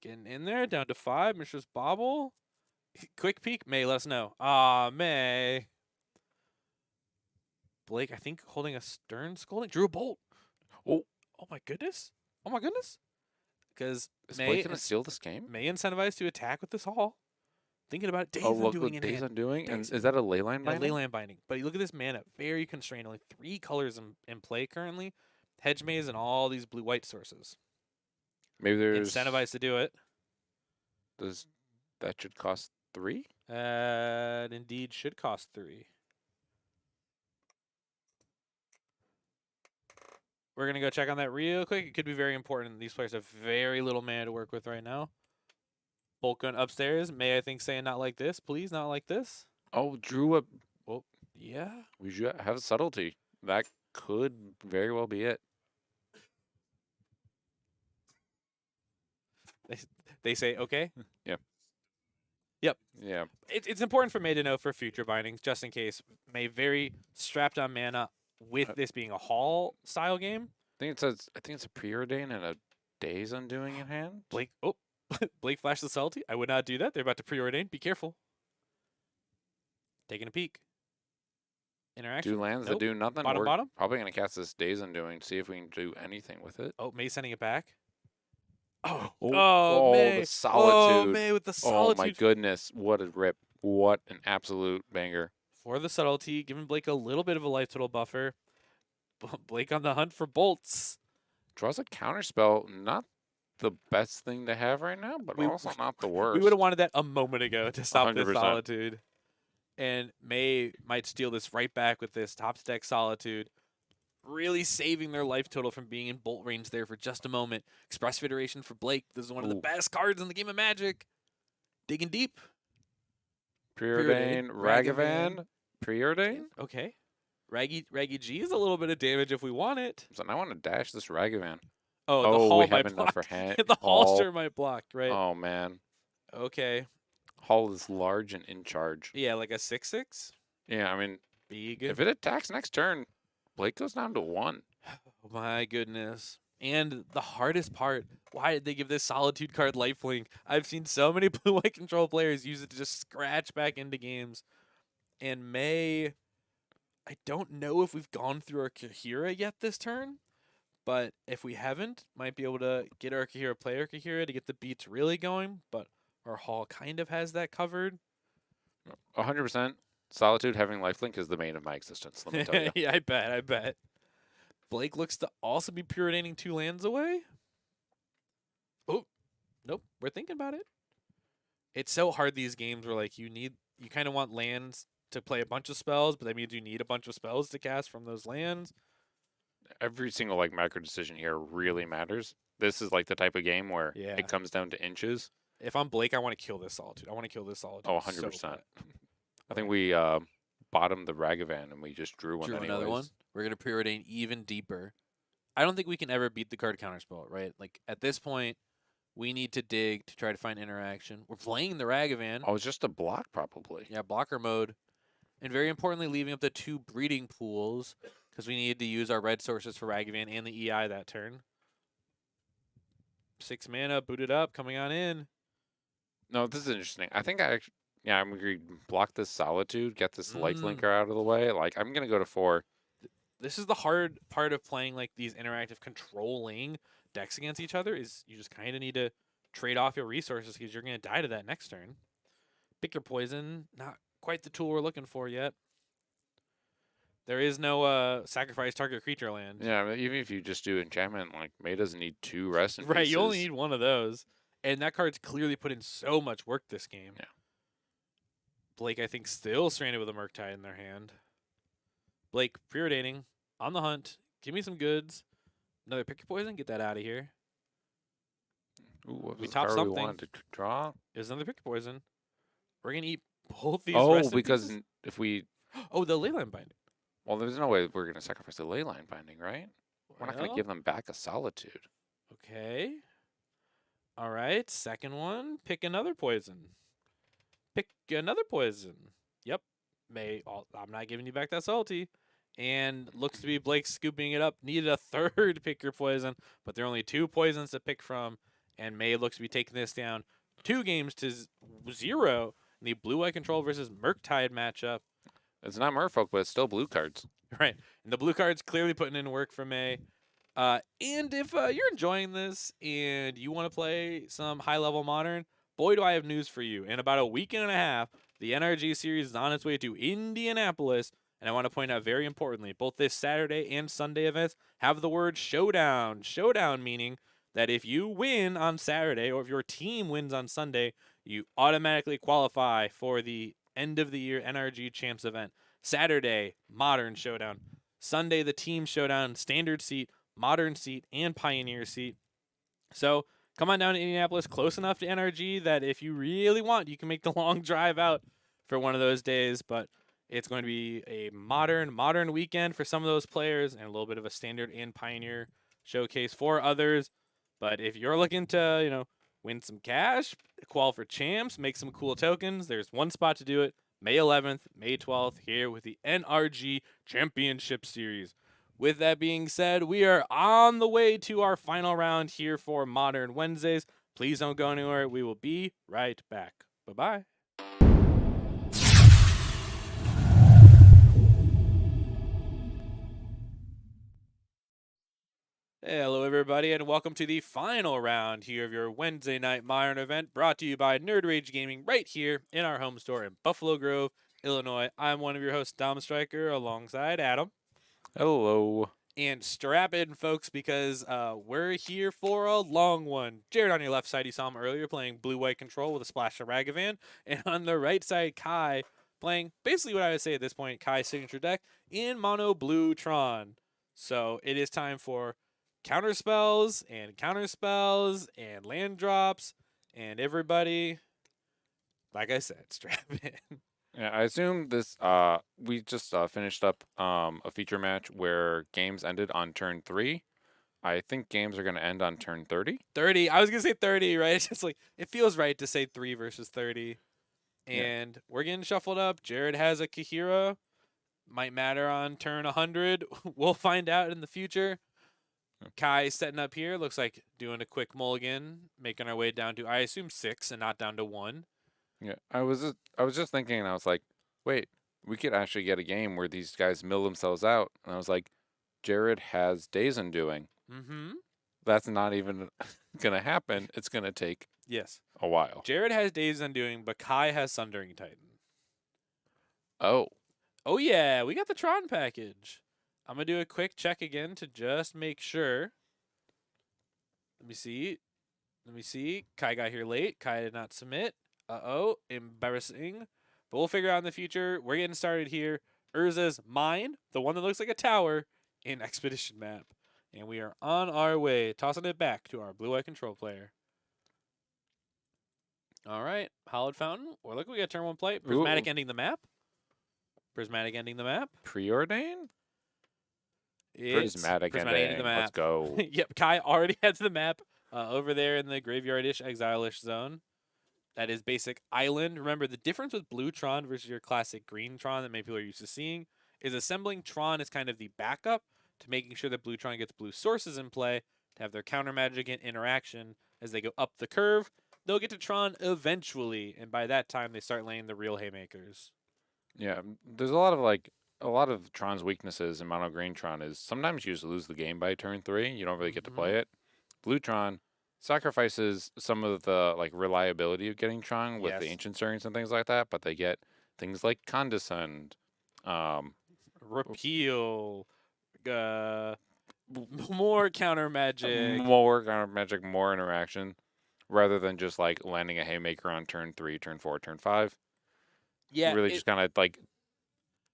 Getting in there, down to 5. Mishra's Bobble. Quick peek. May, let us know. Ah, May. Blake, I think, holding a Stern Scolding. Drew a bolt. Oh. Oh, my goodness. Oh, my goodness. Because Is May Blake going to is steal this game? May incentivized to attack with this haul. Thinking about Days Oh, look Undoing what in Days hand. Undoing. And Days- is that a leyline Yeah, binding? Leyland Binding. But you look at this mana, very constrained. Only 3 colors in play currently. Hedge Maze and all these blue-white sources. Maybe there's Incentivized to do it. that should cost 3. It indeed should cost 3. We're going to go check on that real quick. It could be very important. These players have very little mana to work with right now. Bolt gun upstairs. May, I think, saying not like this. Please, not like this. Oh, drew a. Yeah. We should have subtlety. That could very well be it. They say, okay. Yeah. It's important for May to know for future bindings, just in case. May very strapped on mana with this being a haul style game. I think it's a preordain and a Days Undoing in hand. Blake, Blake flashed the subtlety. I would not do that. They're about to preordain. Be careful. Taking a peek. Interaction. Two lands Nope. that do nothing. Bottom, We're bottom. probably gonna cast this Days Undoing, see if we can do anything with it. Oh, May sending it back. Oh, the May. solitude. Oh, May with the Oh solitude. my goodness, what a rip! What an absolute banger! For the subtlety, giving Blake a little bit of a life total buffer. Blake on the hunt for bolts. Draws a counterspell. Not the best thing to have right now, but We- also not the worst. We would have wanted that a moment ago to stop this 100%. solitude. And May might steal this right back with this top deck solitude, really saving their life total from being in bolt range there for just a moment. Express Federation for Blake. This is one of the Ooh. best cards in the game of Magic. Digging deep. Preordain, Ragavan, Preordain. Okay. Raggy G is a little bit of damage if we want it. So now I want to dash this Ragavan. Oh, the Oh, Hall we might have enough block. for hand. The Hall. Holster might block, right? Oh man, Okay. Hall is large and in charge. Yeah, like a 6/6. Yeah, I mean, Big. if it attacks next turn, Blake goes down to 1. Oh my goodness. And the hardest part, why did they give this Solitude card lifelink? I've seen so many blue-white control players use it to just scratch back into games. And May, I don't know if we've gone through our Kahira yet this turn, but if we haven't, might be able to get our Kahira, play our Kahira to get the beats really going, but our Hall kind of has that covered. 100%. Solitude having lifelink is the bane of my existence. Let me tell you. Yeah, I bet. Blake looks to also be preordaining 2 lands away. Oh, nope. We're thinking about it. It's so hard these games where like you kind of want lands to play a bunch of spells, but that means you need a bunch of spells to cast from those lands. Every single like macro decision here really matters. This is like the type of game where Yeah. it comes down to inches. If I'm Blake, I want to kill this Solitude. I want to kill this Solitude. Oh, so 100%. bad. I think we bottomed the Ragavan and we just drew one Drew anyways. another one. We're gonna preordain even deeper. I don't think we can ever beat the card counterspell, right? Like at this point, we need to dig to try to find interaction. We're playing the Ragavan. Oh, it's just a block probably. Yeah, blocker mode. And very importantly, leaving up the 2 breeding pools because we needed to use our red sources for Ragavan and the EI that turn. 6 mana, booted up, coming on in. No, this is interesting. I think I'm agreed. Block this Solitude, get this Lifelinker out of the way. Like, I'm going to go to 4. This is the hard part of playing like these interactive controlling decks against each other is you just kind of need to trade off your resources because you're going to die to that next turn. Pick your poison. Not quite the tool we're looking for yet. There is no sacrifice target creature land. Yeah, I mean, even if you just do enchantment, like May doesn't need 2 rest in Right, pieces. you only need 1 of those. And that card's clearly put in so much work this game. Yeah. Blake, I think, still stranded with a merktide in their hand. Blake, preordaining, on the hunt. Give me some goods. Another pick your poison. Get that out of here. Ooh, what We was the top card something. we wanted to draw? There's another pick your poison. We're going to eat both these Oh, rest in because pieces. if we... Oh, the Leyline Binding. Well, there's no way we're going to sacrifice the Leyline Binding, right? We're not going to Well, give them back a Solitude. Okay. All right. Second one. Pick another poison. Pick another poison. Yep. I'm not giving you back that salty. And looks to be Blake scooping it up. Needed a third pick your poison, but there are only 2 poisons to pick from. And May looks to be taking this down 2 games to 0 in the blue-white control versus merktide matchup. It's not Merfolk, but it's still blue cards. Right. And the blue card's clearly putting in work for May. And if you're enjoying this and you want to play some high-level Modern, boy, do I have news for you. In about a week and a half, the NRG series is on its way to Indianapolis. And I want to point out very importantly, both this Saturday and Sunday events have the word showdown. Showdown meaning that if you win on Saturday or if your team wins on Sunday, you automatically qualify for the end of the year NRG Champs event. Saturday, Modern Showdown. Sunday, the Team Showdown, Standard Seat, Modern Seat, and Pioneer Seat. So come on down to Indianapolis, close enough to NRG that if you really want, you can make the long drive out for one of those days. But it's going to be a modern weekend for some of those players and a little bit of a Standard and Pioneer showcase for others. But if you're looking to, win some cash, qual for champs, make some cool tokens, there's one spot to do it. May 11th, May 12th, here with the NRG Championship Series. With that being said, we are on the way to our final round here for Modern Wednesdays. Please don't go anywhere. We will be right back. Bye-bye. Hey, hello, everybody, and welcome to the final round here of your Wednesday night Modern event brought to you by Nerd Rage Gaming right here in our home store in Buffalo Grove, Illinois. I'm one of your hosts, Dom Stryker, alongside Adam. Hello. And strap in, folks, because we're here for a long one. Jared on your left side, you saw him earlier playing blue-white control with a splash of Ragavan. And on the right side, Kai playing basically what I would say at this point, Kai's signature deck in mono blue Tron. So it is time for counterspells and land drops and everybody, like I said, strap in. Yeah, I assume this. We just finished up a feature match where games ended on turn 3. I think games are going to end on turn 30. 30. I was gonna say 30, right? It's just like it feels right to say 3 versus 30. And we're getting shuffled up. Jared has a Kahira. Might matter on turn 100. We'll find out in the future. Kai setting up here. Looks like doing a quick mulligan, making our way down to, I assume, 6 and not down to 1. Yeah, I was just thinking, and I was like, wait, we could actually get a game where these guys mill themselves out. And I was like, Jared has Days Undoing. Mm-hmm. That's not even gonna happen. It's gonna take Yes. a while. Jared has Days Undoing, but Kai has Sundering Titan. Oh, Oh, yeah. We got the Tron package. I'm going to do a quick check again to just make sure. Let me see. Kai got here late. Kai did not submit. Uh-oh. Embarrassing. But we'll figure out in the future. We're getting started here. Urza's mine, the one that looks like a tower, in Expedition map. And we are on our way, tossing it back to our blue-eye control player. All right. Hollowed Fountain. Well, look, we got turn 1 play. Prismatic ending the map. Preordain? It's Prismatic ending the map. Let's go. Yep, Kai already has the map over there in the graveyard-ish, exile-ish zone. That is basic island. Remember, the difference with blue Tron versus your classic green Tron that many people are used to seeing is assembling Tron is kind of the backup to making sure that blue Tron gets blue sources in play to have their counter magic and interaction as they go up the curve. They'll get to Tron eventually, and by that time, they start laying the real haymakers. Yeah, there's a lot of Tron's weaknesses in mono green Tron is sometimes you just lose the game by turn 3. You don't really get to play it. Blue Tron sacrifices some of the reliability of getting Tron with the ancient stirrings and things like that, but they get things like Condescend, Repeal, more counter magic, more interaction, rather than just landing a haymaker on turn 3, turn 4, turn 5. Yeah, really just kind of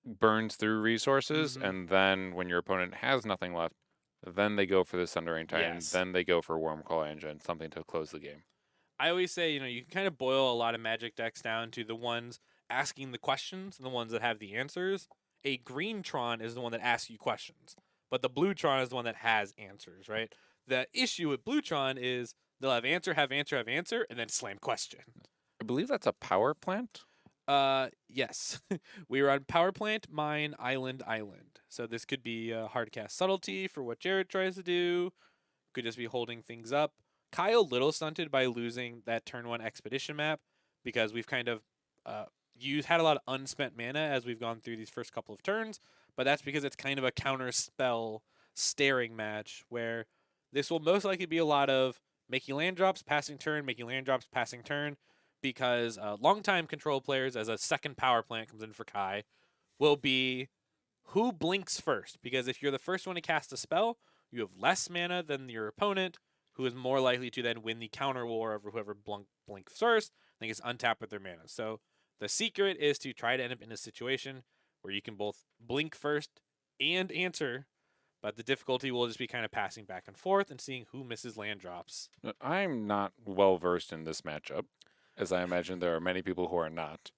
burns through resources, and then when your opponent has nothing left, then they go for the Sundering Titan, then they go for Wormclaw Engine, something to close the game. I always say, you can kind of boil a lot of Magic decks down to the ones asking the questions and the ones that have the answers. A green Tron is the one that asks you questions, but the blue Tron is the one that has answers, right? The issue with blue Tron is they'll have answer, and then slam question. I believe that's a power plant. Yes. We were on Power Plant, Mine, Island. So this could be hardcast subtlety for what Jared tries to do. Could just be holding things up. Kyle little stunted by losing that turn 1 expedition map because we've kind of had a lot of unspent mana as we've gone through these first couple of turns, but that's because it's kind of a counter spell staring match where this will most likely be a lot of making land drops, passing turn, because longtime control players, as a second power plant comes in for Kai, will be who blinks first. Because if you're the first one to cast a spell, you have less mana than your opponent, who is more likely to then win the counter war over whoever blinks first. I think it's untapped with their mana. So the secret is to try to end up in a situation where you can both blink first and answer, but the difficulty will just be kind of passing back and forth and seeing who misses land drops. I'm not well versed in this matchup, as I imagine there are many people who are not.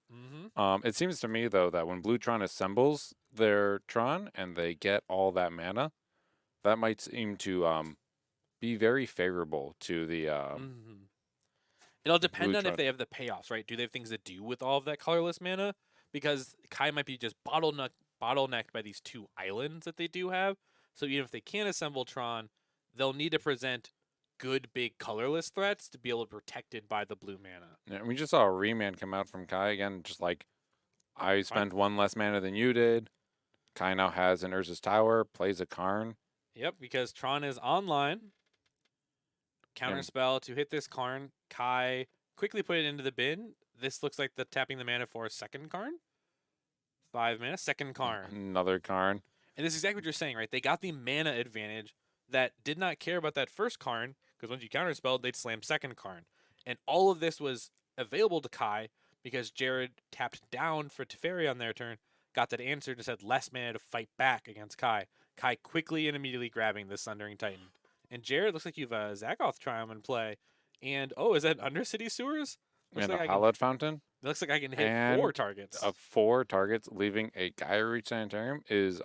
It seems to me, though, that when Blue Tron assembles their Tron and they get all that mana, that might seem to be very favorable to the... It'll depend on if they have the payoffs, right? Do they have things to do with all of that colorless mana? Because Kai might be just bottlenecked by these 2 islands that they do have. So even if they can't assemble Tron, they'll need to present good big colorless threats to be able to protect it by the blue mana. Yeah, we just saw a remand come out from Kai again, just I spent 1 less mana than you did. Kai now has an Urza's Tower, plays a Karn. Yep, because Tron is online. Counterspell to hit this Karn. Kai quickly put it into the bin. This looks like the tapping the mana for a second Karn. 5 mana, second Karn. Another Karn. And this is exactly what you're saying, right? They got the mana advantage that did not care about that first Karn, because once you counterspelled, they'd slam second Karn. And all of this was available to Kai because Jared tapped down for Teferi on their turn, got that answer, just had less mana to fight back against Kai. Kai quickly and immediately grabbing the Sundering Titan. And Jared, looks like you've a Zagoth Triumph in play. And, is that Undercity Sewers? And a Hallowed Fountain. It looks like I can hit 4 targets. 4 targets, leaving a Gaia Reach Sanitarium is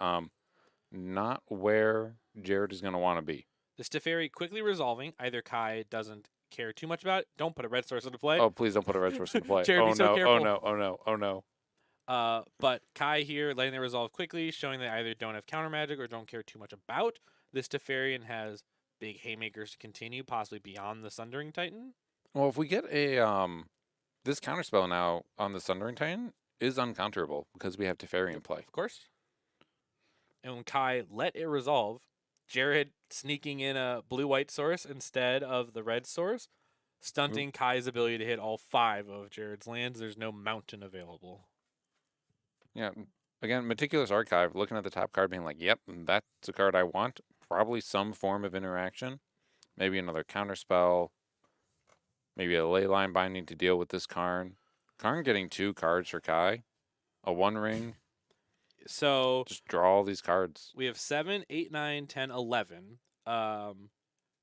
not where Jared is going to want to be. This Teferi quickly resolving. Either Kai doesn't care too much about it. Don't put a red source into play. Oh, please don't put a red source into play. Jared, oh, be so no, careful. oh, no, oh, no, oh, no. But Kai here letting it resolve quickly, showing they either don't have counter magic or don't care too much about this Teferi and has big haymakers to continue, possibly beyond the Sundering Titan. Well, if we get a this counterspell now on the Sundering Titan is uncounterable because we have Teferi in play. Of course. And when Kai let it resolve, Jared sneaking in a blue-white source instead of the red source, stunting Kai's ability to hit all 5 of Jared's lands. There's no mountain available. Yeah, Again, Meticulous Archive, looking at the top card, being like, yep, that's a card I want. Probably some form of interaction. Maybe another counterspell. Maybe a Leyline Binding to deal with this Karn. Karn getting 2 cards for Kai. A 1 ring. So Just draw all these cards. we have 7, 8, 9, 10, 11.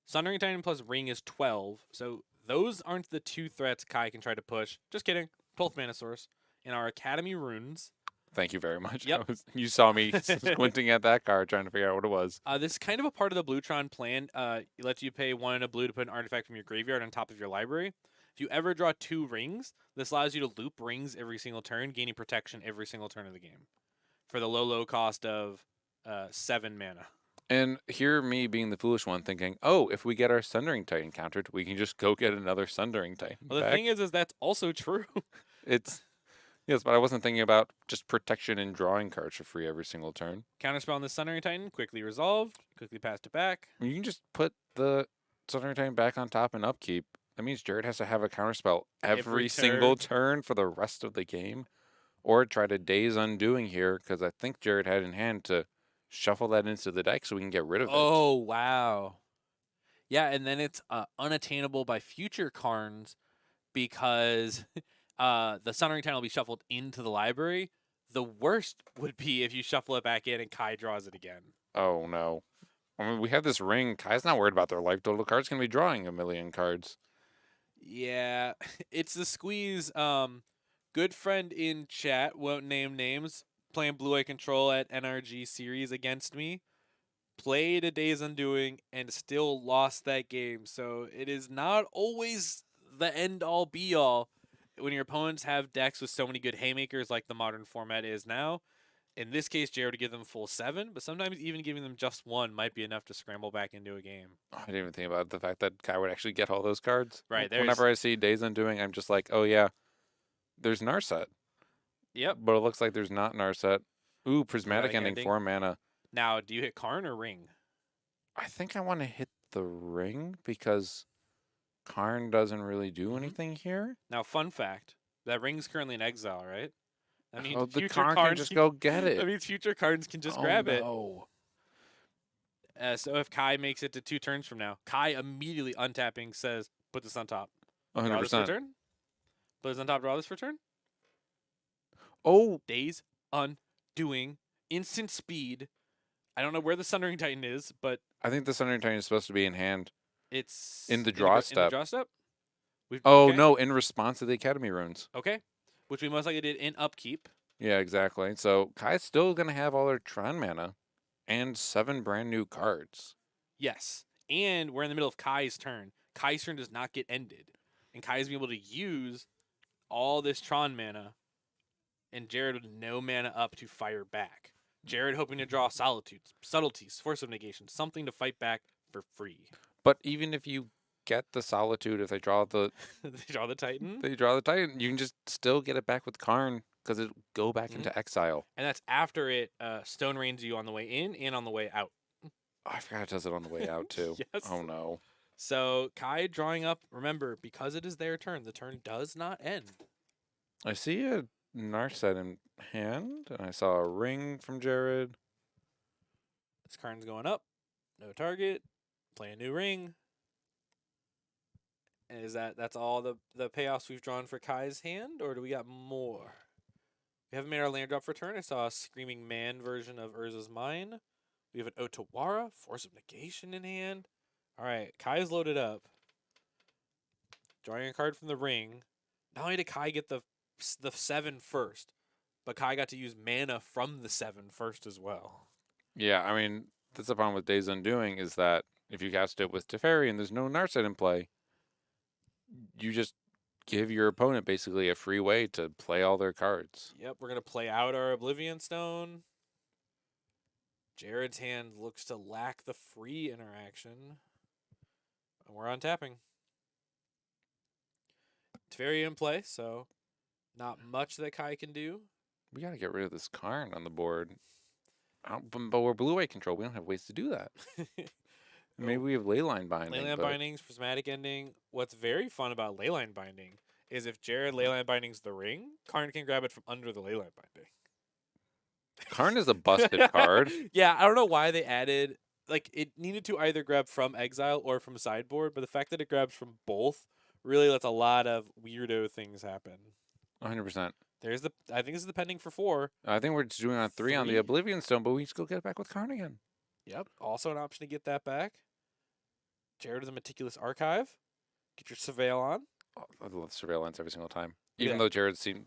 Sundering Titan plus Ring is 12. So those aren't the 2 threats Kai can try to push. Just kidding. 12th mana source. In our Academy runes. Thank you very much. Yep. You saw me squinting at that card, trying to figure out what it was. This is kind of a part of the Blue-Tron plan. It lets you pay 1 and a blue to put an artifact from your graveyard on top of your library. If you ever draw 2 rings, this allows you to loop rings every single turn, gaining protection every single turn of the game. For the low cost of 7 mana. And here, me being the foolish one, thinking, oh, if we get our Sundering Titan countered, we can just go get another Sundering Titan. Well, the back. thing is that's also true. It's yes, but I wasn't thinking about just protection and drawing cards for free every single turn. Counterspell on the Sundering Titan, quickly resolved, quickly passed it back. You can just put the Sundering Titan back on top and upkeep. That means Jared has to have a counterspell every single turn for the rest of the game, or try to Daze Undoing here, because I think Jared had in hand to shuffle that into the deck so we can get rid of it. Oh, wow. Yeah, and then it's unattainable by future Karns because the Sundering Titan will be shuffled into the library. The worst would be if you shuffle it back in and Kai draws it again. Oh, no. I mean, we have this ring. Kai's not worried about their life total. Card's going to be drawing a million cards. Yeah, it's the squeeze. Good friend in chat, won't name names, playing Blue Eye Control at NRG series against me. Played a Days Undoing and still lost that game. So it is not always the end all be all when your opponents have decks with so many good haymakers like the modern format is now. In this case, Jared would give them full 7, but sometimes even giving them just 1 might be enough to scramble back into a game. I didn't even think about the fact that Kai would actually get all those cards. Right. Whenever I see Days Undoing, I'm just like, oh yeah, there's Narset. Yep. But it looks like there's not Narset. Ooh, Prismatic Ending, Ending. 4 mana. Now, do you hit Karn or Ring? I think I want to hit the ring because Karn doesn't really do anything here. Now, fun fact: that Ring's currently in exile, right? That means Oh, the future Karn can just go get it. That means future cards can just Oh, grab it. no. So if Kai makes it to 2 turns from now, Kai immediately untapping says, "Put this on top." Draw this for 100%. turn. Put this on top. Draw this for turn. Oh, Days Undoing, instant speed. I don't know where the Sundering Titan is, but I think the Sundering Titan is supposed to be in hand. it's In the draw In the step. draw step. Oh, Okay. no, in response to the Academy runes. Okay, which we most likely did in upkeep. Yeah, exactly. So Kai's still going to have all their Tron mana and 7 brand new cards. Yes, and we're in the middle of Kai's turn. Kai's turn does not get ended, and Kai's be able to use all this Tron mana, and Jared with no mana up to fire back. Jared hoping to draw Solitudes, Subtleties, Force of Negation, something to fight back for free. But even if you get the Solitude, if they draw the They draw the Titan, Titan, you can just still get it back with Karn because it'll go back into exile. and that's after it Stone Rains you on the way in and on the way out. Oh, I forgot it does it on the way out too. Yes. Oh no. So Kai drawing up, remember, because it is their turn, the turn does not end. I see a Narset in hand, and I saw a ring from Jared. This card's going up, no target, play a new ring. And that's all the payoffs we've drawn for Kai's hand, or do we got more? We haven't made our land drop for turn. I saw a Screaming Man version of Urza's Mine. We have an Otawara, Force of Negation in hand. All right, Kai's loaded up. Drawing a card from the ring. Not only did Kai get the 7 first, but Kai got to use mana from the 7 first as well. Yeah, I mean, that's the problem with Days Undoing is that if you cast it with Teferi and there's no Narset in play, you just give your opponent basically a free way to play all their cards. Yep, we're going to play out our Oblivion Stone. Jared's hand looks to lack the free interaction. And we're untapping. Teferi in play, so not much that Kai can do. We got to get rid of this Karn on the board. But we're blue-white control. We don't have ways to do that. Maybe we have Leyline Binding. Leyline Bindings, Prismatic Ending. What's very fun about Leyline Binding is if Jared Leyline Bindings the ring, Karn can grab it from under the Leyline Binding. Karn is a busted card. Yeah, I don't know why they added like it needed to either grab from exile or from sideboard, but the fact that it grabs from both really lets a lot of weirdo things happen. 100%. There's the I think this is the pending for 4. I think we're just doing on 3 on the 3? Oblivion Stone, but we can still get it back with Karn again. Yep, also an option to get that back. Jared is a meticulous archive. Get your surveil on. Oh, I love surveillance every single time. Even Yeah. though Jared seems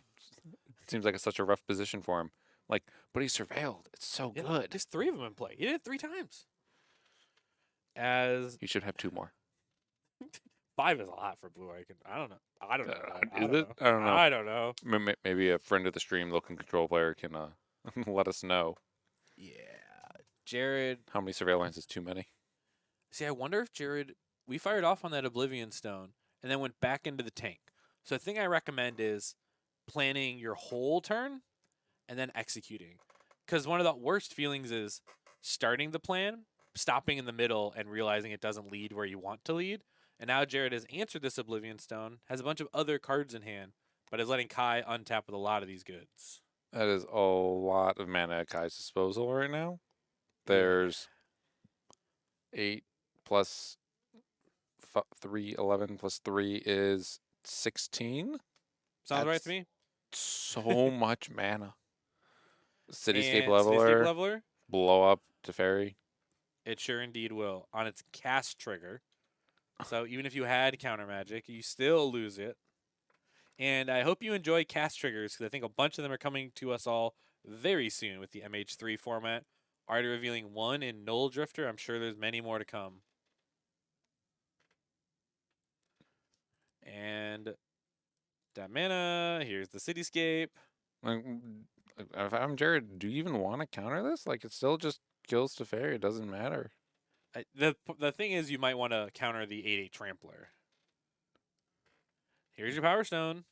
like it's such a rough position for him. Like, but he's surveilled. It's so Yeah, good. There's 3 of them in play. He did it 3 times. As He should have 2 more. 5 is a lot for Blue Icon. I don't know. I don't know. I Is don't it? know. I don't know. I don't know. Maybe a friend of the stream, Local Control player, can let us know. Yeah. Jared. How many surveillance is too many? See, I wonder if Jared. We fired off on that Oblivion Stone and then went back into the tank. So the thing I recommend is planning your whole turn and then executing. Because one of the worst feelings is starting the plan, stopping in the middle, and realizing it doesn't lead where you want to lead. And now Jared has answered this Oblivion Stone, has a bunch of other cards in hand, but is letting Kai untap with a lot of these goods. That is a lot of mana at Kai's disposal right now. There's 8 plus 3, 11 plus 3 is 16. Sounds right That's to me. So much mana. Cityscape And Leveler, Cityscape Leveler, blow up Teferi. it sure indeed will on its cast trigger. So even if you had counter magic, you still lose it. And I hope you enjoy cast triggers because I think a bunch of them are coming to us all very soon with the MH3 format. Already revealing 1 in Null Drifter. I'm sure there's many more to come. And that mana. Here's the Cityscape. Like, if I'm Jared, do you even want to counter this? Like, it still just kills Teferi. It doesn't matter. The thing is, you might want to counter the 8/8 Trampler. Here's your Power Stone.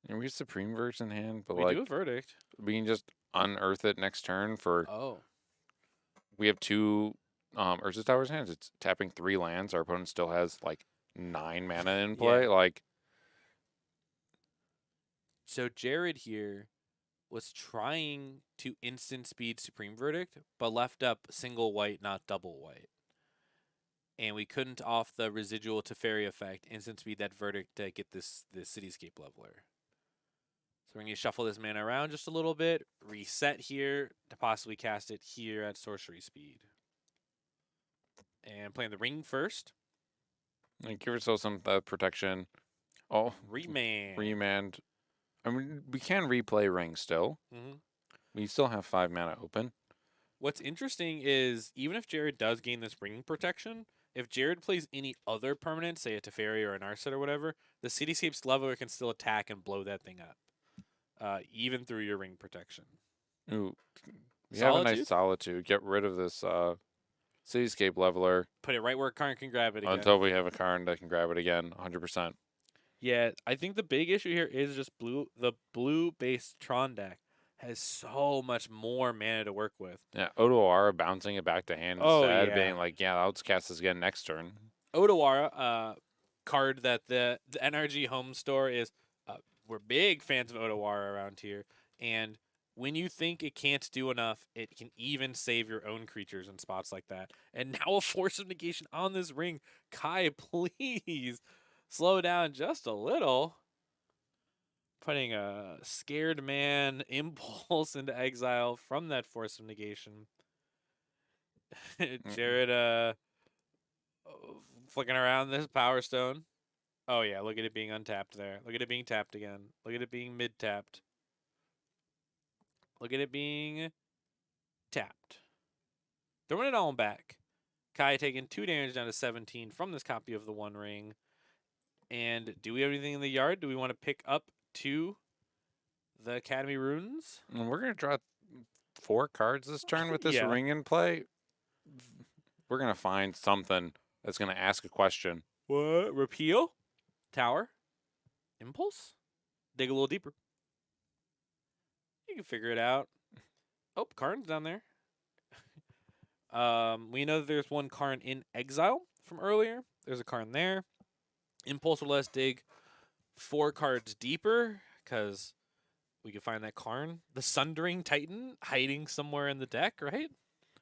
And we have Supreme Verse in hand, but We like do a verdict. we can just unearth it next turn for. Oh. We have 2 Urza Towers in hands. It's tapping 3 lands. Our opponent still has like 9 mana in play. Yeah. Like, So Jared here was trying to instant speed Supreme Verdict, but left up single white, not double white. And we couldn't off the residual Teferi effect instant speed that Verdict to get this Cityscape Leveler. So we're going to shuffle this mana around just a little bit, reset here to possibly cast it here at sorcery speed. And playing the ring first. give yourself some protection. Oh, Remand. remand. I mean, we can replay ring still. Mm-hmm. We still have 5 mana open. What's interesting is even if Jared does gain this ring protection, if Jared plays any other permanent, say a Teferi or an Arset or whatever, the Cityscape's Leveler can still attack and blow that thing up, even through your ring protection. Ooh, we have a nice Solitude? Solitude. Get rid of this Cityscape Leveler Put it right where Karn can grab it again. until we have a Karn that can grab it again, 100%. Yeah, I think the big issue here is just the blue-based Tron deck has so much more mana to work with. Yeah, Otawara bouncing it back to hand Oh, instead, yeah. being like, yeah, I'll just cast this again next turn. Otawara, card that the NRG home store is. We're big fans of Otawara around here, and when you think it can't do enough, it can even save your own creatures in spots like that. And now a Force of Negation on this ring. Kai, please slow down just a little. Putting a Scared Man Impulse into exile from that Force of Negation. Jared flicking around this Power Stone. Oh yeah, look at it being untapped there. Look at it being tapped again. Look at it being mid-tapped. Look at it being tapped. Throwing it all back. Kai taking 2 damage down to 17 from this copy of the One Ring. And do we have anything in the yard? Do we want to pick up 2 the Academy Runes? And we're going to draw 4 cards this turn with this Yeah. ring in play. We're going to find something that's going to ask a question. What? Repeal? Tower? Impulse? Dig a little deeper. You can figure it out. Oh, Karn's down there. We know that there's one Karn in exile from earlier. There's a Karn there. Impulse will let us dig 4 cards deeper because we could find that Karn, the Sundering Titan, hiding somewhere in the deck, right?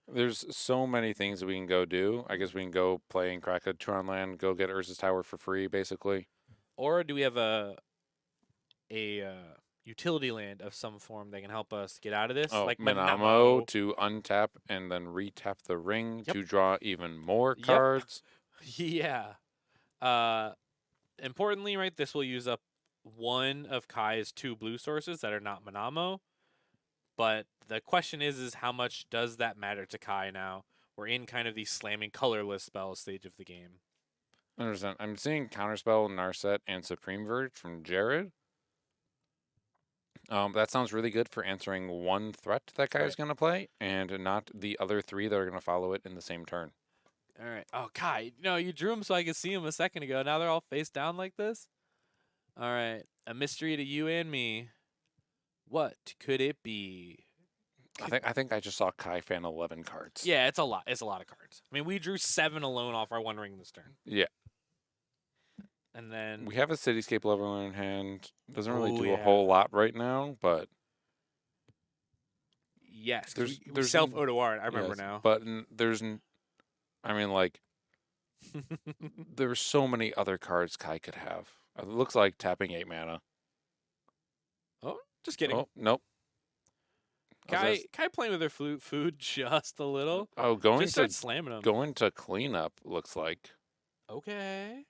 There's so many things that we can go do. I guess we can go play and crack a Tron land, go get Urza's Tower for free, basically. Or do we have a utility land of some form that can help us get out of this? Oh, Like Manamo to untap and then retap the ring Yep. to draw even more Yep. cards. Yeah. Importantly, right, this will use up one of Kai's 2 blue sources that are not Manamo. But the question is how much does that matter to Kai now? We're in kind of the slamming colorless spell stage of the game. I understand. I'm seeing Counterspell, Narset, and Supreme Verdict from Jared. That sounds really good for answering one threat that guy is Right. going to play, and not the other 3 that are going to follow it in the same turn. All right. Oh, Kai, you drew him so I could see him a second ago. Now they're all face down like this? All right. A mystery to you and me. What could it be? I think I just saw Kai fan 11 cards. Yeah, it's a lot. It's a lot of cards. I mean, we drew 7 alone off our One Ring this turn. Yeah. And then We have a Cityscape Leveler in hand. Doesn't really Oh, do a yeah. whole lot right now, but yes, there's- we there's self n- ODR. I remember yes, now. But I mean, like, there's so many other cards Kai could have. It looks like tapping 8 mana. Oh, just kidding. Oh, nope. I was Kai playing with her food just a little. gonna- going Just to start slamming them. going to cleanup looks like. Okay.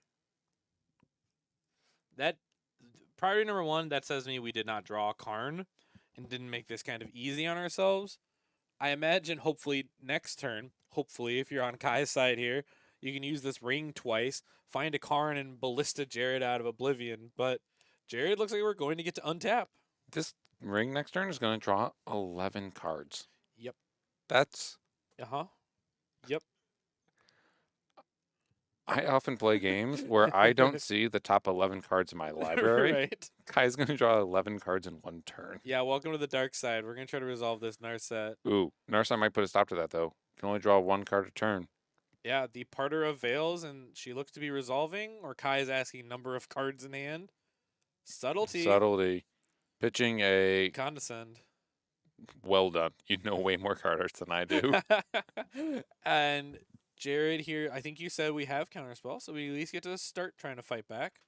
That priority number 1, that says to me we did not draw Karn and didn't make this kind of easy on ourselves. I imagine hopefully next turn, hopefully if you're on Kai's side here, you can use this ring twice, find a Karn and ballista Jared out of Oblivion. But Jared looks like we're going to get to untap. This ring next turn is going to draw 11 cards. Yep. That's. Uh-huh. Yep. I often play games where I don't see the top 11 cards in my library. Right. Kai's going to draw 11 cards in one turn. Yeah, welcome to the dark side. We're going to try to resolve this Narset. Ooh, Narset might put a stop to that, though. Can only draw 1 card a turn. Yeah, the parter of veils, and she looks to be resolving, or Kai is asking number of cards in hand. Subtlety. Subtlety. Pitching a Condescend. well done. You know way more card arts than I do. And Jared here, I think you said we have counterspell, so we at least get to start trying to fight back.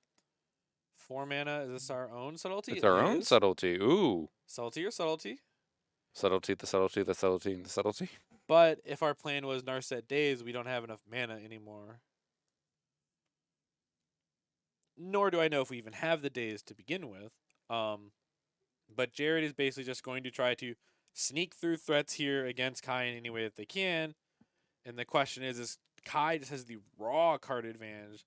4 mana, is this our own subtlety? It's our own is. subtlety. Ooh. Subtlety or subtlety. Subtlety, the subtlety, the subtlety, and the subtlety. But if our plan was Narset Days, we don't have enough mana anymore. Nor do I know if we even have the days to begin with. But Jared is basically just going to try to sneak through threats here against Kai in any way that they can. And the question is Kai just has the raw card advantage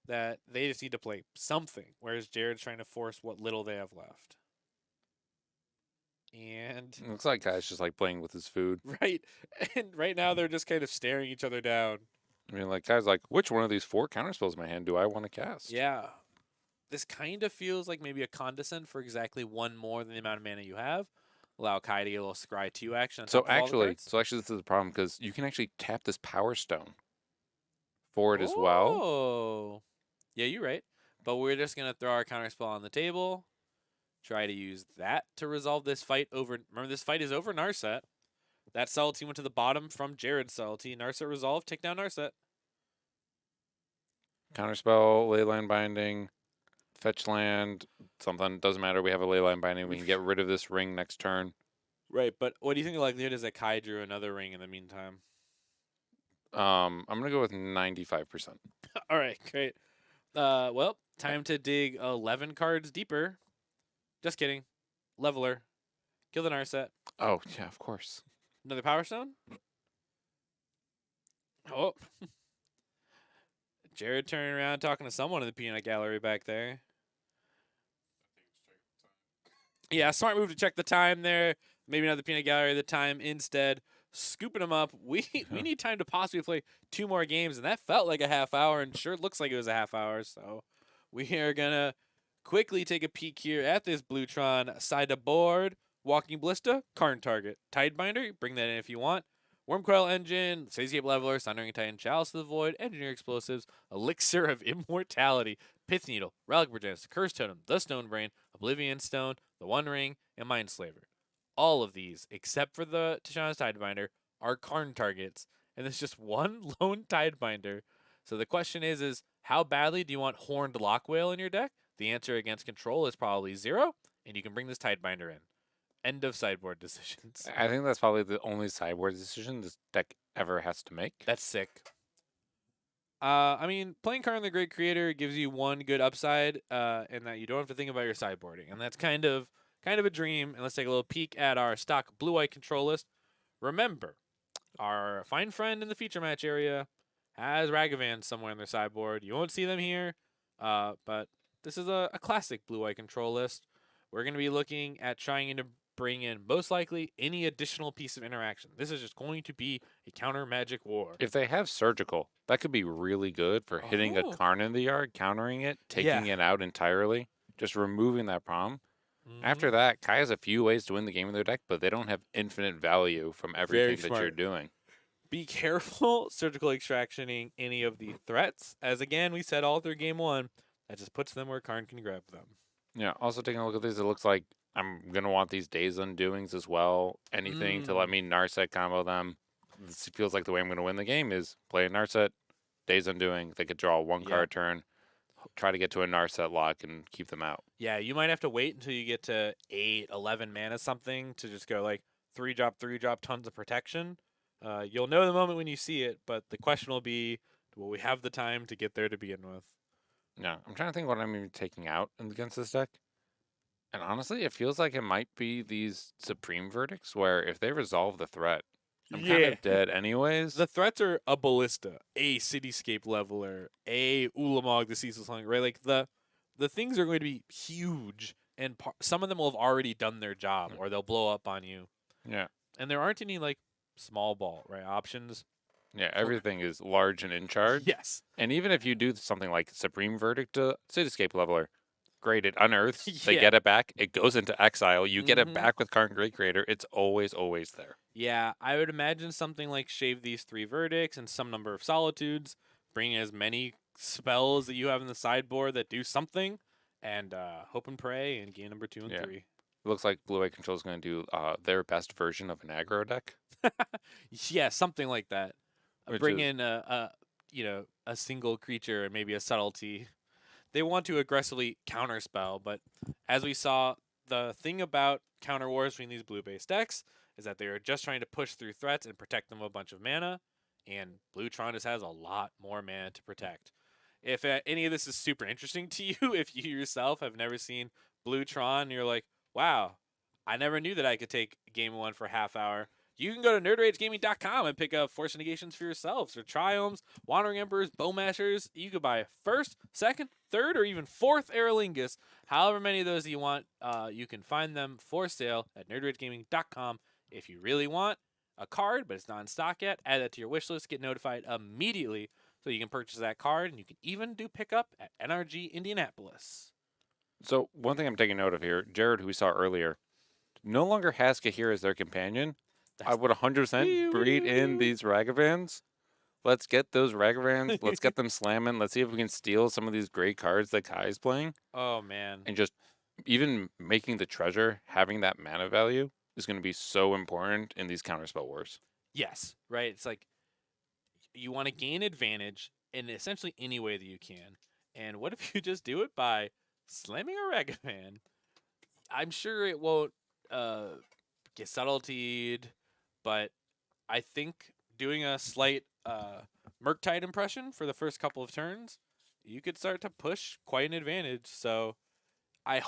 that they just need to play something, whereas Jared's trying to force what little they have left. And It looks like Kai's just like playing with his food. right, and right now they're just kind of staring each other down. I mean, like, Kai's like, which one of these 4 counterspells in my hand do I want to cast? Yeah. This kind of feels like maybe a condescend for exactly 1 more than the amount of mana you have. Allow Kai to get a little scry 2 action on So top of all the actually, cards. this is the problem because you can actually tap this Power Stone for it as well. Oh. Yeah, you're right. But we're just going to throw our counterspell on the table. Try to use that to resolve this fight over. Remember, this fight is over Narset. That subtlety went to the bottom from Jared's subtlety. Narset resolved. Take down Narset. Counterspell, Leyline Binding, fetch land, something. Doesn't matter. We have a Leyline Binding. We can get rid of this ring next turn. Right, but what do you think the likelihood is that Kai drew another ring in the meantime? I'm going to go with 95%. All right, great. Well, time to dig 11 cards deeper. Just kidding. Leveler. Kill the Narset. Oh, yeah, of course. Another Power Stone? Oh. Jared turning around talking to someone in the peanut gallery back there. Yeah, smart move to check the time there. Maybe not the peanut gallery, the time instead. Scooping them up. We need time to possibly play 2 more games, and that felt like a half hour, and sure looks like it was a half hour. So we are going to quickly take a peek here at this blue Tron sideboard. Walking Ballista, Karn target. Tidebinder, bring that in if you want. Wormcoil Engine, Cityscape Leveler, Sundering Titan, Chalice of the Void, Engineer Explosives, Elixir of Immortality, Pith Needle, Relic Progenitus, Curse Totem, The Stone Brain, Oblivion Stone, the One Ring, and Mindslaver. All of these, except for the Tishana's Tidebinder, are Karn targets, and there's just one lone Tidebinder. So the question is how badly do you want Horned Lockwhale in your deck? The answer against control is probably 0, and you can bring this Tidebinder in. End of sideboard decisions. I think that's probably the only sideboard decision this deck ever has to make. That's sick. I mean, playing Karn the Great Creator gives you one good upside, in that you don't have to think about your sideboarding, and that's kind of a dream. And let's take a little peek at our stock blue-white control list. Remember, our fine friend in the feature match area has Ragavans somewhere in their sideboard. You won't see them here, but this is a classic blue-white control list. We're going to be looking at trying to bring in, most likely, any additional piece of interaction. This is just going to be a counter magic war. If they have Surgical, that could be really good for hitting a Karn in the yard, countering it, taking it out entirely, just removing that problem. After that, Kai has a few ways to win the game in their deck, but they don't have infinite value from everything that you're doing. Be careful surgical extractioning any of the threats, as again, we said all through game 1, that just puts them where Karn can grab them. Yeah, also taking a look at these, it looks like I'm going to want these Days Undoings as well. Anything to let me Narset combo them. This feels like the way I'm going to win the game is play a Narset, Days Undoing. They could draw one card turn, try to get to a Narset lock and keep them out. Yeah, you might have to wait until you get to 8, 11 mana something to just go like 3-drop, tons of protection. You'll know the moment when you see it, but the question will be, will we have the time to get there to begin with? Yeah, I'm trying to think what I'm even taking out against this deck. And honestly, it feels like it might be these Supreme Verdicts where if they resolve the threat, I'm kind of dead anyways. The threats are a Ballista, a Cityscape Leveler, a Ulamog the Ceaseless Hunger, right? Like the things are going to be huge, and some of them will have already done their job, or they'll blow up on you. Yeah. And there aren't any like small ball, right, options. Yeah, everything is large and in charge. Yes. And even if you do something like Supreme Verdict to Cityscape Leveler, great, it unearths, they get it back, it goes into exile, you get it back with Karn Great Creator, it's always there. Yeah, I would imagine something like shave these 3 verdicts and some number of solitudes, bring as many spells that you have in the sideboard that do something, and hope and pray in game number 2 and 3. It looks like Blue-White Control is going to do their best version of an aggro deck. Yeah, something like that. Which Bring in a single creature and maybe a subtlety. They want to aggressively counterspell, but as we saw, the thing about counter wars between these blue-based decks is that they are just trying to push through threats and protect them with a bunch of mana, and blue Tron just has a lot more mana to protect. If any of this is super interesting to you, if you yourself have never seen blue Tron, and you're like, wow, I never knew that I could take game 1 for a half hour. You can go to nerdragegaming.com and pick up Force Negations for yourselves, or Triomes, Wandering Emperors, Bowmashers. You could buy 1st, 2nd, 3rd, or even 4th Aerolingus. However many of those you want, you can find them for sale at nerdragegaming.com. If you really want a card, but it's not in stock yet, add that to your wish list, get notified immediately so you can purchase that card, and you can even do pickup at NRG Indianapolis. So one thing I'm taking note of here, Jared, who we saw earlier, no longer has Kahir as their companion. I would 100% breed in these Ragavans. Let's get those Ragavans. Let's get them slamming. Let's see if we can steal some of these great cards that Kai's playing. Oh, man. And just even making the treasure, having that mana value is going to be so important in these counterspell wars. Yes, right? It's like you want to gain advantage in essentially any way that you can. And what if you just do it by slamming a Ragavan? I'm sure it won't get subtletied, but I think doing a slight merktide impression for the first couple of turns, you could start to push quite an advantage. So I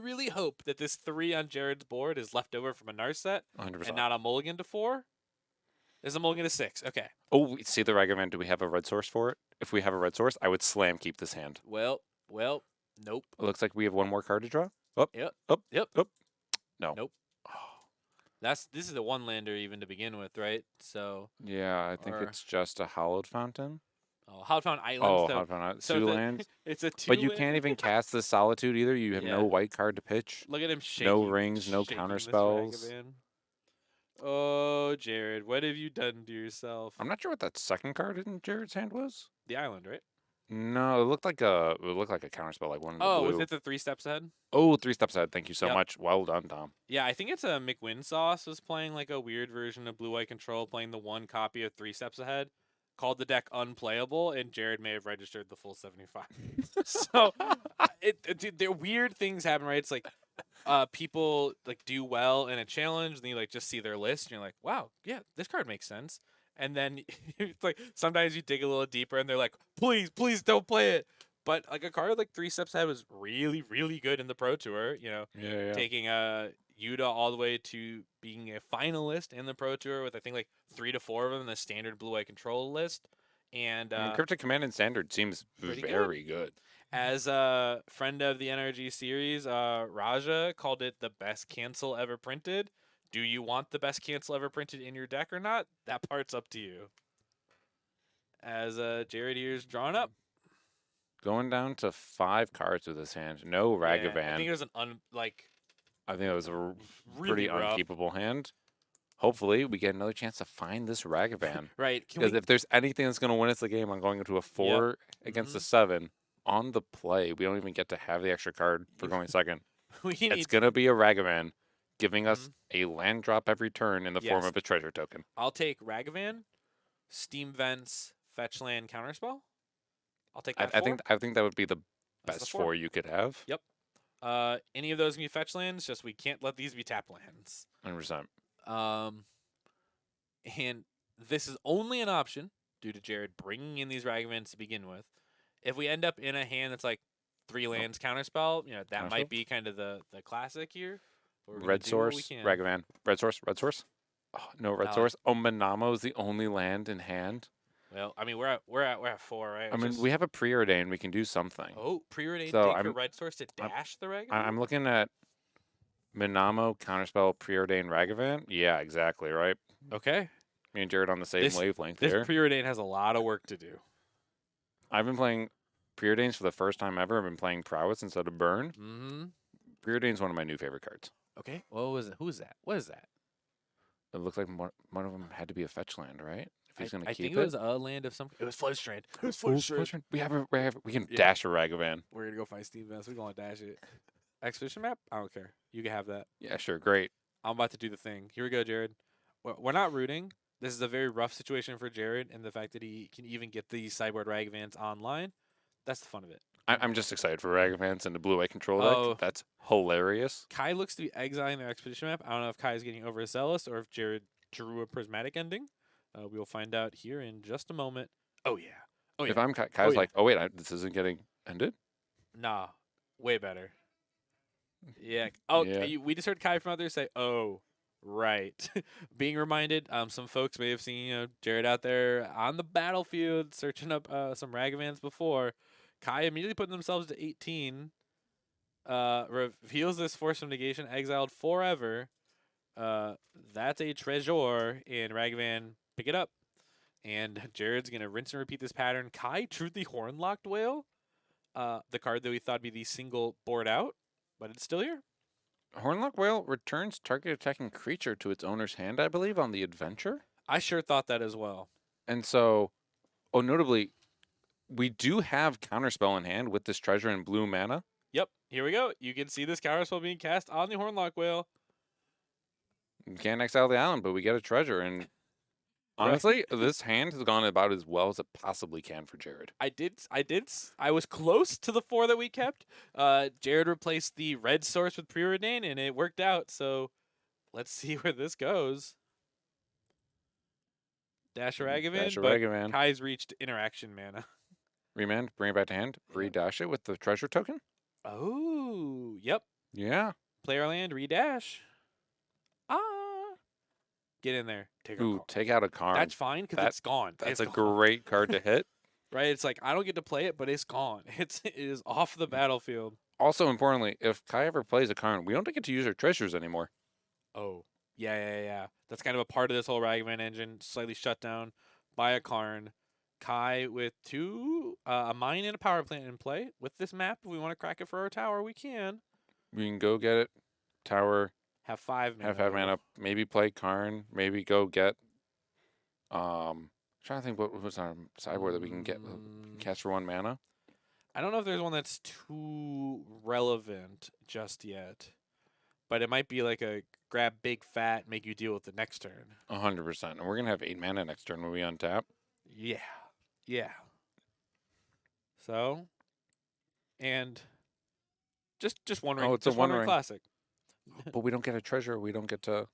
really hope that this 3 on Jared's board is left over from a Narset 100%. and not a mulligan to 4. There's a mulligan to 6. Okay. Oh, see the Ragavan. Do we have a red source for it? If we have a red source, I would slam keep this hand. Well, nope. It looks like we have one more card to draw. Up. Yep. Up. Yep. Up. No. Nope. This is a 1-lander even to begin with, right? So yeah, I think it's just a Hallowed Fountain. Oh, Hallowed Fountain Island. Oh, Hallowed Fountain. So 2 lands. It's a 2. But you can't even cast the Solitude either. You have no white card to pitch. Look at him shaking. No rings, no shaking counter this spells. Ragavan. Oh, Jared, what have you done to yourself? I'm not sure what that second card in Jared's hand was. The island, right? No, it looked like a counterspell, like one in the Oh, blue. was it the 3 steps ahead? Oh, 3 steps ahead. Thank you so Yep. much. Well done, Tom. Yeah, I think it's a McWinsauce was playing like a weird version of Blue White Control, playing the one copy of 3 steps ahead, called the deck unplayable, and Jared may have registered the full 75. So dude, there weird things happen, right? It's like people like do well in a challenge, and you like just see their list, and you're like, wow, yeah, this card makes sense. And then it's like sometimes you dig a little deeper, and they're like, please don't play it. But like a card like 3 steps ahead was really, really good in the Pro Tour. You know, Yeah. taking Yuta all the way to being a finalist in the Pro Tour with I think like 3 to 4 of them in the standard Blue Eye Control list. And I mean, Cryptic Command and Standard seems pretty good. very good. As a friend of the NRG series, Raja called it the best cancel ever printed. Do you want the best cancel ever printed in your deck or not? That part's up to you. As Jared here's drawn up. Going down to 5 cards with his hand. No Ragavan. Yeah, I think it was an I think it was a really pretty rough. unkeepable hand. Hopefully, we get another chance to find this Ragavan. Right. Because if there's anything that's going to win us the game on going into a 4 against a 7 on the play, we don't even get to have the extra card for going second. It's going to be a Ragavan giving us a land drop every turn in the form of a treasure token. I'll take Ragavan, Steam Vents, Fetch Land, Counterspell. I'll take that. I think that would be the That's best the 4. 4 you could have. Yep. Any of those can be fetch lands. Just we can't let these be tap lands. 100%. And this is only an option due to Jared bringing in these Ragavans to begin with. If we end up in a hand that's like 3 lands counterspell, you know that might be kind of the classic here. Red source, Ragavan. Red source. Oh, no red source. Oh, Manamo is the only land in hand. Well, I mean we're at 4, right? I mean we have a preordain. We can do something. Oh, preordained So take a red source to dash the Ragavan. I'm looking at Manamo, counterspell, preordain, Ragavan. Yeah, exactly right. Okay. Me and Jared on the same wavelength this here. This preordain has a lot of work to do. I've been playing preordains for the first time ever. I've been playing prowess instead of burn. Mm-hmm. Preordain's one of my new favorite cards. Okay. What was it? Who is that? What is that? It looked like one of them had to be a fetch land, right? If he's going to keep it. I think it was a land of some. It was Flood Strand. It was Flood Strand. We can dash a Ragavan. We're gonna go find Steam Vents. We're gonna dash it. Expedition map? I don't care. You can have that. Yeah, sure. Great. I'm about to do the thing. Here we go, Jared. We're not rooting. This is a very rough situation for Jared, and the fact that he can even get these Sideboard Ragavans online. That's the fun of it. I'm just excited for Ragavans and the Blue Eye Control deck. That's hilarious. Kai looks to be exiling their Expedition map. I don't know if Kai is getting overzealous or if Jared drew a prismatic ending. We will find out here in just a moment. Oh, yeah. Oh, yeah. If I'm Kai's like, oh, wait, this isn't getting ended? Nah. Way better. Yeah. Oh, yeah. We just heard Kai from out there say, oh, right. Being reminded, some folks may have seen Jared out there on the battlefield searching up some Ragavans before. Kai immediately putting themselves to 18. Reveals this force of negation, exiled forever. That's a treasure in Ragavan. Pick it up. And Jared's going to rinse and repeat this pattern. Kai drew the Hornlocked Whale. The card that we thought would be the single board out, but it's still here. Hornlock Whale returns target attacking creature to its owner's hand, I believe, on the adventure. I sure thought that as well. And so, notably, we do have Counterspell in hand with this treasure in blue mana. Yep, here we go. You can see this Counterspell being cast on the Hornlock Whale. We can't exile the island, but we get a treasure. And honestly, this hand has gone about as well as it possibly can for Jared. I was close to the 4 that we kept. Jared replaced the red source with Preordain, and it worked out. So let's see where this goes. Dash Ragavan. Kai's reached interaction mana. Remand, bring it back to hand. Redash it with the treasure token. Oh, yep. Yeah. Player land, redash. Get in there. Take out a card. That's fine because it's gone. That's a great card to hit. Right? It's like, I don't get to play it, but it's gone. It is off the battlefield. Also, importantly, if Kai ever plays a card, we don't get to use our treasures anymore. Oh, yeah. That's kind of a part of this whole Ragavan engine, slightly shut down by a Karn. Kai with 2, a mine and a power plant in play. With this map, if we want to crack it for our tower, we can. We can go get it. Tower. Have 5 mana. Have 5 mana. Maybe play Karn. Maybe go get trying to think what was our sideboard that we can get cast for 1 mana. I don't know if there's one that's too relevant just yet, but it might be like a grab big fat, make you deal with the next turn. 100%. And we're gonna have 8 mana next turn when we untap. Yeah, yeah. So, and just wondering. Oh, it's a just wondering wondering. classic. But we don't get a treasure. We don't get to.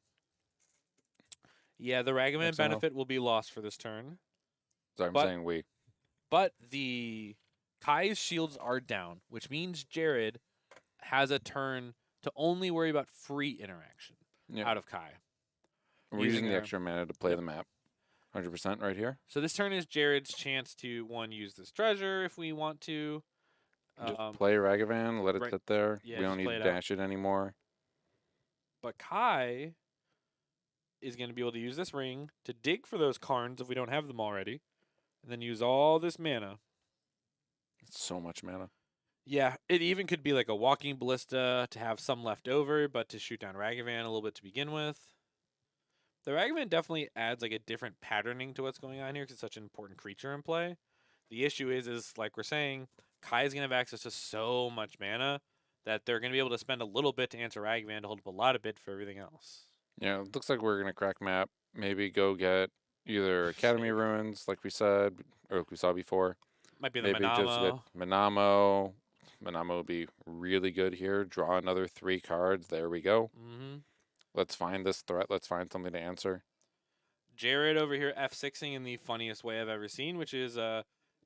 Yeah, the Ragavan That's all. benefit will be lost for this turn, Sorry, I'm But- saying we. but the Kai's shields are down, which means Jared has a turn to only worry about free interaction Yeah. out of Kai. We're using using the our- extra mana to play Yep. the map. 100% right here. So this turn is Jared's chance to use this treasure if we want to. Just play Ragavan, let it right. sit there. Yeah, we don't just need play to it out. dash it anymore. But Kai is going to be able to use this ring to dig for those Karns if we don't have them already, and then use all this mana. It's so much mana. Yeah, it even could be like a Walking Ballista to have some left over, but to shoot down Ragavan a little bit to begin with. The Ragavan definitely adds like a different patterning to what's going on here because it's such an important creature in play. The issue is like we're saying, Kai is going to have access to so much mana that they're going to be able to spend a little bit to answer Ragavan to hold up a lot of bid for everything else. Yeah, it looks like we're going to crack map. Maybe go get either Academy Ruins, like we said, or like we saw before. Might be the Maybe just get Manamo. Manamo. Manamo would be really good here. Draw another 3 cards. There we go. Mm-hmm. Let's find this threat. Let's find something to answer. Jared over here F6ing in the funniest way I've ever seen, which is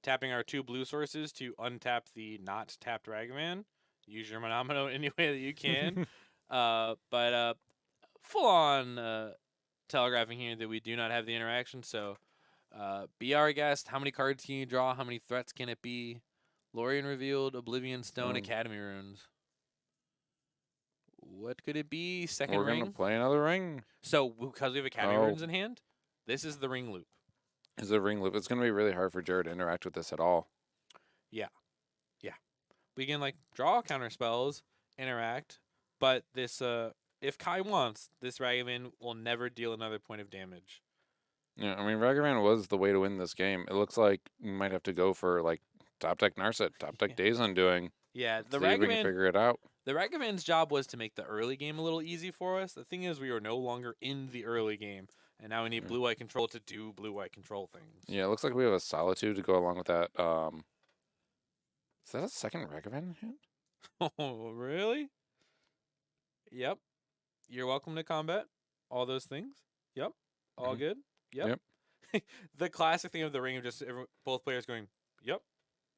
tapping our 2 blue sources to untap the not tapped Ragavan. Use your Manamo any way that you can. But full on telegraphing here that we do not have the interaction. So be our guest. How many cards can you draw? How many threats can it be? Lorien revealed, Oblivion Stone, Academy Runes. What could it be? 2nd We're ring? going to play another ring. So because we have Academy Oh. Runes in hand, this is the ring loop. Is a ring loop. It's going to be really hard for Jared to interact with this at all. We can like draw counter spells, interact, but this if Kai wants, this Ragavan will never deal another point of damage. Yeah, I mean, Ragavan was the way to win this game. It looks like we might have to go for, like, top deck Narset, top deck Days Undoing. Yeah, the See if we can Ragavan figure it out. the Ragavan's job was to make the early game a little easy for us. The thing is we are no longer in the early game, and now we need blue white control to do blue white control things. Yeah, it looks like we have a Solitude to go along with that. Is that a second Ragavan in hand? Oh, really? Yep. You're welcome to combat. All those things. Yep. All Mhm. good. Yep. The classic thing of the ring of just both players going, yep.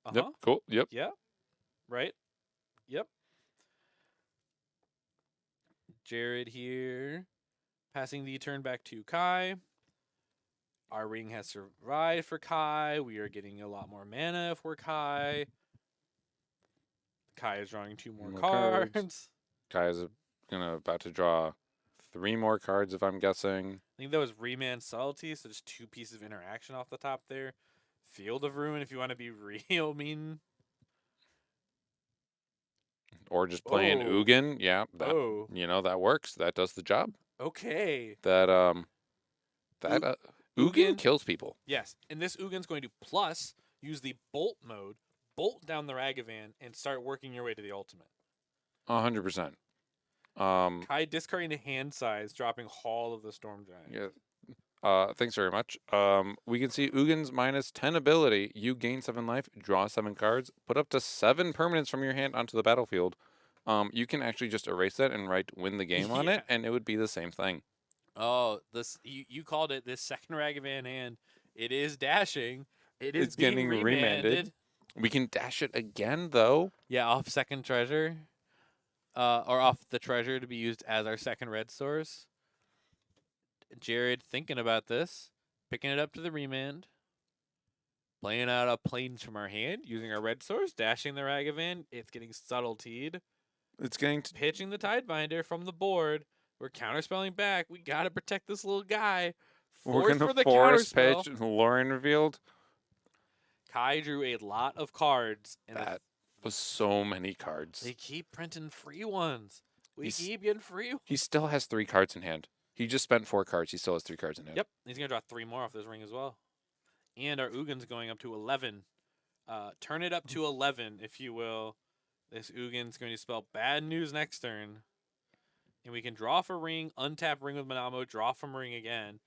Uh-huh. Yep, cool. Yep. Yep. Right. Yep. Jared here. Passing the turn back to Kai. Our ring has survived for Kai. We are getting a lot more mana if we're Kai. Kai is drawing 2 more More cards. cards. Kai is about to draw 3 more cards, if I'm guessing. I think that was Remand Subtlety, so just 2 pieces of interaction off the top there. Field of Ruin if you want to be real mean. Or just playing Oh. Ugin. Yeah, that, Oh, that works. That does the job. okay. That Ugin Ugin- kills people. Yes, and this Ugin's going to plus use the bolt mode, bolt down the Ragavan, and start working your way to the ultimate. 100%. Kai discarding to hand size, dropping Hall of the Storm Giant. Yeah. Thanks very much. We can see Ugin's minus 10 ability. You gain 7 life, draw 7 cards, put up to 7 permanents from your hand onto the battlefield. You can actually just erase that and write win the game on Yeah. it, and it would be the same thing. Oh, this you called it this second Ragavan hand. It is dashing. It is It's being getting remanded. remanded. We can dash it again, though. Yeah, off second treasure. Or off the treasure to be used as our second red source. Jared thinking about this, picking it up to the remand, playing out a planes from our hand, using our red source, dashing the Ragavan. It's getting subtletied. It's getting to Pitching the Tidebinder from the board. We're counterspelling back. We got to protect this little guy. We're Force going for the to force counterspell. pitch. Lauren revealed. Kai drew a lot of cards. And That was so many cards. they keep printing free ones. We He's- keep getting free. He still has 3 cards in hand. He just spent 4 cards. He still has 3 cards in hand. Yep. He's going to draw 3 more off this ring as well. and our Ugin's going up to 11. Turn it up to 11, if you will. This Ugin's going to spell bad news next turn. And we can draw for ring, untap ring with Manamo, draw from ring again.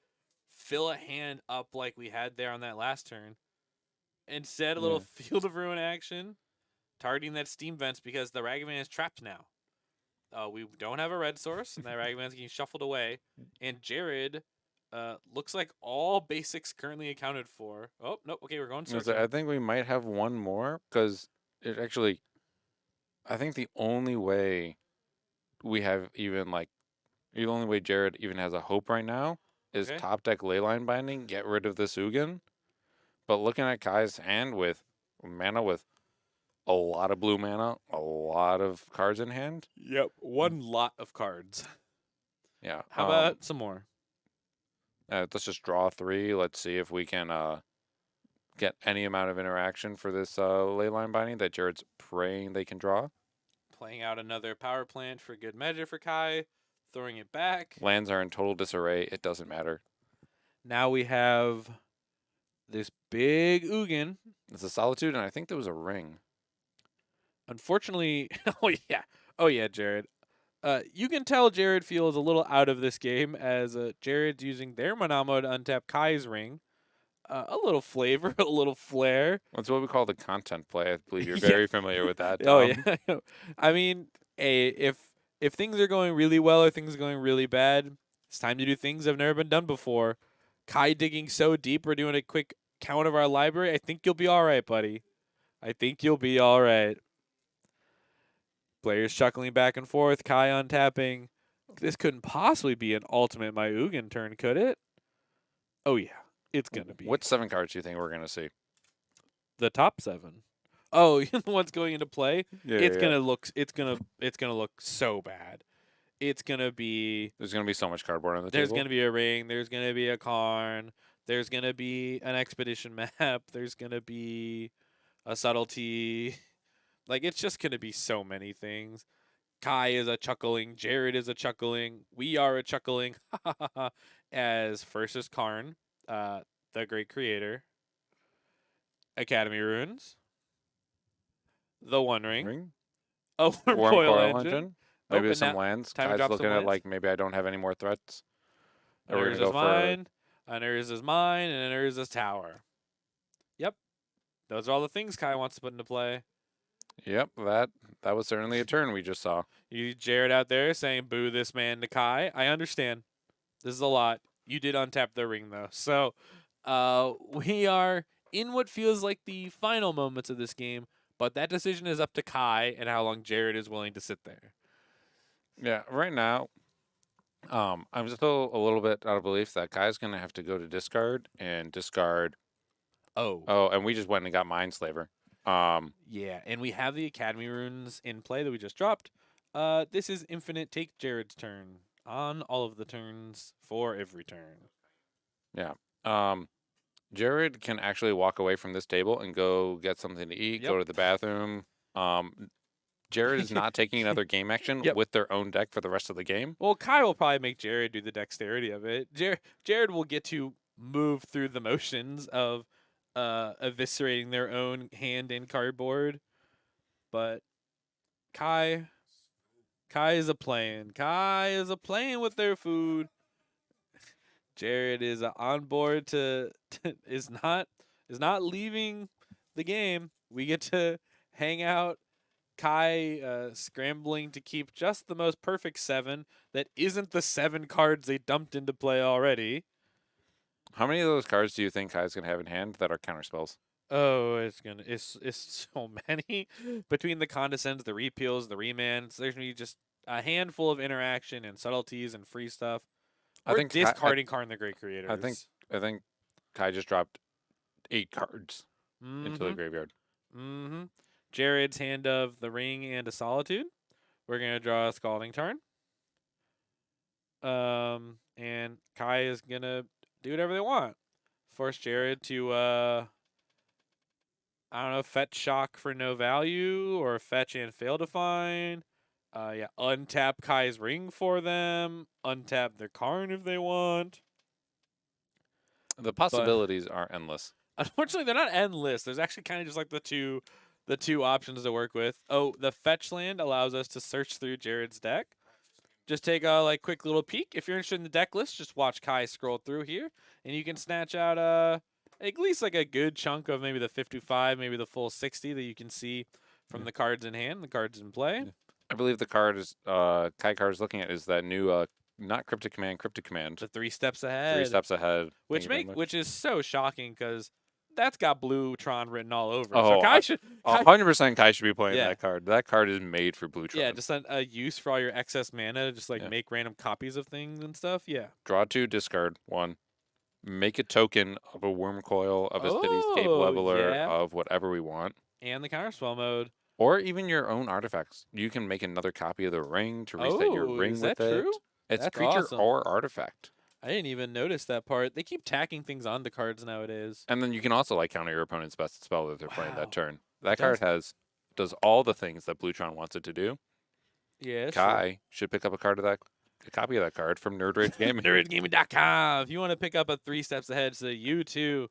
Fill a hand up like we had there on that last turn. Instead, a little Field of Ruin action, targeting that Steam Vents because the Ragavan is trapped now. We don't have a red source, and that Ragavan's getting shuffled away. And Jared looks like all basics currently accounted for. Oh, no, okay, we're going circle. I think we might have one more, because it actually, I think the only way we have even, like, the only way Jared even has a hope right now is Okay. top deck Leyline Binding, get rid of this Ugin. But looking at Kai's hand with mana, with a lot of blue mana, a lot of cards in hand. Yep, one lot of cards. Yeah. How about some more? Let's just draw 3. Let's see if we can get any amount of interaction for this Leyline Binding that Jared's praying they can draw. Playing out another power plant for good measure for Kai. Throwing it back. Lands are in total disarray. It doesn't matter. Now we have this big Ugin. It's a Solitude, and I think there was a ring. Unfortunately, oh yeah, Jared. You can tell Jared feels a little out of this game as Jared's using their Manamo to untap Kai's ring. A little flavor, a little flair. That's what we call the content play. I believe you're very familiar with that. Oh yeah. I mean, if things are going really well or things are going really bad, it's time to do things that have never been done before. Kai digging so deep, we're doing a quick count of our library. I think you'll be all right, buddy. I think you'll be all right. Players chuckling back and forth. Kai untapping. This couldn't possibly be an ultimate my Ugin turn, could it? Oh yeah, it's gonna be. What 7 cards do you think we're gonna see? The top 7? Oh, the one's going into play. Yeah, It's gonna look. It's gonna look so bad. It's gonna be. There's gonna be so much cardboard on the There's table. gonna be a ring. There's gonna be a Karn. There's gonna be an expedition map. There's gonna be a subtlety. Like, it's just gonna be so many things. Kai is a chuckling. Jared is a chuckling. We are a chuckling. As first is Karn, the great creator. Academy Runes. The One Ring. Oh, Warm Boil Coil Engine. Engine. Maybe and some now- lands. time to Kai's drop some looking at lands. like, maybe I don't have any more threats. Or we're Unearth gonna is go for mine. Unearth is mine, and Unearth is tower. Yep. Those are all the things Kai wants to put into play. Yep, that was certainly a turn we just saw. You Jared out there saying boo this man to Kai. I understand. This is a lot. You did untap the ring though. So we are in what feels like the final moments of this game, but that decision is up to Kai and how long Jared is willing to sit there. Yeah, right now, I'm still a little bit out of belief that Kai's gonna have to go to discard and discard. Oh, And we just went and got Mindslaver. yeah, and we have the Academy Runes in play that we just dropped. This is infinite. Take Jared's turn on all of the turns for every turn. Jared can actually walk away from this table and go get something to eat, go Yep. to the bathroom. Jared is not taking another game action Yep. with their own deck for the rest of the game. Well, Kai will probably make Jared do the dexterity of it. Jared will get to move through the motions of eviscerating their own hand in cardboard. But Kai is a playing. Kai is a playing with their food. Jared is on board to is not leaving the game. We get to hang out. Kai scrambling to keep just the most perfect 7 that isn't the 7 cards they dumped into play already. How many of those cards do you think Kai's gonna have in hand that are counterspells? Oh, it's so many. Between the condescends, the repeals, the remands, there's gonna be just a handful of interaction and subtleties and free stuff. I We're think discarding Karn the Great Creators. I think Kai just dropped 8 cards into the Mhm. graveyard. Mm-hmm. Jared's hand of the ring and a solitude. We're gonna draw a scalding tarn. And Kai is gonna do whatever they want. Force Jared to I don't know, fetch shock for no value or fetch and fail to find. Untap Kai's ring for them. Untap their Karn if they want. The possibilities are endless. Unfortunately, they're not endless. There's actually kind of just like the two options to work with. Oh, the fetch land allows us to search through Jared's deck. Just take a quick little peek. If you're interested in the deck list, just watch Kai scroll through here, and you can snatch out at least like a good chunk of maybe the 55, maybe the full 60 that you can see from the cards in hand, the cards in play. Yeah. I believe the card is Kai card is looking at is that new not cryptic command, The 3 steps ahead. 3 steps ahead. Which is so shocking because that's got blue Tron written all over. Oh, so Kai should 100% Kai should be playing Yeah. that card. That card is made for blue Tron. Yeah, just a use for all your excess mana to just Yeah. make random copies of things and stuff. Yeah. Draw 2, discard 1. Make a token of a worm coil, of a cityscape Oh, leveler, yeah. of whatever we want. And the counterspell mode. Or even your own artifacts. You can make another copy of the ring to reset your Oh, ring is with that it. true? It's That's creature awesome. or artifact. I didn't even notice that part. They keep tacking things onto cards nowadays. And then you can also counter your opponent's best spell that they're playing Wow. that turn. That does- card does all the things that Bluetron wants it to do. Yeah. Kai should pick up a copy of that card from Nerd Rage Gaming. NerdRageGaming.com. If you want to pick up a 3 steps ahead so you too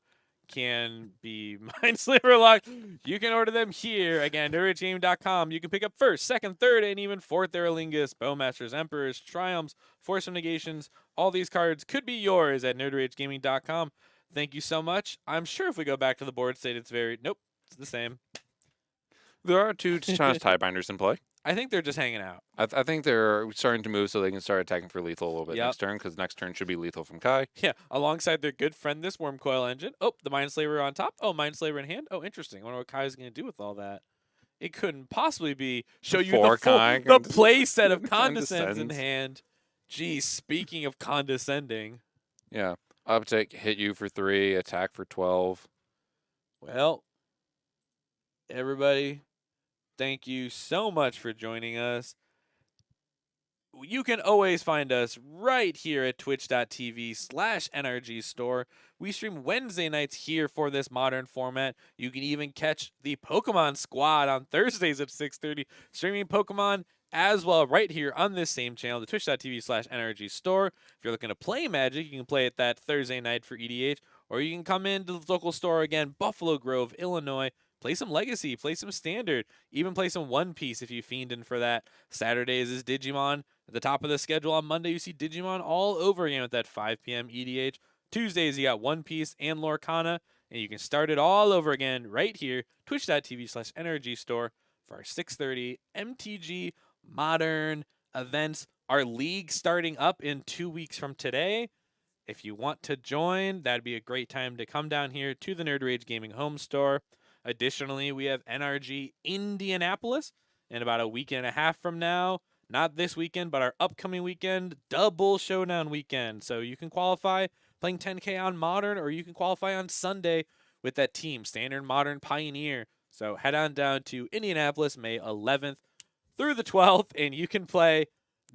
can be Mindslaver locked, you can order them here. Again, NerdRageGaming.com. You can pick up first, second, third, and even fourth Aerolingus, Bowmasters, Emperors, Triumphs, Force of Negations. All these cards could be yours at NerdRageGaming.com. Thank you so much. I'm sure if we go back to the board state, it's nope, it's the same. There are 2 Chance Tiebinders in play. I think they're just hanging out. I think they're starting to move so they can start attacking for lethal a little bit Yep. next turn, because next turn should be lethal from Kai. Yeah, alongside their good friend, this Worm Coil Engine. Oh, the Mindslaver on top. Oh, Mindslaver in hand. Oh, interesting. I wonder what Kai's going to do with all that. It couldn't possibly be show you Before the full, Kai the can- play set of Condescends in Condescends. hand. Geez, speaking of condescending, Yeah. Uptick, hit you for 3, attack for 12. well, everybody, thank you so much for joining us. You can always find us right here at twitch.tv/NRG store. We stream Wednesday nights here for this modern format. You can even catch the Pokemon Squad on Thursdays at 6:30, streaming Pokemon as well right here on this same channel, the twitch.tv/NRG store. If you're looking to play Magic, you can play it that Thursday night for EDH, or you can come into the local store again, Buffalo Grove, Illinois. Play some Legacy, play some Standard, even play some One Piece if you fiending for that. Saturdays is Digimon. At the top of the schedule on Monday, you see Digimon all over again with that 5 p.m. EDH. Tuesdays, you got One Piece and Lorcana, and you can start it all over again right here, twitch.tv/NRG store for our 6:30 MTG Modern events. Our league starting up in 2 weeks from today. If you want to join, that'd be a great time to come down here to the Nerd Rage Gaming home store. Additionally, we have NRG Indianapolis in about a week and a half from now. Not this weekend, but our upcoming weekend, double showdown weekend. So you can qualify playing 10K on Modern, or you can qualify on Sunday with that team, Standard, Modern, Pioneer. So head on down to Indianapolis, May 11th through the 12th, and you can play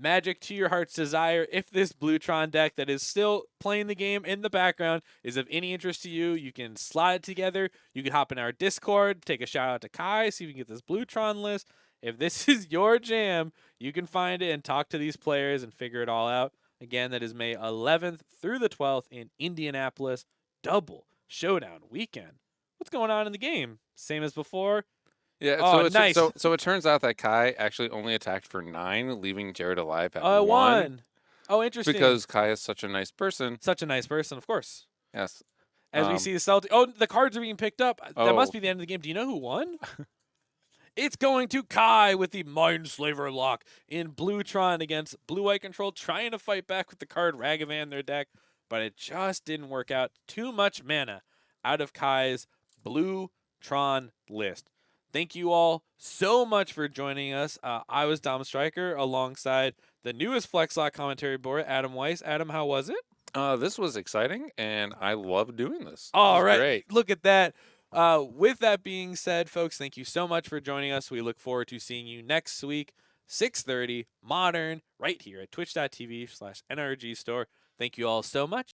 Magic to your heart's desire. If this Bluetron deck that is still playing the game in the background is of any interest to you, you can slide it together. You can hop in our Discord, take a shout out to Kai, see if you can get this Bluetron list. If this is your jam, you can find it and talk to these players and figure it all out. Again, that is May 11th through the 12th in Indianapolis. Double showdown weekend. What's going on in the game? Same as before. Yeah, Oh, nice. so it turns out that Kai actually only attacked for 9, leaving Jared alive at 1. One. Oh, interesting. Because Kai is such a nice person. Such a nice person, of course. Yes. As we see the Celtics. Oh, the cards are being picked up. That must Oh. be the end of the game. Do you know who won? It's going to Kai with the Mindslaver lock in Bluetron against Blue-White Control, trying to fight back with the card Ragavan in their deck, but it just didn't work out. Too much mana out of Kai's Bluetron list. Thank you all so much for joining us. I was Dom Stryker alongside the newest Flex Lock commentary board, Adam Weiss. Adam, how was it? This was exciting, and I love doing this. All It was right. Great. Look at that. With that being said, folks, thank you so much for joining us. We look forward to seeing you next week, 6:30 Modern, right here at twitch.tv/NRG store. Thank you all so much.